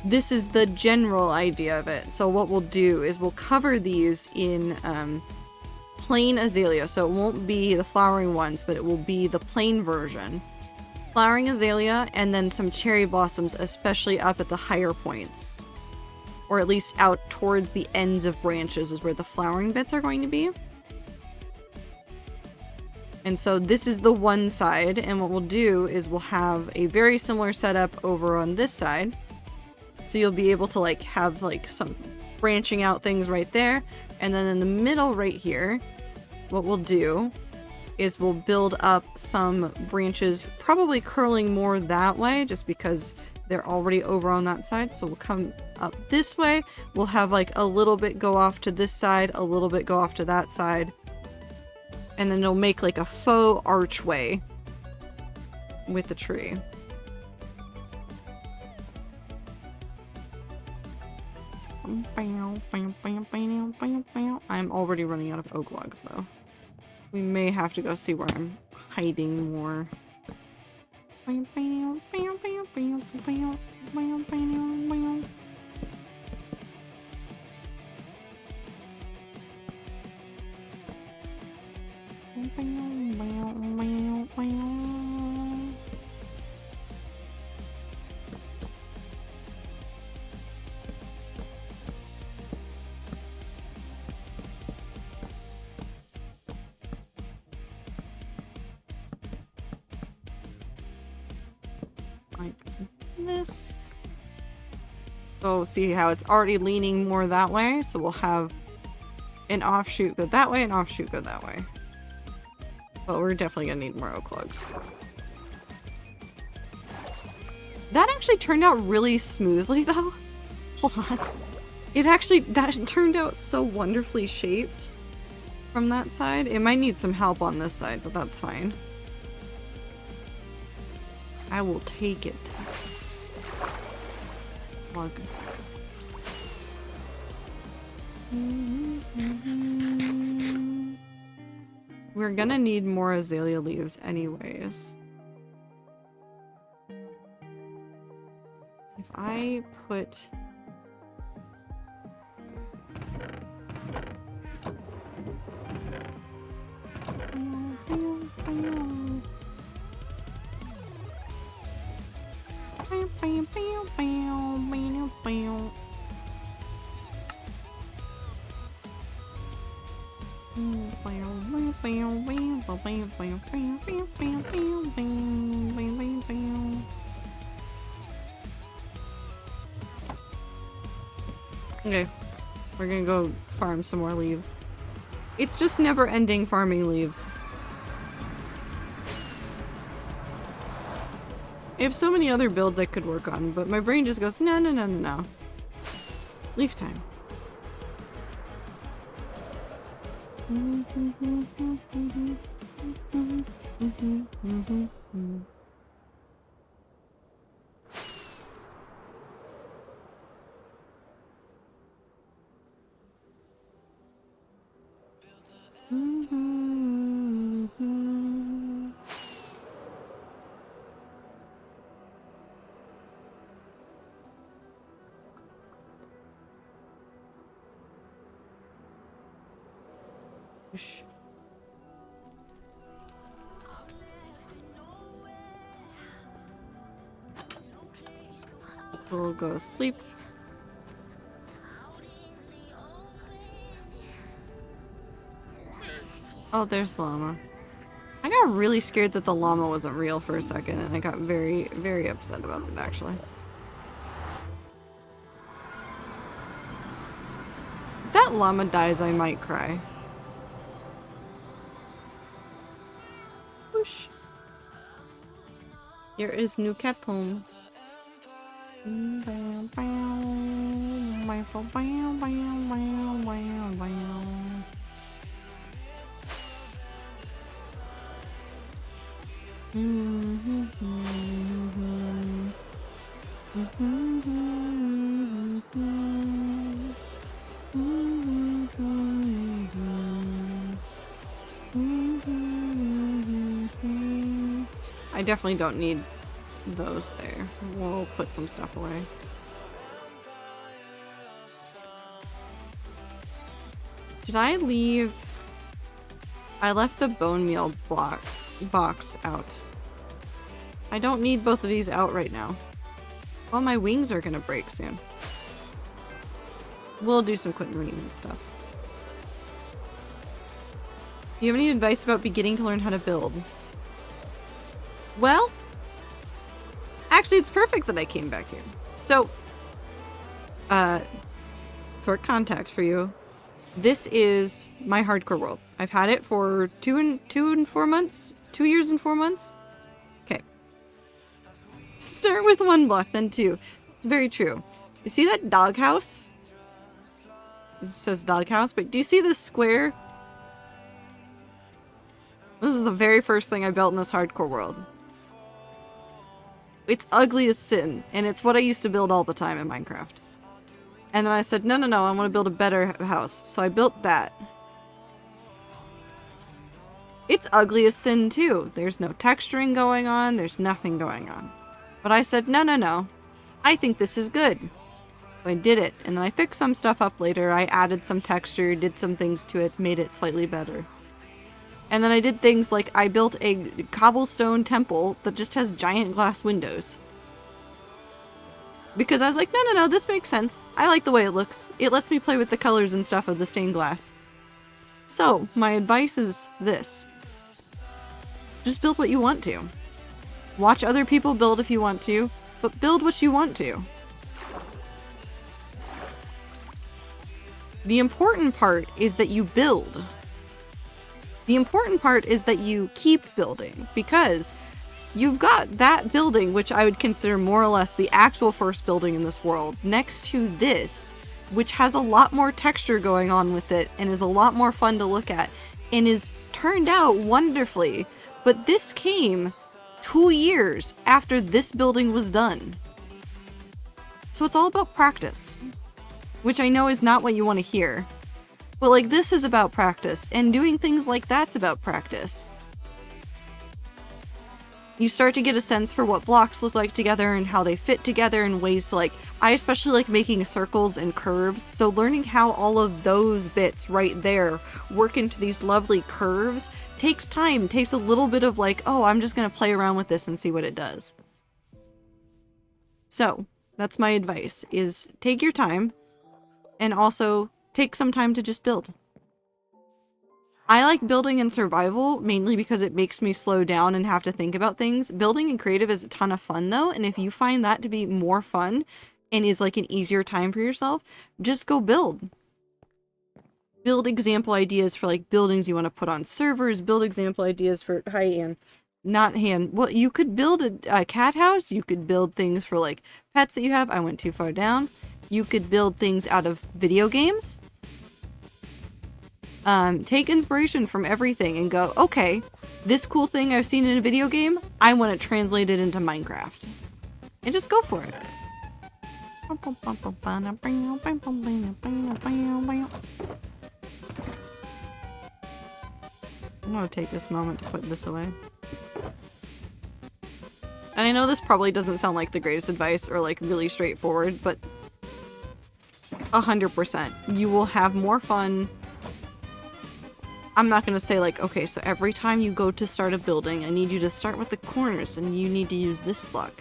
This is the general idea of it. So what we'll do is we'll cover these in plain azalea, so it won't be the flowering ones, but it will be the plain version. Flowering azalea and then some cherry blossoms, especially up at the higher points. Or at least out towards the ends of branches is where the flowering bits are going to be. And so this is the one side, and what we'll do is we'll have a very similar setup over on this side. So you'll be able to like have like some branching out things right there. And then in the middle right here, what we'll do is we'll build up some branches, probably curling more that way just because they're already over on that side. So we'll come up this way. We'll have like a little bit go off to this side, a little bit go off to that side. And then it'll make like a faux archway with the tree. I'm already running out of oak logs though. We may have to go see where I'm hiding more. Like this. So see how it's already leaning more that way, so we'll have an offshoot go that way, an offshoot go that way. But we're definitely gonna need more oak logs. That actually turned out really smoothly though. Hold on. That turned out so wonderfully shaped from that side. It might need some help on this side, but that's fine. I will take it. Log. We're gonna need more azalea leaves anyways. If I put... Okay, we're gonna go farm some more leaves. It's just never ending farming leaves. I have so many other builds I could work on, but my brain just goes, no, no, no, no, no. Leaf time. Whoosh. We'll go sleep. Oh, there's llama. I got really scared that the llama wasn't real for a second, and I got very, very upset about it, actually. If that llama dies, I might cry. Whoosh. Here is new cat home. I definitely don't need those there. We'll put some stuff away. Did I leave? I left the bone meal box out. I don't need both of these out right now. Well, my wings are gonna break soon. We'll do some quick reading and stuff. Do you have any advice about beginning to learn how to build? Well, actually, it's perfect that I came back here. So, for context for you, this is my hardcore world. I've had it for 2 and 4 months, 2 years and 4 months. Okay. Start with 1 block, then 2. It's very true. You see that doghouse? It says doghouse, but do you see this square? This is the very first thing I built in this hardcore world. It's ugly as sin, and it's what I used to build all the time in Minecraft. And then I said, no, I want to build a better house. So I built that. It's ugly as sin too. There's no texturing going on, there's nothing going on. But I said, no, I think this is good. So I did it, and then I fixed some stuff up later. I added some texture, did some things to it, made it slightly better. And then I did things like I built a cobblestone temple that just has giant glass windows. Because I was like, no, this makes sense. I like the way it looks. It lets me play with the colors and stuff of the stained glass. So, my advice is this. Just build what you want to. Watch other people build if you want to, but build what you want to. The important part is that you build. The important part is that you keep building, because you've got that building, which I would consider more or less the actual first building in this world, next to this, which has a lot more texture going on with it and is a lot more fun to look at and is turned out wonderfully. But this came 2 years after this building was done. So it's all about practice, which I know is not what you want to hear. But like, this is about practice, and doing things like that's about practice. You start to get a sense for what blocks look like together and how they fit together in ways to like, I especially like making circles and curves, so learning how all of those bits right there work into these lovely curves takes time, takes a little bit of like, oh, I'm just gonna play around with this and see what it does. So, that's my advice, is take your time, and also take some time to just build. I like building in survival mainly because it makes me slow down and have to think about things. Building in creative is a ton of fun though, and if you find that to be more fun and is like an easier time for yourself, just go build. Build example ideas for like buildings you want to put on servers, build example ideas for, hi Anne, not Han. Well, you could build a cat house, you could build things for like pets that you have. I went too far down. You could build things out of video games. Take inspiration from everything and go, okay, this cool thing I've seen in a video game, I want to translate it into Minecraft. And just go for it. I'm gonna take this moment to put this away. And I know this probably doesn't sound like the greatest advice or like really straightforward, but 100%. You will have more fun I'm not going to say like, okay, so every time you go to start a building, I need you to start with the corners and you need to use this block.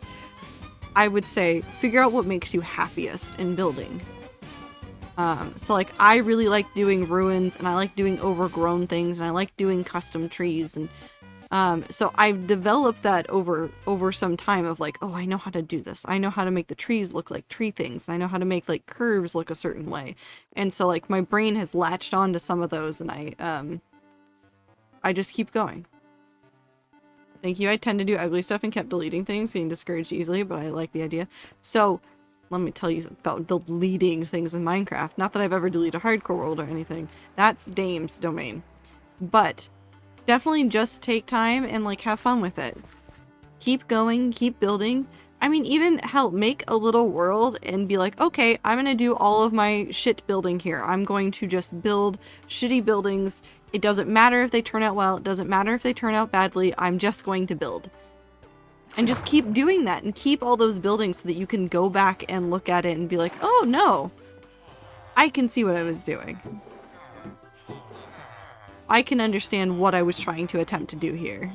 I would say figure out what makes you happiest in building. So like I really like doing ruins and I like doing overgrown things and I like doing custom trees and so I've developed that over some time of like, oh, I know how to do this. I know how to make the trees look like tree things. And I know how to make like curves look a certain way. And so like my brain has latched on to some of those and I just keep going. Thank you. I tend to do ugly stuff and kept deleting things, getting discouraged easily, but I like the idea. So let me tell you about deleting things in Minecraft. Not that I've ever deleted a hardcore world or anything. That's Dame's domain. But definitely just take time and like have fun with it. Keep going, keep building. I mean, even hell, make a little world and be like, okay, I'm gonna do all of my shit building here. I'm going to just build shitty buildings. It doesn't matter if they turn out well. It doesn't matter if they turn out badly. I'm just going to build. And just keep doing that and keep all those buildings so that you can go back and look at it and be like, oh no, I can see what I was doing. I can understand what I was trying to attempt to do here.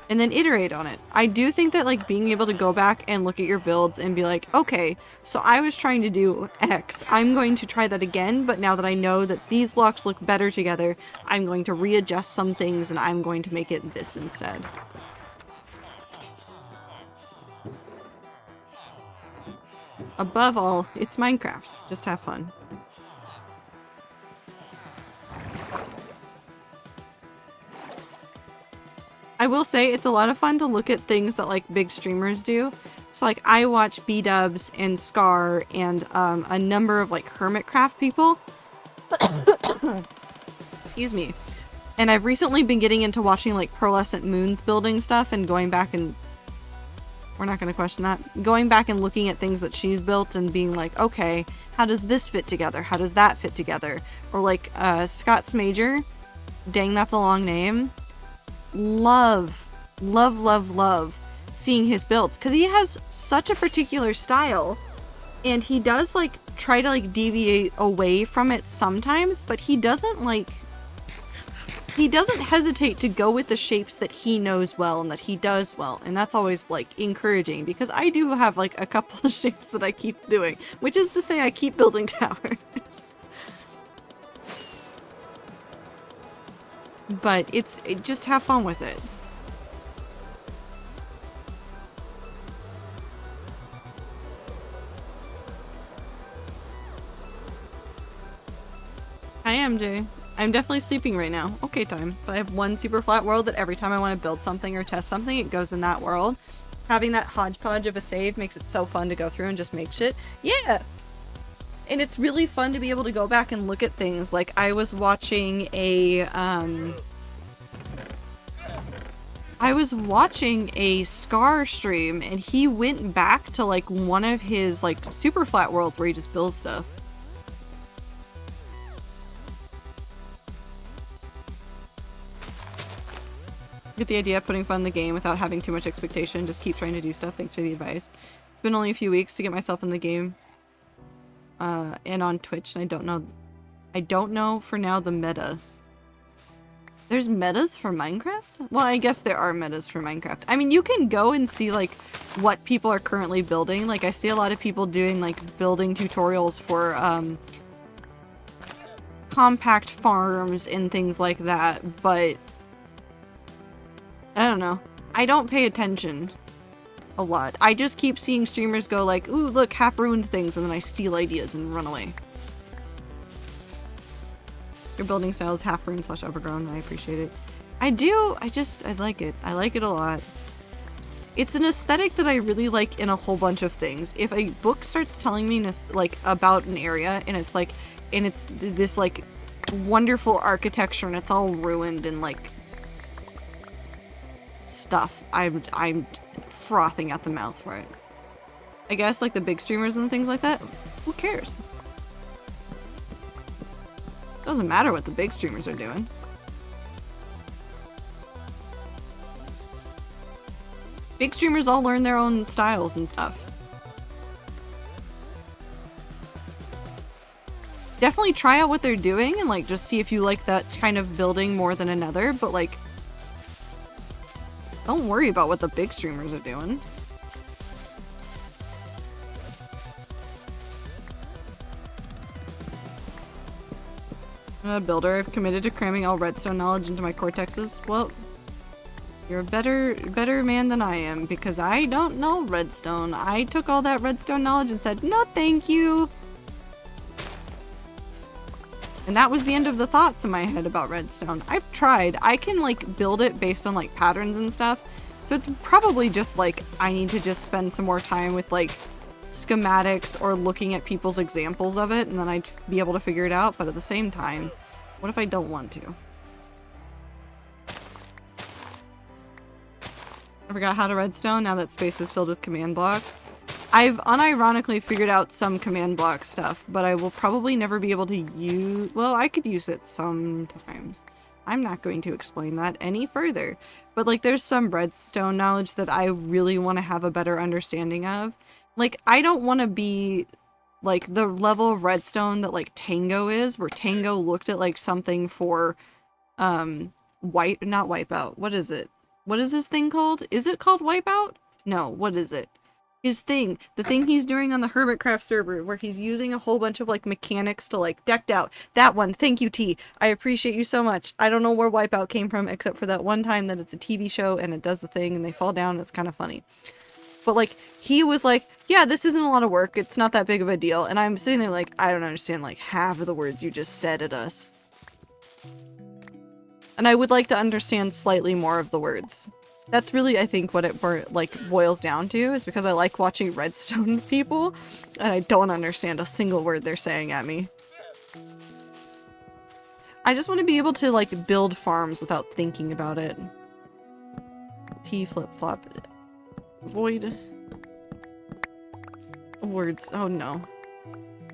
And then iterate on it. I do think that like being able to go back and look at your builds and be like, okay, so I was trying to do X. I'm going to try that again, but now that I know that these blocks look better together, I'm going to readjust some things and I'm going to make it this instead. Above all, it's Minecraft. Just have fun. I will say it's a lot of fun to look at things that like big streamers do. So like I watch B-Dubs and Scar and a number of like Hermitcraft people. Excuse me. And I've recently been getting into watching like Pearlescent Moon's building stuff and going back and we're not going to question that. Going back and looking at things that she's built and being like, okay, how does this fit together? How does that fit together? Or like Scott's Major. Dang, that's a long name. Love seeing his builds because he has such a particular style and he does like try to like deviate away from it sometimes, but he doesn't hesitate to go with the shapes that he knows well and that he does well, and that's always like encouraging because I do have like a couple of shapes that I keep doing, which is to say I keep building towers. But just have fun with it. Hi MJ. I'm definitely sleeping right now. Okay time. But I have one super flat world that every time I want to build something or test something, it goes in that world. Having that hodgepodge of a save makes it so fun to go through and just make shit. Yeah! And it's really fun to be able to go back and look at things. Like, I was watching a Scar stream, and he went back to, like, one of his, like, super flat worlds where he just builds stuff. Get the idea of putting fun in the game without having too much expectation. Just keep trying to do stuff. Thanks for the advice. It's been only a few weeks to get myself in the game. And on Twitch, and I don't know for now the meta. There's metas for Minecraft? Well, I guess there are metas for Minecraft. I mean, you can go and see, like, what people are currently building. Like, I see a lot of people doing, like, building tutorials for, compact farms and things like that, but I don't know. I don't pay attention a lot. I just keep seeing streamers go like, ooh, look, half-ruined things, and then I steal ideas and run away. Your building style is half-ruined / overgrown. I appreciate it. I do. I like it. I like it a lot. It's an aesthetic that I really like in a whole bunch of things. If a book starts telling me, like, about an area, and it's like, and it's this, like, wonderful architecture, and it's all ruined and, like, stuff, I'm frothing at the mouth for it. I guess, like, the big streamers and things like that, who cares? Doesn't matter what the big streamers are doing. Big streamers all learn their own styles and stuff. definitely try out what they're doing and like just see if you like that kind of building more than another, but like don't worry about what the big streamers are doing. I'm a builder. I've committed to cramming all redstone knowledge into my cortexes. Well, you're a better man than I am, because I don't know redstone. I took all that redstone knowledge and said, no thank you! And that was the end of the thoughts in my head about redstone. I've tried. I can like build it based on like patterns and stuff. So it's probably just like I need to just spend some more time with like schematics or looking at people's examples of it, and then I'd be able to figure it out. But at the same time, what if I don't want to? I forgot how to redstone now that space is filled with command blocks. I've unironically figured out some command block stuff, but I will probably never be able to use... Well, I could use it sometimes. I'm not going to explain that any further. But like there's some redstone knowledge that I really want to have a better understanding of. Like I don't want to be like the level of redstone that like Tango is, where Tango looked at like something for not Wipeout. What is it? What is this thing called? Is it called Wipeout? No, what is it? His thing. The thing he's doing on the Hermitcraft server, where he's using a whole bunch of like mechanics to like decked out. That one. Thank you, T. I appreciate you so much. I don't know where Wipeout came from, except for that one time that it's a TV show and it does the thing and they fall down and it's kind of funny. But like, he was like, yeah, this isn't a lot of work. It's not that big of a deal. And I'm sitting there like, I don't understand like half of the words you just said at us. And I would like to understand slightly more of the words. That's really, I think, what it like boils down to, is because I like watching redstone people, and I don't understand a single word they're saying at me. I just want to be able to, like, build farms without thinking about it. T flip-flop. Void. Words. Oh no.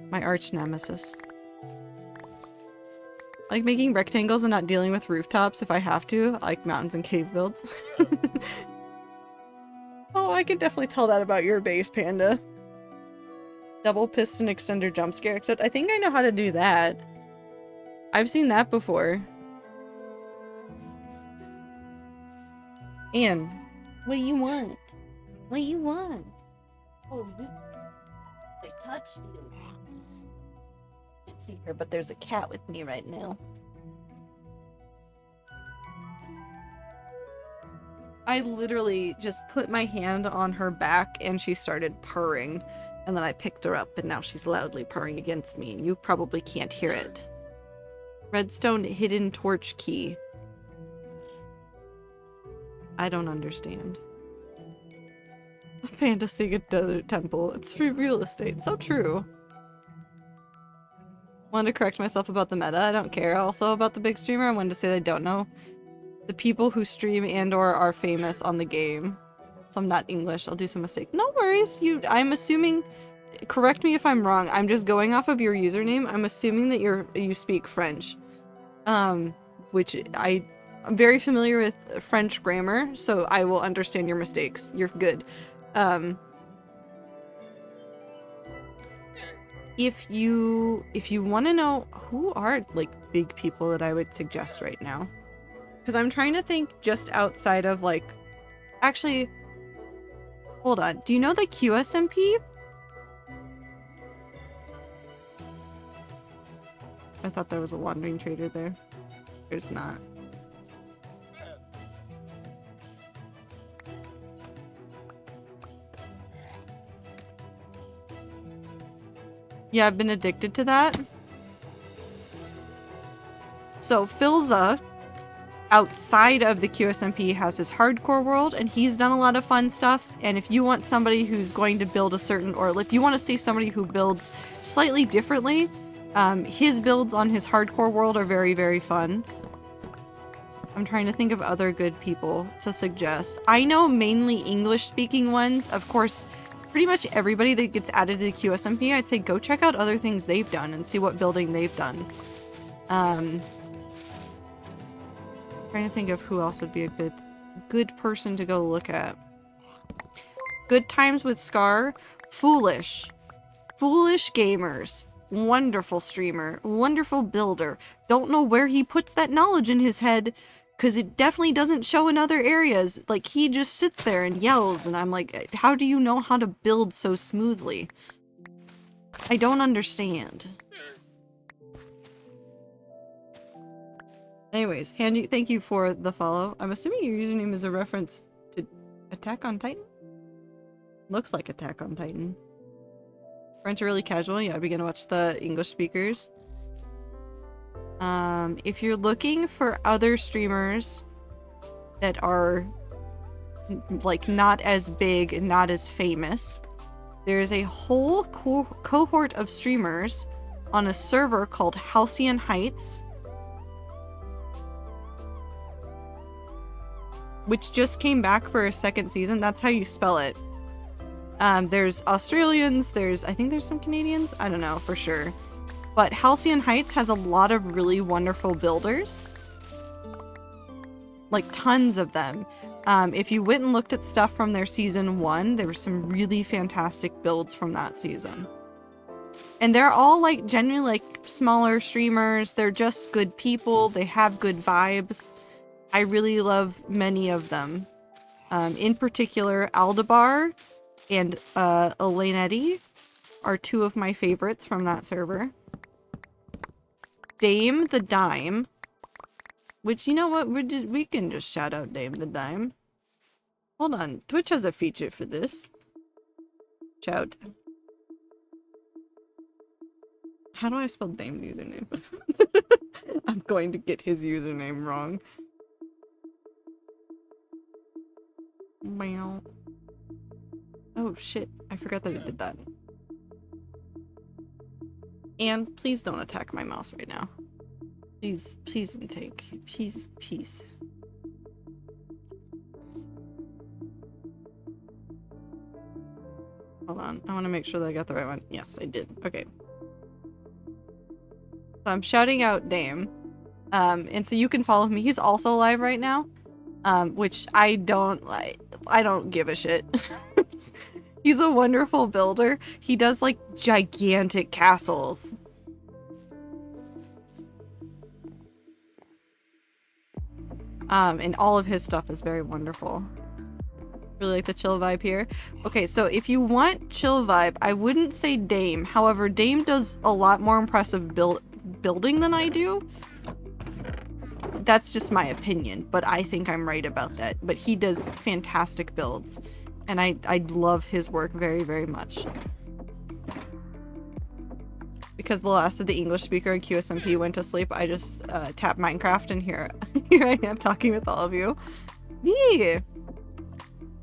My arch nemesis. Like making rectangles and not dealing with rooftops if I have to, like mountains and cave builds. Oh, I could definitely tell that about your base, Panda. Double piston extender jump scare, except I think I know how to do that. I've seen that before. Anne, what do you want? What do you want? Oh, I touched you. See her, but there's a cat with me right now. I literally just put my hand on her back and she started purring, and then I picked her up and now she's loudly purring against me and you probably can't hear it. Redstone hidden torch key. I don't understand. Panda Sega Desert Temple. It's free real estate. So true. Wanted to correct myself about the meta. I don't care. Also about the big streamer, I wanted to say that I don't know the people who stream and or are famous on the game. So I'm not English. I'll do some mistake. No worries. I'm assuming, correct me if I'm wrong. I'm just going off of your username. I'm assuming that you speak French. Which I'm very familiar with French grammar, so I will understand your mistakes. You're good. If you want to know who are like big people that I would suggest right now, because I'm trying to think just outside of like, actually, hold on. Do you know the QSMP? I thought there was a wandering trader there. There's not. Yeah, I've been addicted to that. So Philza, outside of the QSMP, has his hardcore world, and he's done a lot of fun stuff. And if you want somebody who's going to build a certain, or if you want to see somebody who builds slightly differently, his builds on his hardcore world are very, very fun. I'm trying to think of other good people to suggest. I know mainly English-speaking ones. Of course, pretty much everybody that gets added to the QSMP, I'd say go check out other things they've done and see what building they've done. Trying to think of who else would be a good person to go look at. Good Times with Scar. Foolish gamers. wonderful streamer, wonderful builder. Don't know where he puts that knowledge in his head, because it definitely doesn't show in other areas. Like, he just sits there and yells, and I'm like, how do you know how to build so smoothly? I don't understand. Anyways, Handy, thank you for the follow. I'm assuming your username is a reference to Attack on Titan? Looks like Attack on Titan. French are really casual. Yeah, I begin to watch the English speakers. If you're looking for other streamers that are like not as big and not as famous, there's a whole cohort of streamers on a server called Halcyon Heights, which just came back for a second season. That's how you spell it. There's Australians, I think there's some Canadians, I don't know for sure. But Halcyon Heights has a lot of really wonderful builders. Like, tons of them. If you went and looked at stuff from their season 1, there were some really fantastic builds from that season. And they're all, like, genuinely, like, smaller streamers. They're just good people. They have good vibes. I really love many of them. In particular, Aldebar and Elainetti are two of my favorites from that server. Dame the Dime, which, you know what, we can just shout out Dame the Dime. Hold on, Twitch has a feature for this. Shout. How do I spell Dame's username? I'm going to get his username wrong. Meow. Oh shit, I forgot that I did that. And please don't attack my mouse right now. Please, please intake. Please, peace. Hold on, I want to make sure that I got the right one. Yes, I did. Okay. So I'm shouting out Dame. And so you can follow me. He's also live right now. Which I don't give a shit. He's a wonderful builder. He does like gigantic castles. And all of his stuff is very wonderful. Really like the chill vibe here. Okay, so if you want chill vibe, I wouldn't say Dame. However, Dame does a lot more impressive building than I do. That's just my opinion, but I think I'm right about that. But he does fantastic builds, and I love his work very, very much. Because the last of the English speaker in QSMP went to sleep, I just tapped Minecraft, and here I am talking with all of you. Yeah.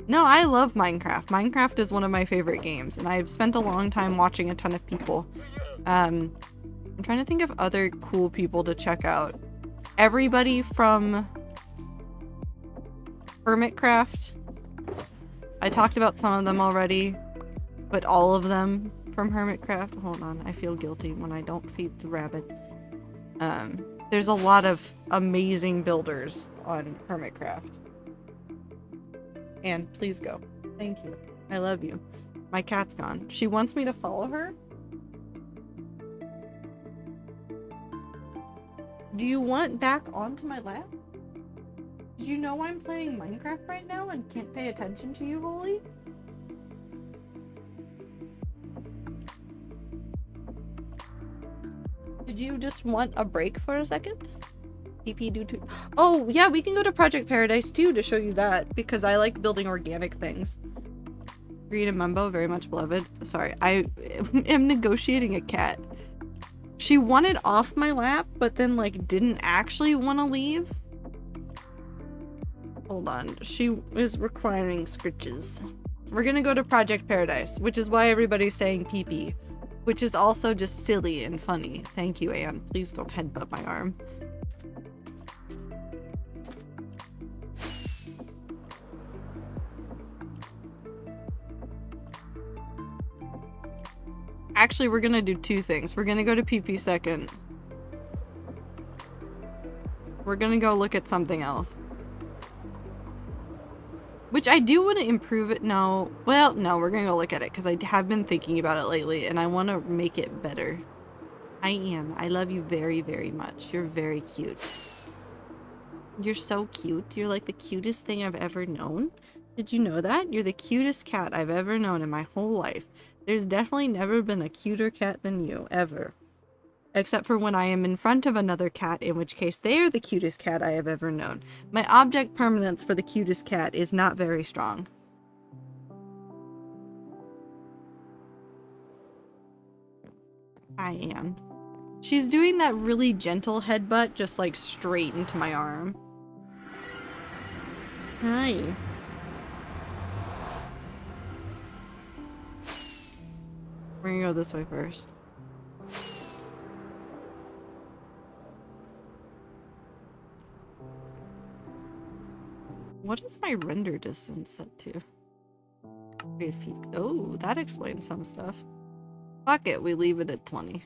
No, I love Minecraft. Minecraft is one of my favorite games, and I've spent a long time watching a ton of people. I'm trying to think of other cool people to check out. Everybody from Hermitcraft. I talked about some of them already, but all of them from Hermitcraft. Hold on, I feel guilty when I don't feed the rabbit. There's a lot of amazing builders on Hermitcraft. And please go. Thank you. I love you. My cat's gone. She wants me to follow her. Do you want back onto my lap? Did you know I'm playing Minecraft right now and can't pay attention to you, Holy? Did you just want a break for a second? PP do too. Oh, yeah, we can go to Project Paradise too to show you that, because I like building organic things. Green and Mumbo, very much beloved. Sorry, I am negotiating a cat. She wanted off my lap, but then, like, didn't actually want to leave. Hold on. She is requiring scritches. We're gonna go to Project Paradise, which is why everybody's saying PP. Which is also just silly and funny. Thank you, Anne. Please don't headbutt my arm. Actually, we're gonna do two things. We're gonna go to PP second. We're gonna go look at something else. Which I do want to improve it. No. Well, no, we're gonna go look at it because I have been thinking about it lately and I want to make it better. I am. I love you very, very much. You're very cute. You're so cute. You're like the cutest thing I've ever known. Did you know that? You're the cutest cat I've ever known in my whole life. There's definitely never been a cuter cat than you, ever. Except for when I am in front of another cat, in which case they are the cutest cat I have ever known. My object permanence for the cutest cat is not very strong. I am. She's doing that really gentle headbutt just like straight into my arm. Hi. We're gonna go this way first. What is my render distance set to? 3 feet. Oh, that explains some stuff. Fuck it, we leave it at 20.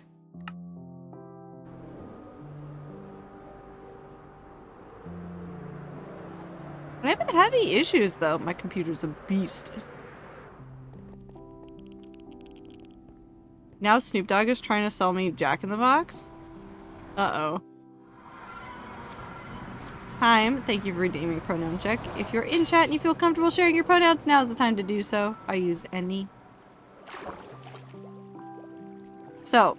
I haven't had any issues though. My computer's a beast. Now Snoop Dogg is trying to sell me Jack in the Box? Uh-oh. Time. Thank you for redeeming pronoun check. If you're in chat and you feel comfortable sharing your pronouns, now is the time to do so. I use any. So,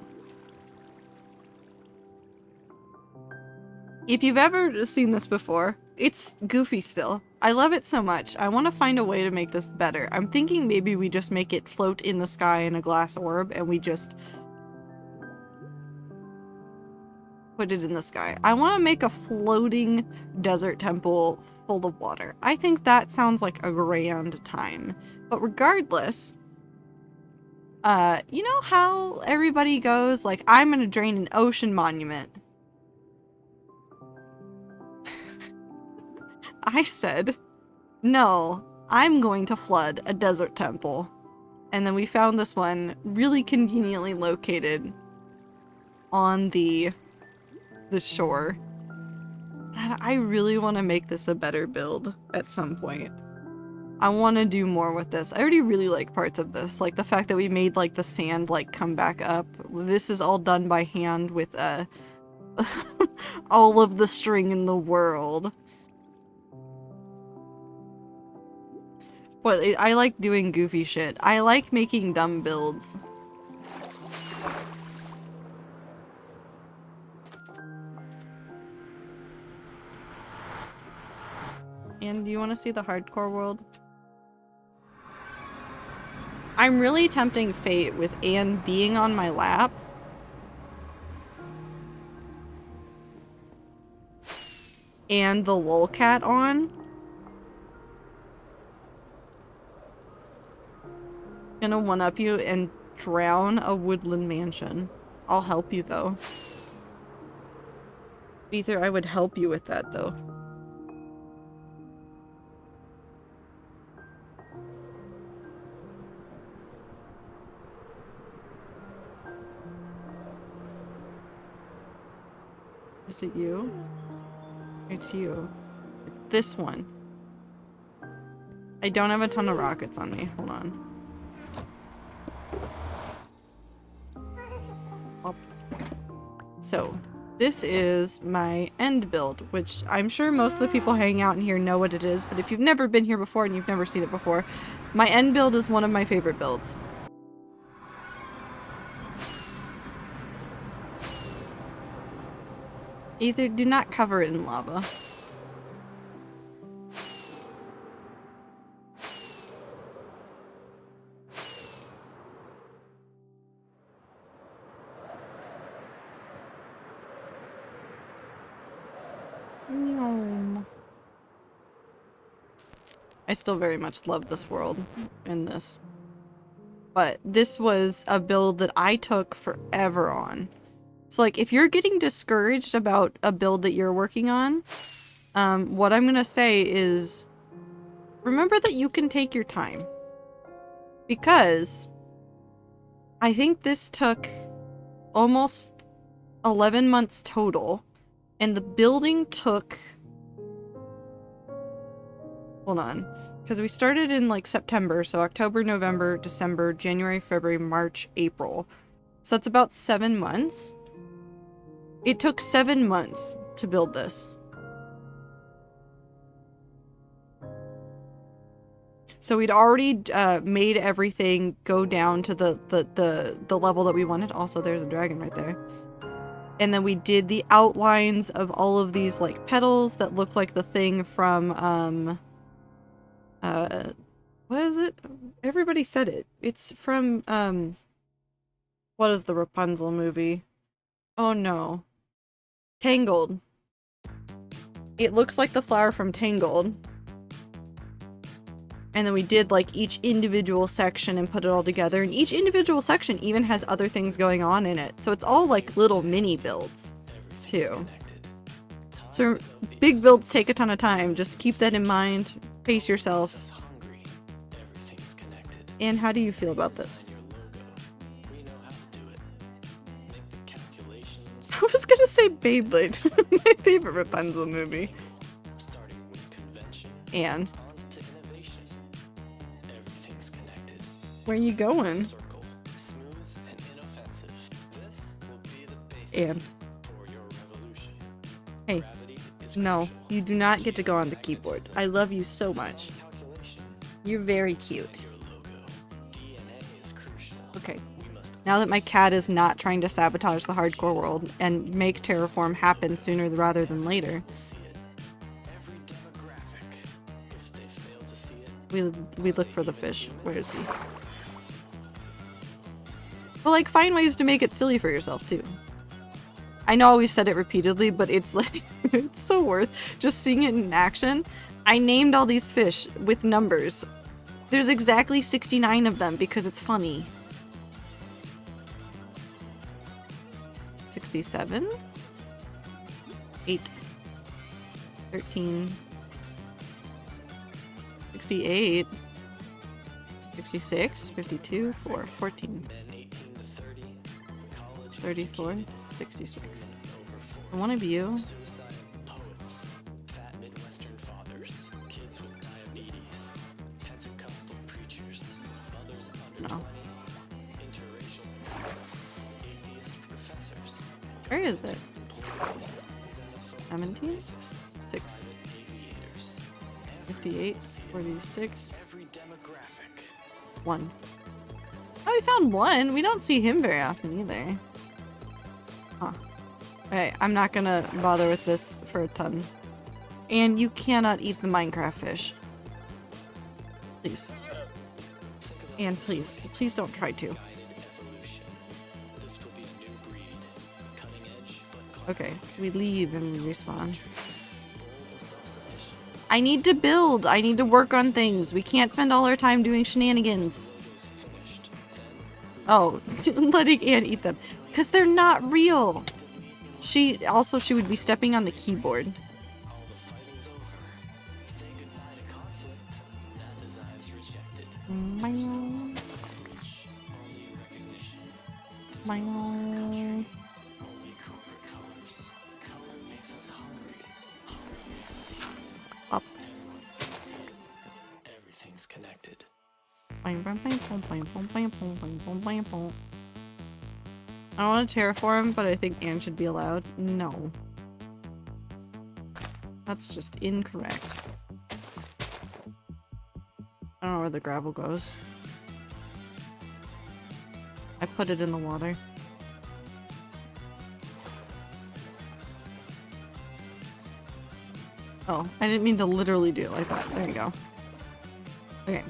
if you've ever seen this before, it's goofy still. I love it so much. I want to find a way to make this better. I'm thinking maybe we just make it float in the sky in a glass orb and we just put it in the sky. I want to make a floating desert temple full of water. I think that sounds like a grand time. But regardless, you know how everybody goes, like, I'm gonna drain an ocean monument. I said, no, I'm going to flood a desert temple. And then we found this one really conveniently located on the shore. And I really want to make this a better build at some point. I want to do more with this. I already really like parts of this, like the fact that we made like the sand like come back up. This is all done by hand with all of the string in the world. But I like doing goofy shit. I like making dumb builds. And do you want to see the hardcore world? I'm really tempting fate with Anne being on my lap. And the lolcat on. Gonna one-up you and drown a woodland mansion. I'll help you though. Ether, I would help you with that though. Is it you? It's you. It's this one. I don't have a ton of rockets on me. Hold on. So, this is my end build, which I'm sure most of the people hanging out in here know what it is, but if you've never been here before and you've never seen it before, my end build is one of my favorite builds. Either do not cover it in lava. I still very much love this world and this. But this was a build that I took forever on. So like if you're getting discouraged about a build that you're working on, what I'm gonna say is remember that you can take your time. Because I think this took almost 11 months total, and the building took... Hold on. Because we started in like September, so October, November, December, January, February, March, April. So that's about 7 months. It took 7 months to build this. So we'd already made everything go down to the level that we wanted. Also, there's a dragon right there. And then we did the outlines of all of these like petals that look like the thing from what is it? Everybody said it. It's from what is the Rapunzel movie? Oh no. Tangled. It looks like the flower from Tangled. And then we did like each individual section and put it all together. And each individual section even has other things going on in it. So it's all like little mini builds too. So big builds take a ton of time. Just keep that in mind. Pace yourself. And how do you feel about this? I was gonna say Beyblade. My favorite Rapunzel movie. And where are you going? And hey, no, you do not get to go on the keyboard. I love you so much. You're very cute. Okay. Now that my cat is not trying to sabotage the hardcore world and make terraform happen sooner rather than later, we look for the fish. Where is he? But like, find ways to make it silly for yourself too. I know we've said it repeatedly, but it's like it's so worth just seeing it in action. I named all these fish with numbers. There's exactly 69 of them because it's funny. 67, 8, 13, 68, 66, 52, 4, 14, 34, 66. For one of you. No. Where is it? 17? 6. 58, 46. 1. Oh, we found one. We don't see him very often either. Huh. Okay, I'm not gonna bother with this for a ton. And you cannot eat the Minecraft fish. Please. And please, please don't try to. Okay, we leave and we respawn. I need to build. I need to work on things. We can't spend all our time doing shenanigans. Oh, letting Anne eat them. Because they're not real. She would be stepping on the keyboard. Up. Everything's connected. I don't want to terraform, but I think Anne should be allowed. No. That's just incorrect. I don't know where the gravel goes. I put it in the water. Oh, I didn't mean to literally do it like that. There you go. Okay.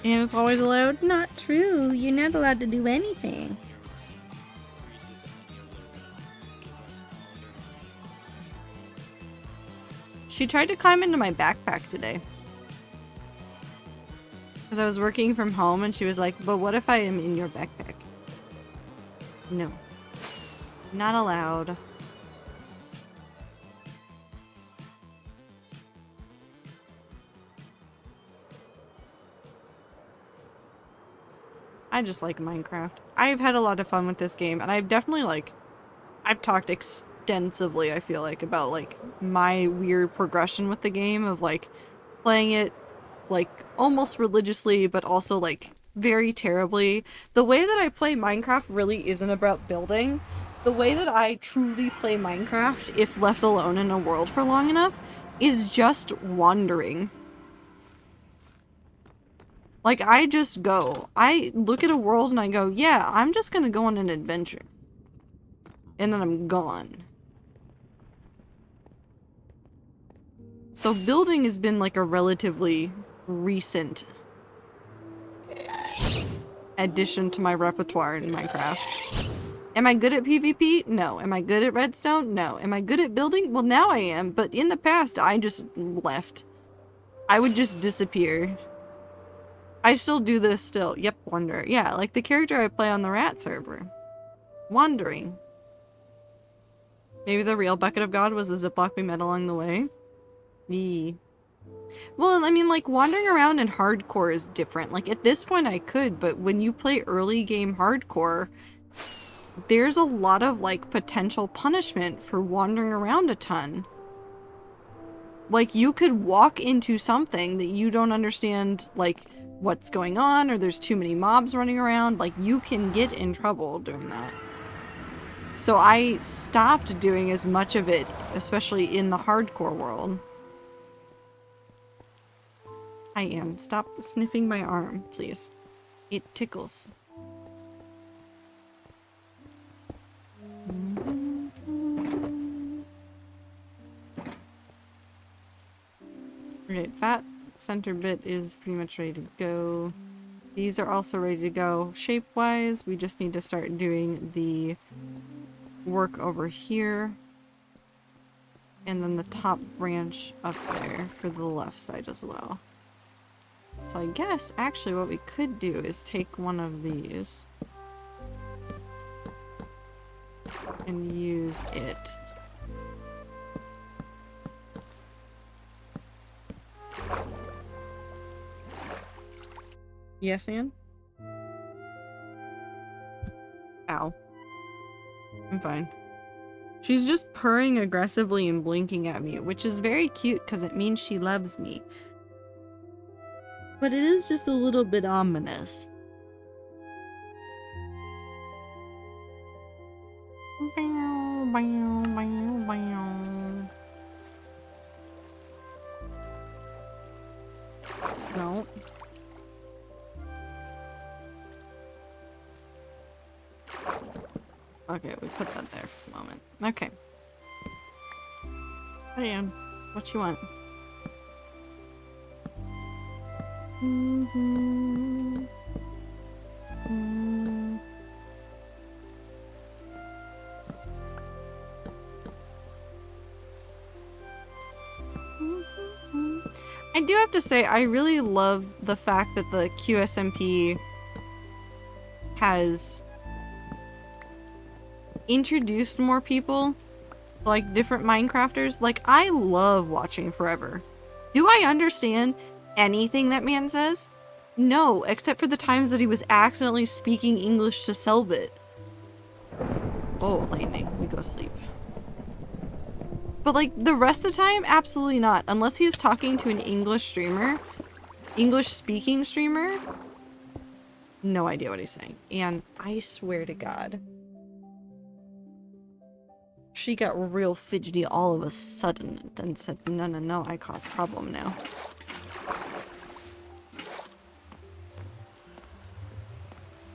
And it's always allowed? Not true. You're not allowed to do anything. She tried to climb into my backpack today. Because I was working from home and she was like, but what if I am in your backpack? No. Not allowed. I just like Minecraft. I've had a lot of fun with this game, and I've definitely, I've talked extensively, I feel like, about, my weird progression with the game of, playing it, like almost religiously, but also like very terribly. The way that I play Minecraft really isn't about building. The way that I truly play Minecraft, if left alone in a world for long enough, is just wandering. Like, I just go. I look at a world and I go, yeah, I'm just gonna go on an adventure. And then I'm gone. So building has been like a relatively recent addition to my repertoire in Minecraft. Am I good at PvP? No. Am I good at redstone? No. Am I good at building? Well, now I am, but in the past, I just left. I would just disappear. I still do this still. Yep, wander. Yeah, like the character I play on the rat server. Wandering. Maybe the real bucket of God was a Ziploc we met along the way. Well, I mean, like, wandering around in hardcore is different. Like, at this point I could, but when you play early game hardcore, there's a lot of, like, potential punishment for wandering around a ton. Like, you could walk into something that you don't understand, like, what's going on, or there's too many mobs running around. Like, you can get in trouble doing that. So I stopped doing as much of it, especially in the hardcore world. I am. Stop sniffing my arm, please. It tickles. Okay, that center bit is pretty much ready to go. These are also ready to go shape-wise. We just need to start doing the work over here. And then the top branch up there for the left side as well. So I guess actually what we could do is take one of these and use it. Yes, Anne? Ow. I'm fine. She's just purring aggressively and blinking at me, which is very cute because it means she loves me. But it is just a little bit ominous. Bow, bow, bow, bow. No. Okay, we put that there for the moment. Okay. Hey, Anne. What you want? I do have to say, I really love the fact that the QSMP has introduced more people, like different Minecrafters. Like, I love watching Forever. Do I understand anything that man says? No, except for the times that he was accidentally speaking English to Selbit. Oh, lightning. We go sleep. But like, the rest of the time, absolutely not. Unless he is talking to an English streamer. English-speaking streamer. No idea what he's saying. And I swear to God. She got real fidgety all of a sudden and then said, no, no, no, I cause problem now.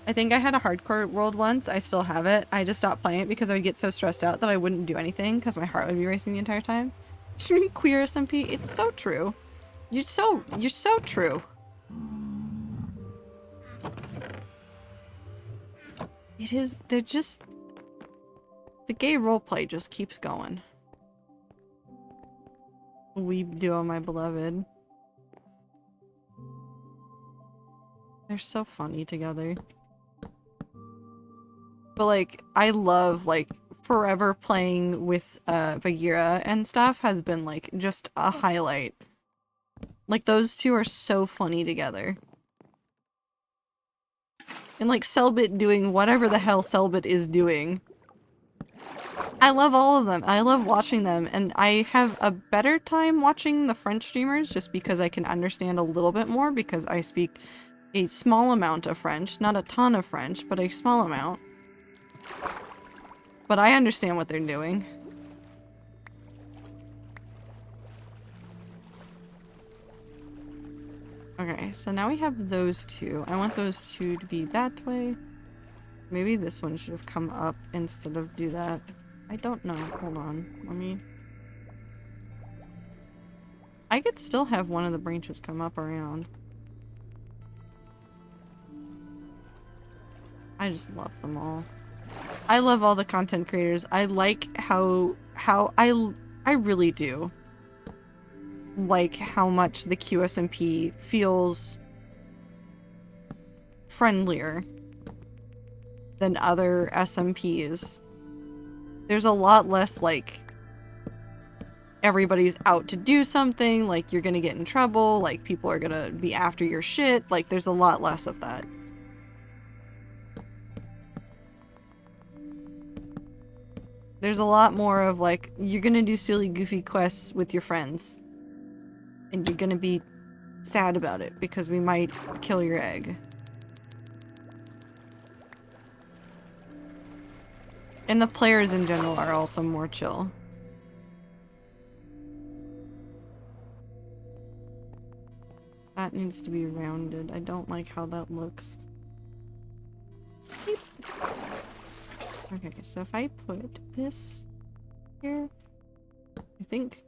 I think I had a hardcore world once. I still have it. I just stopped playing it because I would get so stressed out that I wouldn't do anything because my heart would be racing the entire time. Just mean queer SMP. It's so true. You're so true. It is, they're just, the gay roleplay just keeps going. We duo, my beloved. They're so funny together. But like, I love like Forever playing with Bagheera and stuff has been like just a highlight. Like those two are so funny together. And like Selbit doing whatever the hell Selbit is doing. I love all of them. I love watching them, and I have a better time watching the French streamers just because I can understand a little bit more because I speak a small amount of French. Not a ton of French, but a small amount. But I understand what they're doing. Okay, so now we have those two. I want those two to be that way. Maybe this one should have come up instead of do that. I don't know. Hold on. Let me... I could still have one of the branches come up around. I just love them all. I love all the content creators. I like how I really do like how much the QSMP feels friendlier than other SMPs. There's a lot less like everybody's out to do something, like you're gonna get in trouble, like people are gonna be after your shit, like there's a lot less of that. There's a lot more of like, you're gonna do silly goofy quests with your friends. And you're gonna be sad about it because we might kill your egg. And the players in general are also more chill. That needs to be rounded. I don't like how that looks. Beep. Okay, so if I put this here, I think...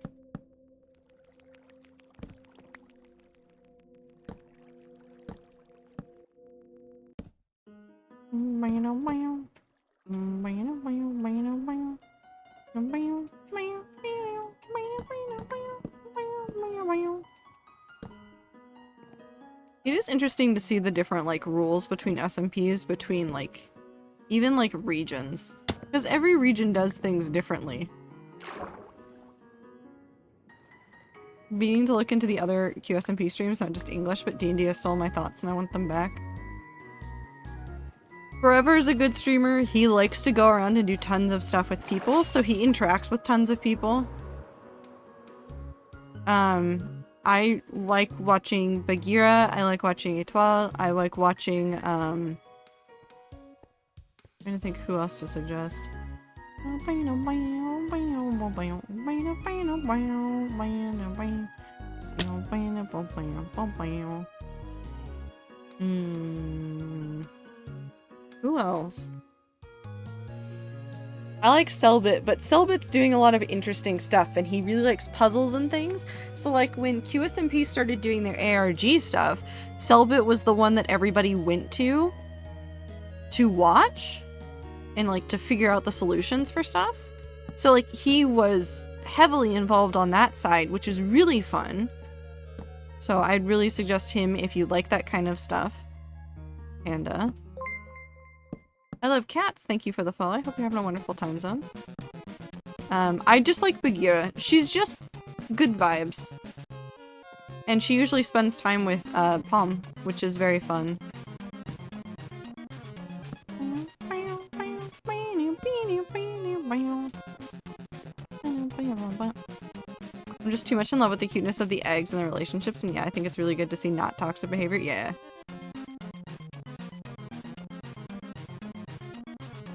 It is interesting to see the different, like, rules between SMPs, between, like, even, like, regions. Because every region does things differently. Meaning to look into the other QSMP streams, not just English, but D&D has stolen my thoughts and I want them back. Forever is a good streamer. He likes to go around and do tons of stuff with people, so he interacts with tons of people. I like watching Bagheera, I like watching Etoile, I like watching, I'm trying to think who else to suggest. Who else? I like Selbit, but Selbit's doing a lot of interesting stuff and he really likes puzzles and things. So like when QSMP started doing their ARG stuff, Selbit was the one that everybody went to watch and like to figure out the solutions for stuff. So like he was heavily involved on that side, which is really fun. So I'd really suggest him if you like that kind of stuff. Panda. I love cats. Thank you for the follow. I hope you're having a wonderful time zone. I just like Bagheera. She's just good vibes. And she usually spends time with Palm, which is very fun. I'm just too much in love with the cuteness of the eggs and the relationships, and yeah, I think it's really good to see not toxic behavior. Yeah.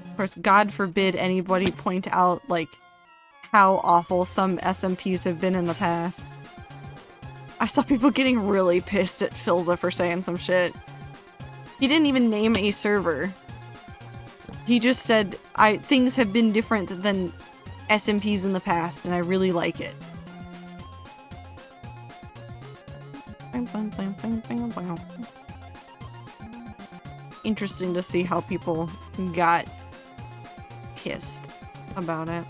Of course, God forbid anybody point out, like, how awful some SMPs have been in the past. I saw people getting really pissed at Filza for saying some shit. He didn't even name a server. He just said, things have been different than SMPs in the past, and I really like it. Interesting to see how people got pissed about it.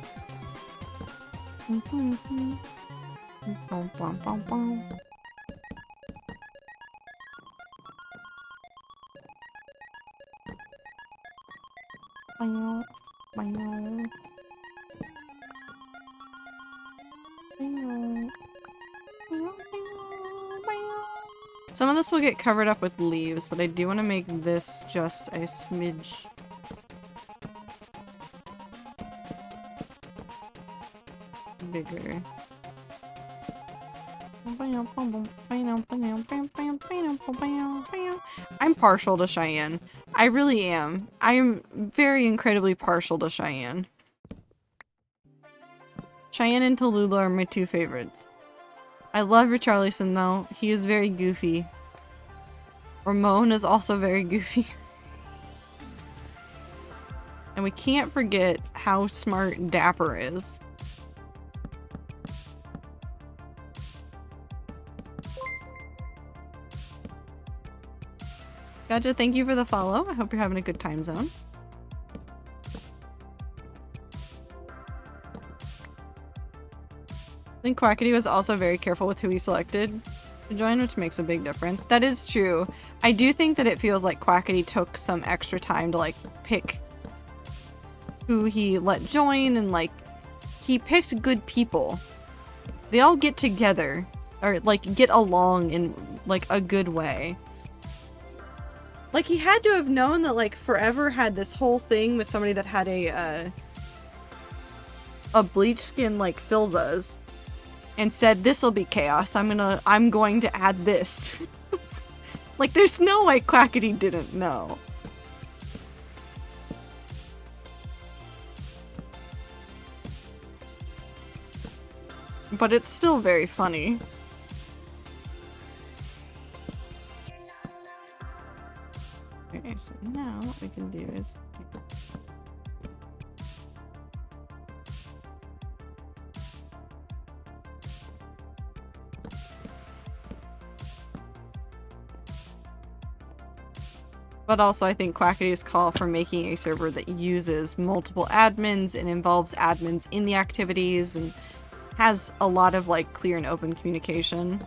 Some of this will get covered up with leaves, but I do want to make this just a smidge. bigger. I'm partial to Cheyenne. I really am. I am very incredibly partial to Cheyenne. Cheyenne and Tallulah are my two favorites. I love Richarlison though. He is very goofy. Ramon is also very goofy. And we can't forget how smart Dapper is. Gotcha, thank you for the follow. I hope you're having a good time zone. I think Quackity was also very careful with who he selected to join, which makes a big difference. That is true. I do think that it feels like Quackity took some extra time to like pick who he let join, and like he picked good people. They all get together or like get along in like a good way. Like he had to have known that like Forever had this whole thing with somebody that had a bleach skin like Philza's, and said this will be chaos. I'm going to add this. Like there's no way Quackity didn't know. But it's still very funny. Okay, so now what we can do is but also I think Quackity's call for making a server that uses multiple admins and involves admins in the activities and has a lot of like clear and open communication.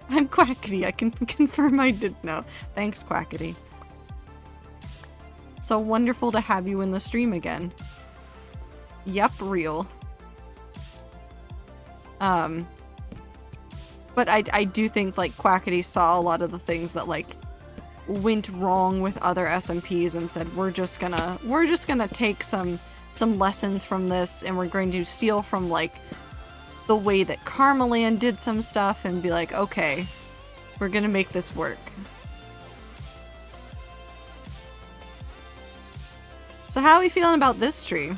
I'm Quackity, I can confirm I did know. Thanks, Quackity. So wonderful to have you in the stream again. Yep, real. But I do think like Quackity saw a lot of the things that like went wrong with other SMPs and said we're just gonna take some lessons from this, and we're going to steal from like the way that Karmaland did some stuff and be like, okay, we're gonna make this work. So how are we feeling about this tree?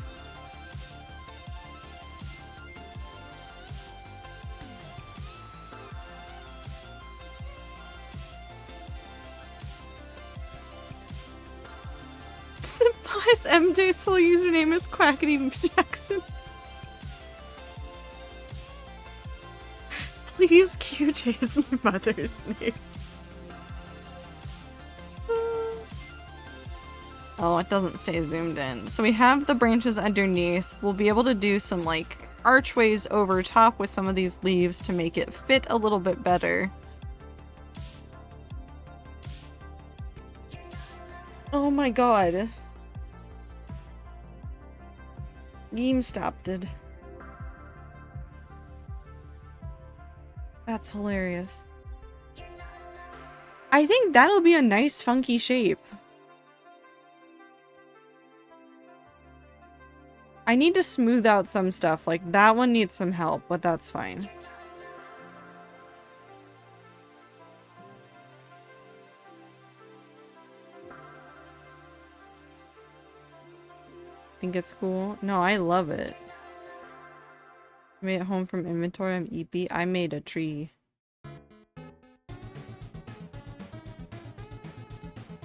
This implies MJ's full username is Quackity Jackson. Please, QJ is my mother's name. Oh, it doesn't stay zoomed in. So we have the branches underneath. We'll be able to do some like archways over top with some of these leaves to make it fit a little bit better. Oh my god. Game stopped it. That's hilarious. I think that'll be a nice funky shape. I need to smooth out some stuff, like that one needs some help, but that's fine. Think it's cool? No, I love it. Made it home from inventory, I'm EP. I made a tree.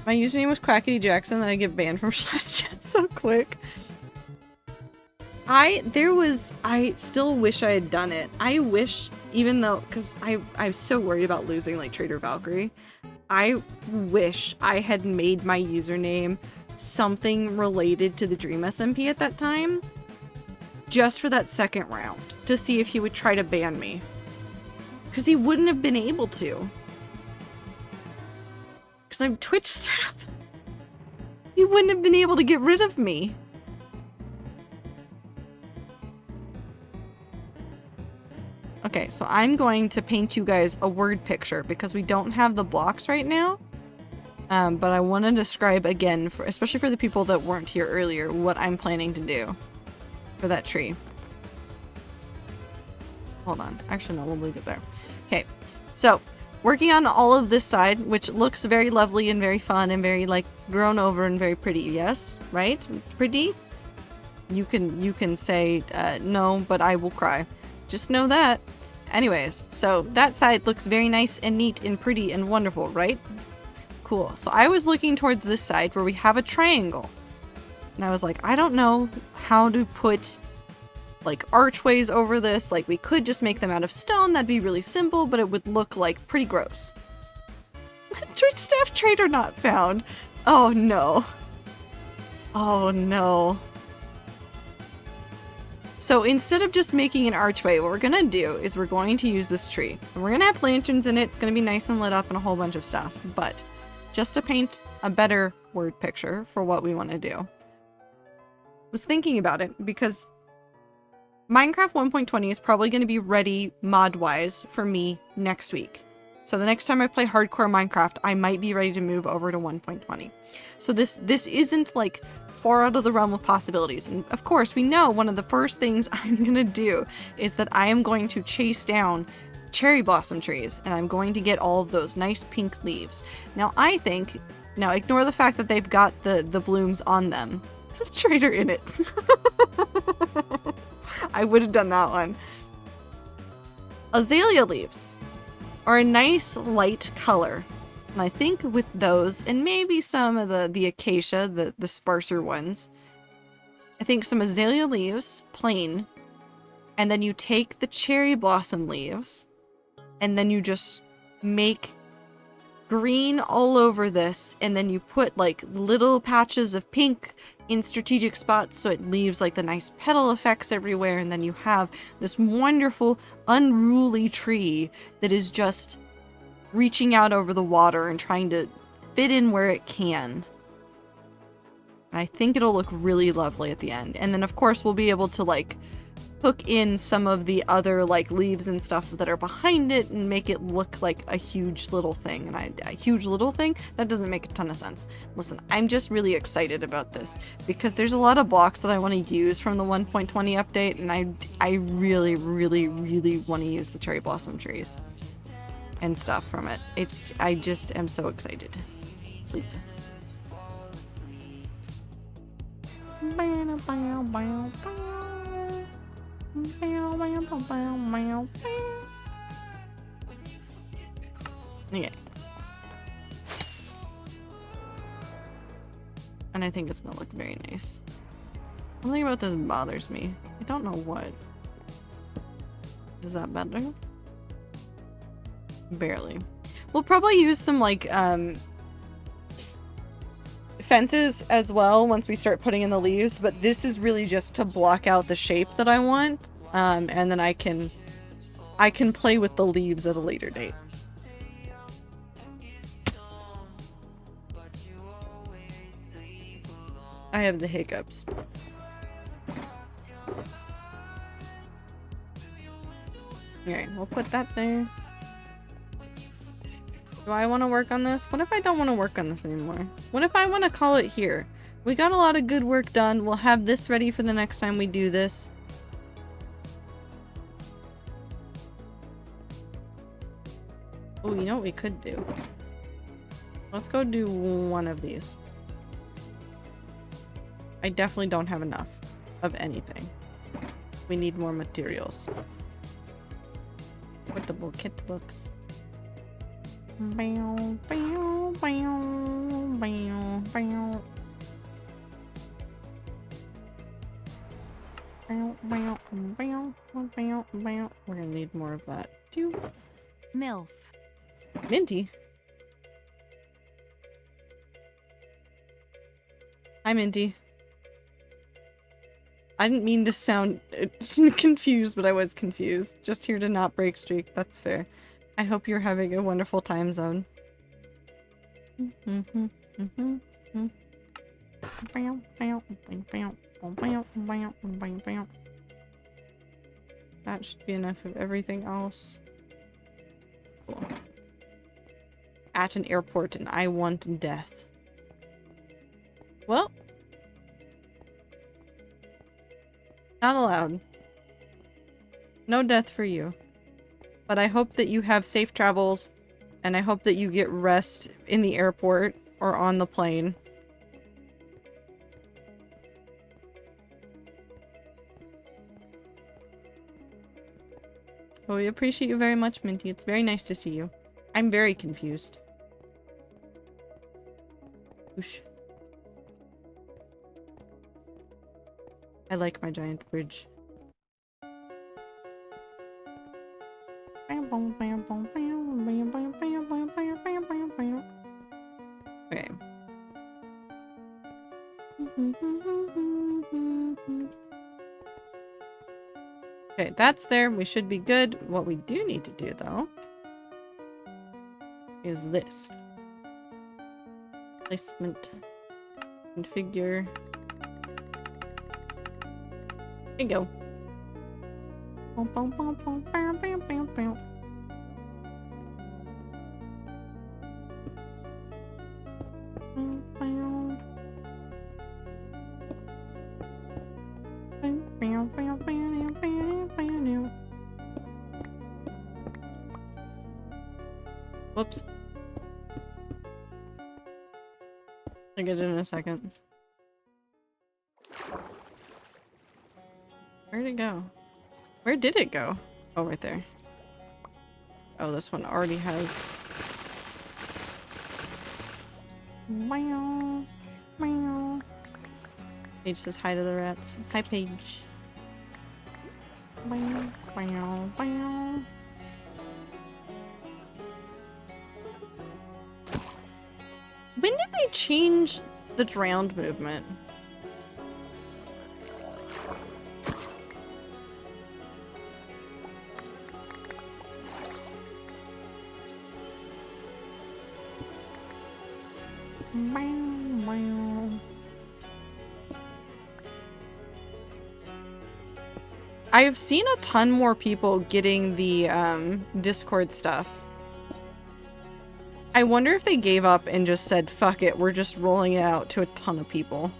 My username was Quackity Jackson, then I get banned from Chat so quick. I still wish I had done it. I wish, even though, because I'm so worried about losing like Trader Valkyrie, I wish I had made my username something related to the Dream SMP at that time, just for that second round, to see if he would try to ban me. Because he wouldn't have been able to. Because I'm Twitch staff. He wouldn't have been able to get rid of me. Okay, so I'm going to paint you guys a word picture because we don't have the blocks right now. But I want to describe again, especially for the people that weren't here earlier, what I'm planning to do for that tree. hold on. Actually, no, we'll leave it there. Okay, so working on all of this side, which looks very lovely and very fun and very like grown over and very pretty. Yes, right? Pretty. You can say no, but I will cry. Just know that. Anyways, so that side looks very nice and neat and pretty and wonderful, right? Cool. So I was looking towards this side where we have a triangle. And I was like, I don't know how to put like archways over this. Like we could just make them out of stone. That'd be really simple, but it would look like pretty gross. Staff trader not found. Oh no. Oh no. So instead of just making an archway, what we're gonna do is we're going to use this tree. And we're gonna have lanterns in it. It's gonna be nice and lit up and a whole bunch of stuff. But just to paint a better word picture for what we want to do, was thinking about it because Minecraft 1.20 is probably going to be ready mod-wise for me next week. So the next time I play hardcore Minecraft, I might be ready to move over to 1.20. So this isn't like far out of the realm of possibilities. And of course, we know one of the first things I'm going to do is that I am going to chase down cherry blossom trees and I'm going to get all of those nice pink leaves. Now I think, now ignore the fact that they've got the blooms on them. Trader in it. I would have done that one. Azalea leaves are a nice light color. And I think with those, and maybe some of the acacia, the sparser ones, I think some azalea leaves, plain, and then you take the cherry blossom leaves, and then you just make green all over this, and then you put like little patches of pink in strategic spots so it leaves like the nice petal effects everywhere, and then you have this wonderful unruly tree that is just reaching out over the water and trying to fit in where it can. And I think it'll look really lovely at the end. And then of course we'll be able to like hook in some of the other like leaves and stuff that are behind it and make it look like a huge little thing. And a huge little thing? That doesn't make a ton of sense. Listen, I'm just really excited about this because there's a lot of blocks that I want to use from the 1.20 update, and I really, really, really want to use the cherry blossom trees and stuff from it. I just am so excited. Sleep. Okay. And I think it's gonna look very nice. Something about this bothers me. I don't know what. Is that better? Barely. We'll probably use some like fences as well once we start putting in the leaves, but this is really just to block out the shape that I want, and then I can play with the leaves at a later date. I have the hiccups. Alright, we'll put that there. Do I want to work on this? What if I don't want to work on this anymore? What if I want to call it here? We got a lot of good work done. We'll have this ready for the next time we do this. Oh, you know what we could do? Let's go do one of these. I definitely don't have enough of anything. We need more materials. Put the book, hit the books. Bow, bow, bow, bow, bow. Bow, bow, bow, bow, bow. We're gonna need more of that too. MILF. Minty. Hi, Minty. I didn't mean to sound confused, but I was confused. Just here to not break streak. That's fair. I hope you're having a wonderful time zone. That should be enough of everything else. Cool. At an airport and I want death. Well. Not allowed. No death for you. But I hope that you have safe travels, and I hope that you get rest in the airport or on the plane. Well, we appreciate you very much, Minty. It's very nice to see you. I'm very confused. Whoosh. I like my giant bridge. Okay. Okay, that's there. We should be good. What we do need to do, though, is this. Placement. Configure. There you go. Whoops. I'll get it in a second. Where'd it go? Where did it go? Oh, right there. Oh, this one already has. Meow. Meow. Paige says hi to the rats. Hi, Paige. Meow. Meow. Meow. When did they change the drowned movement? I've seen a ton more people getting the Discord stuff. I wonder if they gave up and just said, fuck it, we're just rolling it out to a ton of people.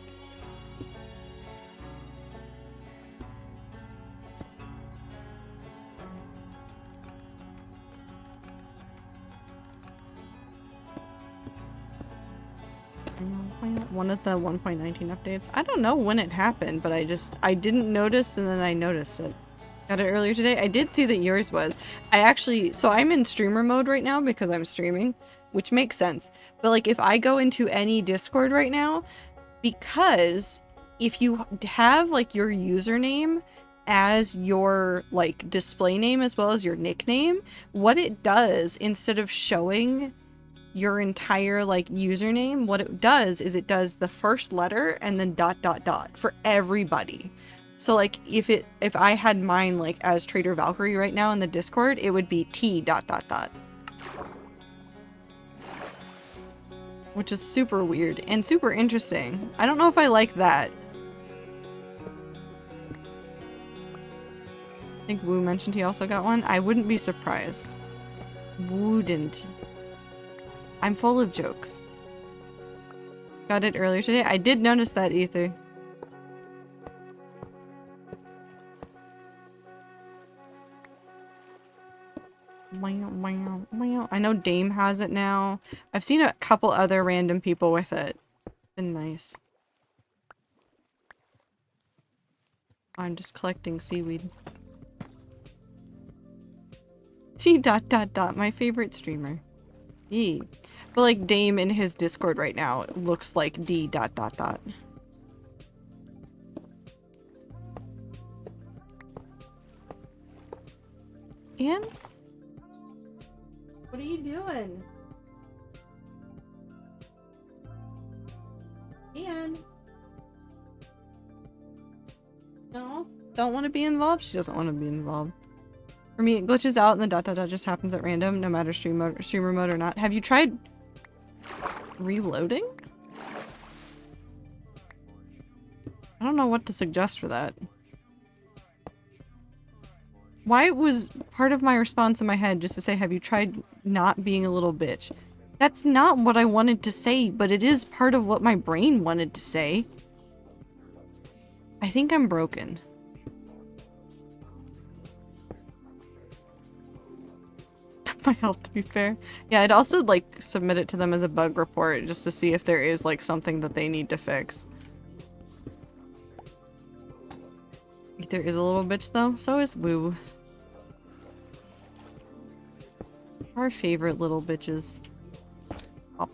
One of the 1.19 updates. I don't know when it happened, but I didn't notice and then I noticed it. Got it earlier today. I did see that yours was. So I'm in streamer mode right now because I'm streaming, which makes sense. But like if I go into any Discord right now, because if you have like your username as your like display name as well as your nickname, what it does instead of showing your entire like username, what it does is it does the first letter and then ... for everybody. So like if I had mine like as Trader Valkyrie right now in the Discord, it would be T ... Which is super weird and super interesting. I don't know if I like that. I think Woo mentioned he also got one. I wouldn't be surprised. Wouldn't. I'm full of jokes. Got it earlier today. I did notice that, Ether. I know Dame has it now. I've seen a couple other random people with it. Been nice. I'm just collecting seaweed. T ... my favorite streamer. Yee. But like Dame in his Discord right now looks like D ... Ian? What are you doing? Ian? No? Don't want to be involved? She doesn't want to be involved. For me, it glitches out and the ... just happens at random, no matter streamer mode or not. Have you tried reloading? I don't know what to suggest for that. Why was part of my response in my head just to say, have you tried not being a little bitch? That's not what I wanted to say, but it is part of what my brain wanted to say. I think I'm broken. my health, to be fair. Yeah, I'd also, like, submit it to them as a bug report just to see if there is, like, something that they need to fix. Ether is a little bitch, though. So is Woo. Our favorite little bitches. Up.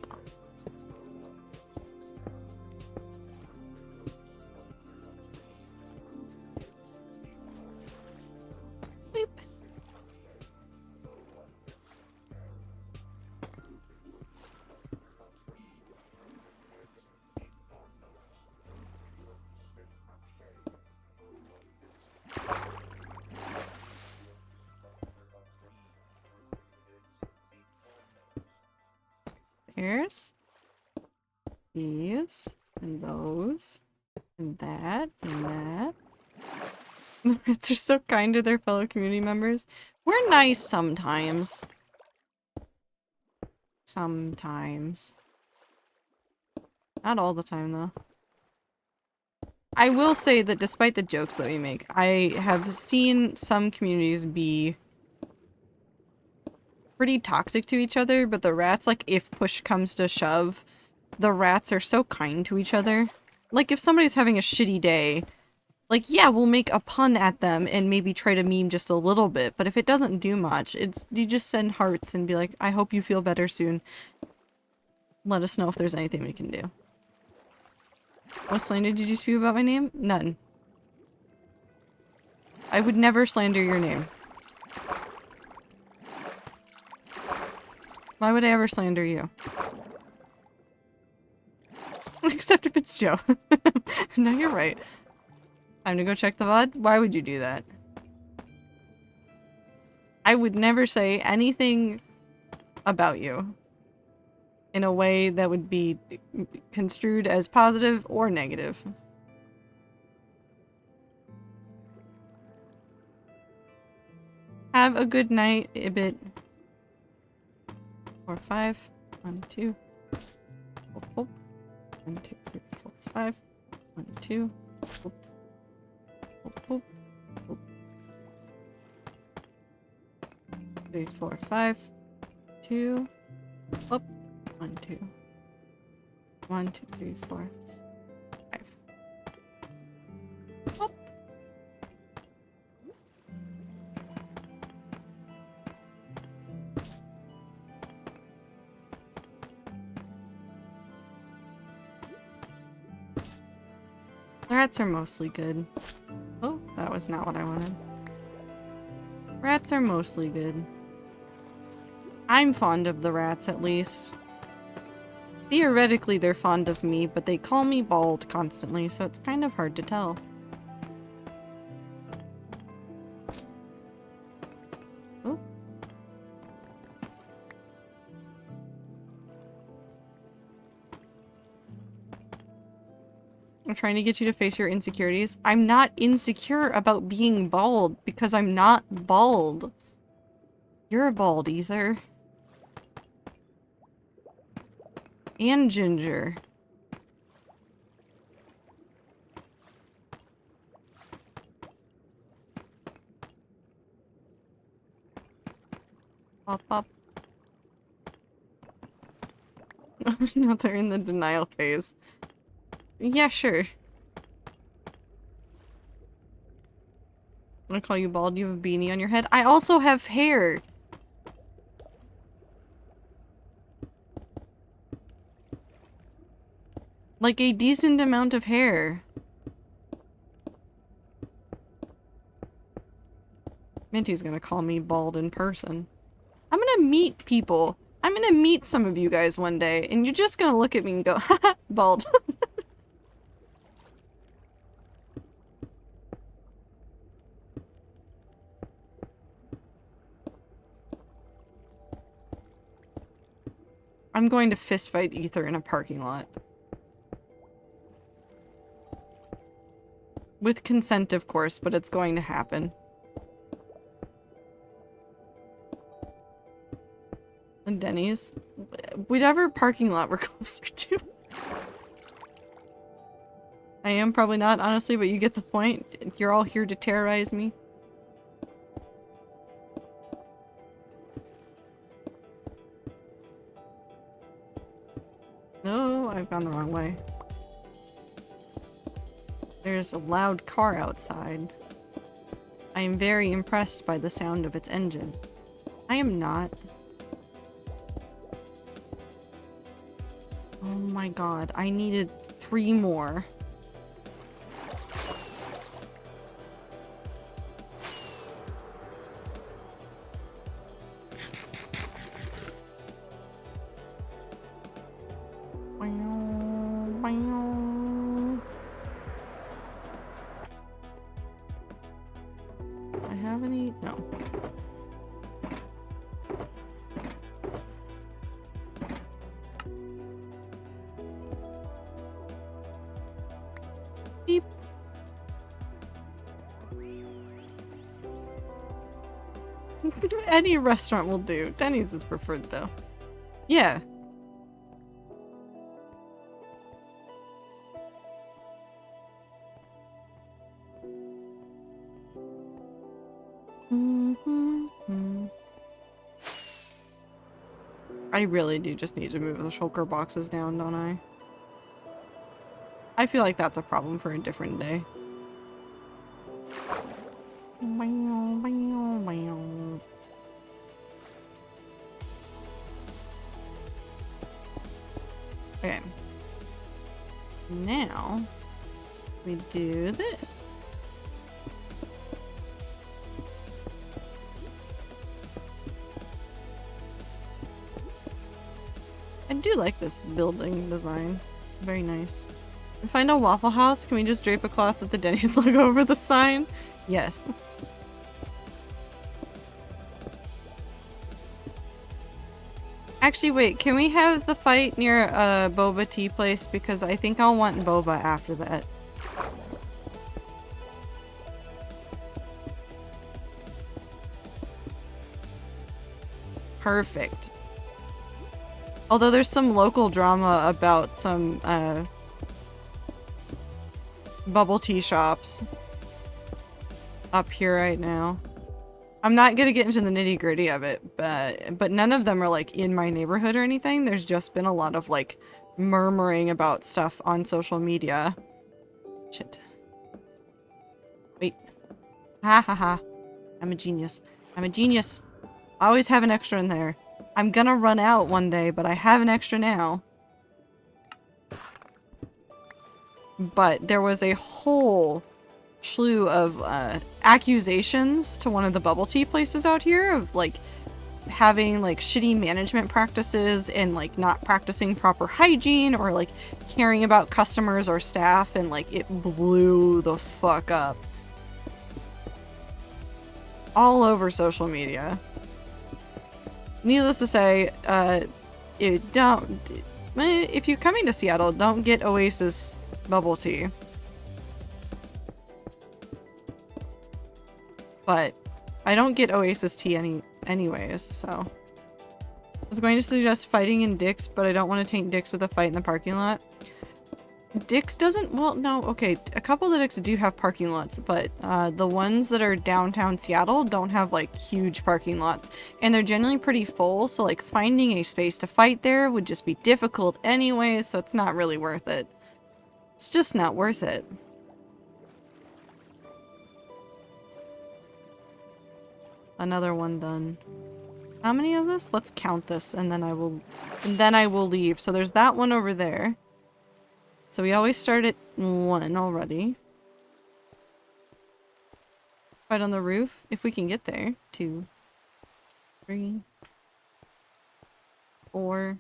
Beep. There's these, and those, and that, and that. The rats are so kind to their fellow community members. We're nice sometimes. Sometimes. Not all the time, though. I will say that despite the jokes that we make, I have seen some communities be pretty toxic to each other, but the rats, like, if push comes to shove, the rats are so kind to each other. Like, if somebody's having a shitty day, like, yeah, we'll make a pun at them and maybe try to meme just a little bit, but if it doesn't do much, you just send hearts and be like, I hope you feel better soon. Let us know if there's anything we can do. What slander did you spew about my name? None. I would never slander your name. Why would I ever slander you? Except if it's Joe. No, you're right. Time to go check the VOD? Why would you do that? I would never say anything about you in a way that would be construed as positive or negative. Have a good night, Ibit. 4, 5. 1, 2. Hope, hope. 1, 2, 3, 4, 5. 1, 2. Hope. Hope, hope. Hope. 3, 4, 5. 2. Hope. 1, 2. 1, 2, 3, 4, 5. Hope. Rats are mostly good. Oh, that was not what I wanted. Rats are mostly good. I'm fond of the rats, at least. Theoretically, they're fond of me, but they call me bald constantly, so it's kind of hard to tell. Oh. I'm trying to get you to face your insecurities. I'm not insecure about being bald, because I'm not bald. You're a bald, Ether. And Ginger. Pop, pop. No, they're in the denial phase. Yeah, sure. I'm gonna call you bald. You have a beanie on your head. I also have hair. Like a decent amount of hair. Minty's gonna call me bald in person. I'm gonna meet people. I'm gonna meet some of you guys one day, and you're just gonna look at me and go, haha, bald. I'm going to fistfight Ether in a parking lot. With consent, of course, but it's going to happen. And Denny's. Whatever parking lot we're closer to. I am probably not, honestly, but you get the point. You're all here to terrorize me. No, I've gone the wrong way. There's a loud car outside. I am very impressed by the sound of its engine. I am not. Oh my god, I needed 3 more. I have any? No. Beep. Any restaurant will do. Denny's is preferred though. Yeah. I really do just need to move the shulker boxes down, don't I? I feel like that's a problem for a different day. Okay. Now, we do this. I do like this building design. Very nice. We find a Waffle House. Can we just drape a cloth with the Denny's logo over the sign? Yes. Actually, wait. Can we have the fight near a boba tea place? Because I think I'll want boba after that. Perfect. Although there's some local drama about some, bubble tea shops up here right now. I'm not gonna get into the nitty gritty of it, but none of them are like in my neighborhood or anything. There's just been a lot of like murmuring about stuff on social media. Shit. Wait. Ha ha ha. I'm a genius. I'm a genius. I always have an extra in there. I'm gonna run out one day, but I have an extra now. But there was a whole slew of accusations to one of the bubble tea places out here of like having like shitty management practices and like not practicing proper hygiene or like caring about customers or staff, and like it blew the fuck up all over social media. Needless to say, if you're coming to Seattle, don't get Oasis bubble tea. But I don't get Oasis tea anyways, so. I was going to suggest fighting in Dick's, but I don't want to taint Dick's with a fight in the parking lot. Dick's doesn't, well, no, okay, a couple of Dick's do have parking lots, but the ones that are downtown Seattle don't have like huge parking lots, and they're generally pretty full, so like finding a space to fight there would just be difficult anyway, so it's not really worth it. It's just not worth it. Another one done. How many is this? Let's count this, and then I will leave. So there's that one over there. So we always start at 1 already. Right on the roof, if we can get there. 2, 3, 4,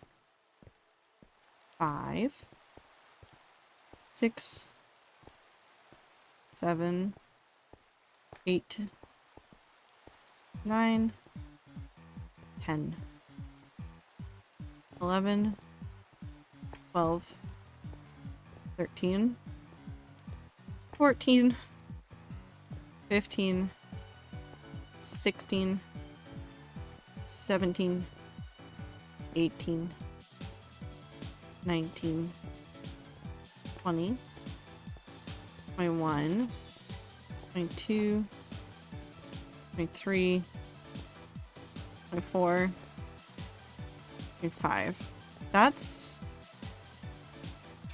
5, 6, 7, 8, 9, 10, 11, 12, 13, 14, 15, 16, 17, 18, 19, 20, 21, 22, 23, 24, 25. That's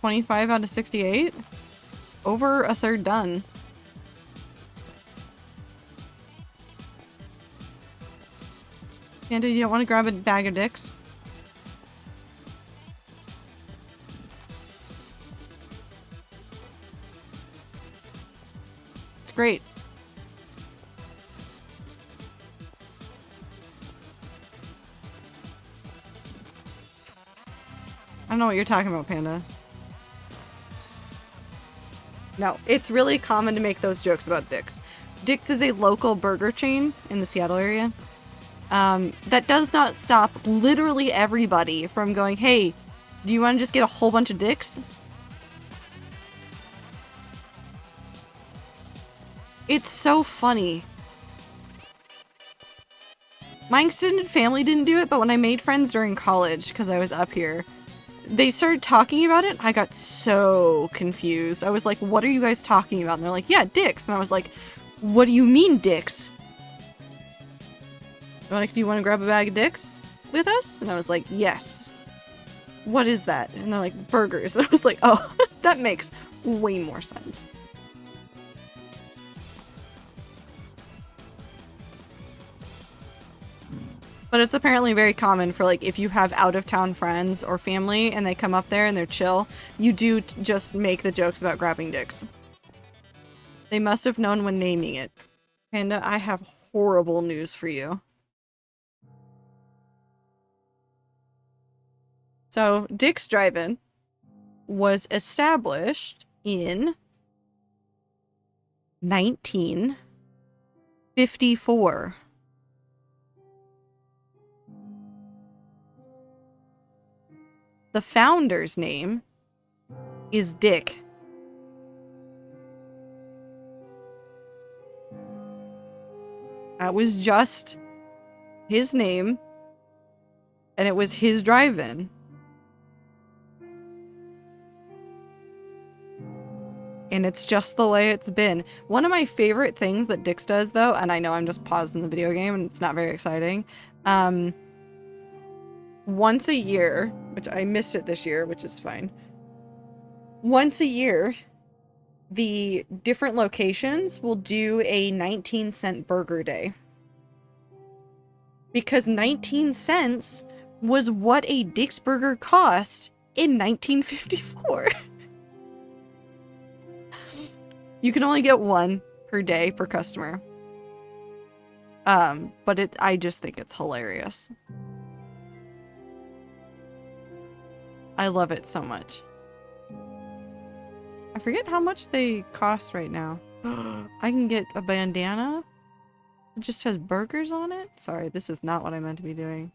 25 out of 68. Over a third done. Panda, you don't want to grab a bag of dicks? It's great. I don't know what you're talking about, Panda. No, it's really common to make those jokes about Dick's. Dick's is a local burger chain in the Seattle area. That does not stop literally everybody from going, hey, do you want to just get a whole bunch of dicks? It's so funny. My extended family didn't do it, but when I made friends during college, because I was up here, they started talking about it. I got so confused. I was like, what are you guys talking about? And they're like, yeah, dicks. And I was like, what do you mean dicks? They're like, do you want to grab a bag of dicks with us? And I was like, yes. What is that? And they're like, burgers. And I was like, oh, that makes way more sense. But it's apparently very common for, like, if you have out-of-town friends or family and they come up there and they're chill, you do just make the jokes about grabbing dicks. They must have known when naming it. Panda, I have horrible news for you. So, Dick's Drive-In was established in 1954. The founder's name is Dick. That was just his name, and it was his drive-in. And it's just the way it's been. One of my favorite things that Dick's does, though, and I know I'm just pausing the video game and it's not very exciting, once a year, which I missed it this year, which is fine. Once a year, the different locations will do a 19-cent burger day. Because 19 cents was what a Dick's burger cost in 1954. You can only get one per day per customer. But I just think it's hilarious. I love it so much. I forget how much they cost right now. I can get a bandana. It just has burgers on it? Sorry, this is not what I meant to be doing.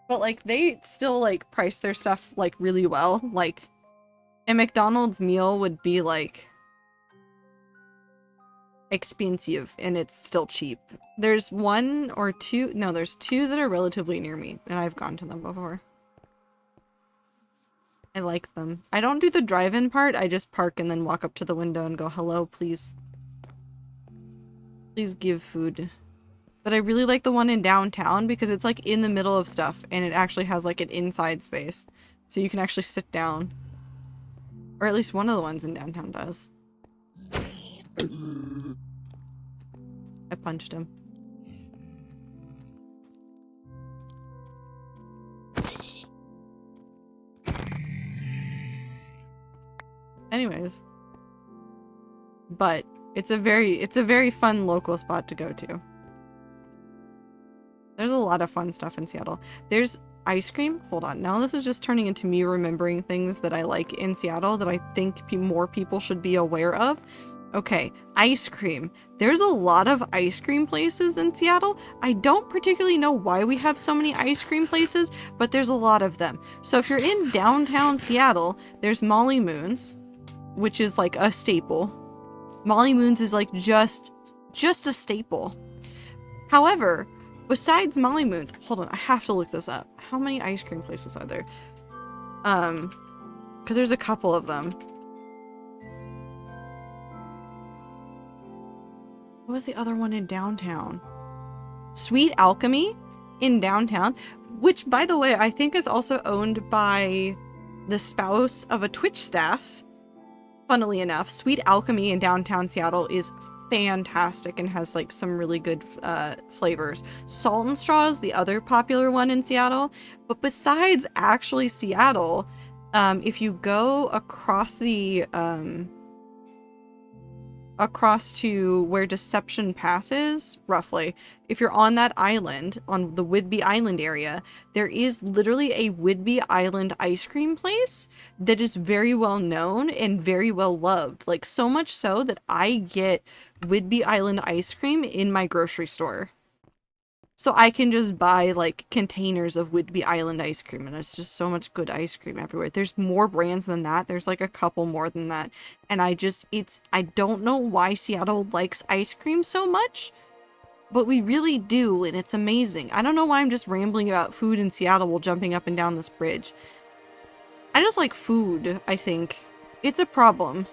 But, like, they still, like, price their stuff, like, really well. Like, a McDonald's meal would be, like, expensive, and it's still cheap. There's one or two, no, there's two that are relatively near me, and I've gone to them before. I like them. I don't do the drive-in part, I just park and then walk up to the window and go, hello, please. Please give food. But I really like the one in downtown because it's like in the middle of stuff and it actually has like an inside space. So you can actually sit down. Or at least one of the ones in downtown does. I punched him. Anyways. But it's a very fun local spot to go to. There's a lot of fun stuff in Seattle. There's ice cream. Hold on. Now this is just turning into me remembering things that I like in Seattle that I think more people should be aware of. Okay, ice cream. There's a lot of ice cream places in Seattle. I don't particularly know why we have so many ice cream places, but there's a lot of them. So if you're in downtown Seattle, there's Molly Moon's, which is like a staple. Molly Moon's is like just a staple. However, besides Molly Moon's, hold on, I have to look this up. How many ice cream places are there? Because there's a couple of them. was the other one in downtown? Sweet Alchemy in downtown, which, by the way, I think is also owned by the spouse of a Twitch staff. Funnily enough, Sweet Alchemy in downtown Seattle is fantastic and has like some really good flavors. Salt and Straw is the other popular one in Seattle, but besides actually Seattle, if you go across the across to where Deception passes, roughly, if you're on that island, on the Whidbey Island area, there is literally a Whidbey Island ice cream place that is very well known and very well loved. Like, so much so that I get Whidbey Island ice cream in my grocery store. So I can just buy, like, containers of Whidbey Island ice cream, and it's just so much good ice cream everywhere. There's more brands than that. There's, like, a couple more than that. And I don't know why Seattle likes ice cream so much, but we really do, and it's amazing. I don't know why I'm just rambling about food in Seattle while jumping up and down this bridge. I just like food, I think. It's a problem.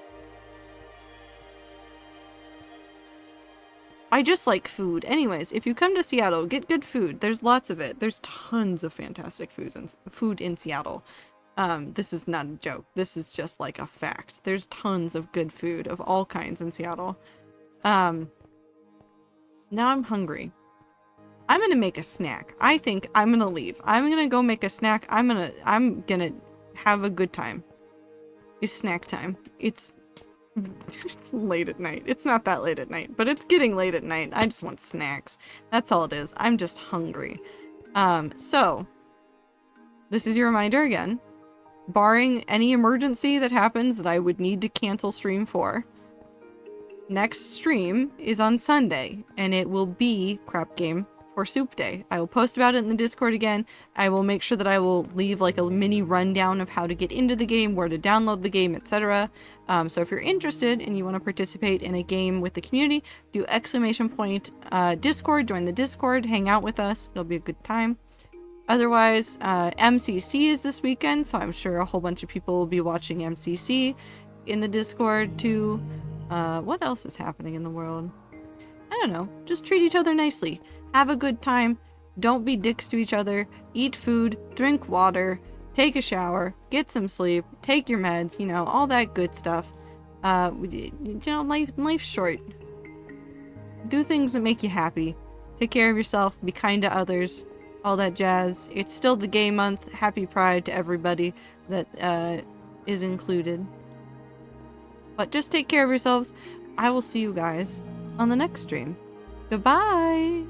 I just like food. Anyways, if you come to Seattle, get good food. There's lots of it. There's tons of fantastic food in Seattle. This is not a joke. This is just like a fact. There's tons of good food of all kinds in Seattle. Now I'm hungry. I'm gonna make a snack. I think I'm gonna leave. I'm gonna go make a snack. I'm gonna have a good time. It's snack time. It's late at night. It's not that late at night, but it's getting late at night. I just want snacks. That's all it is. I'm just hungry. So this is your reminder again. Barring any emergency that happens that I would need to cancel stream for, next stream is on Sunday, and it will be Crap Game for Soup Day. I will post about it in the Discord again. I will make sure that I will leave like a mini rundown of how to get into the game, where to download the game, etc. So if you're interested and you want to participate in a game with the community, do ! Discord, join the Discord, hang out with us. It'll be a good time. Otherwise, MCC is this weekend, so I'm sure a whole bunch of people will be watching MCC in the Discord too. What else is happening in the world? I don't know. Just treat each other nicely. Have a good time. Don't be dicks to each other. Eat food. Drink water. Take a shower. Get some sleep. Take your meds. You know, all that good stuff. You know, life's short. Do things that make you happy. Take care of yourself. Be kind to others. All that jazz. It's still the gay month. Happy Pride to everybody that is included. But just take care of yourselves. I will see you guys on the next stream. Goodbye!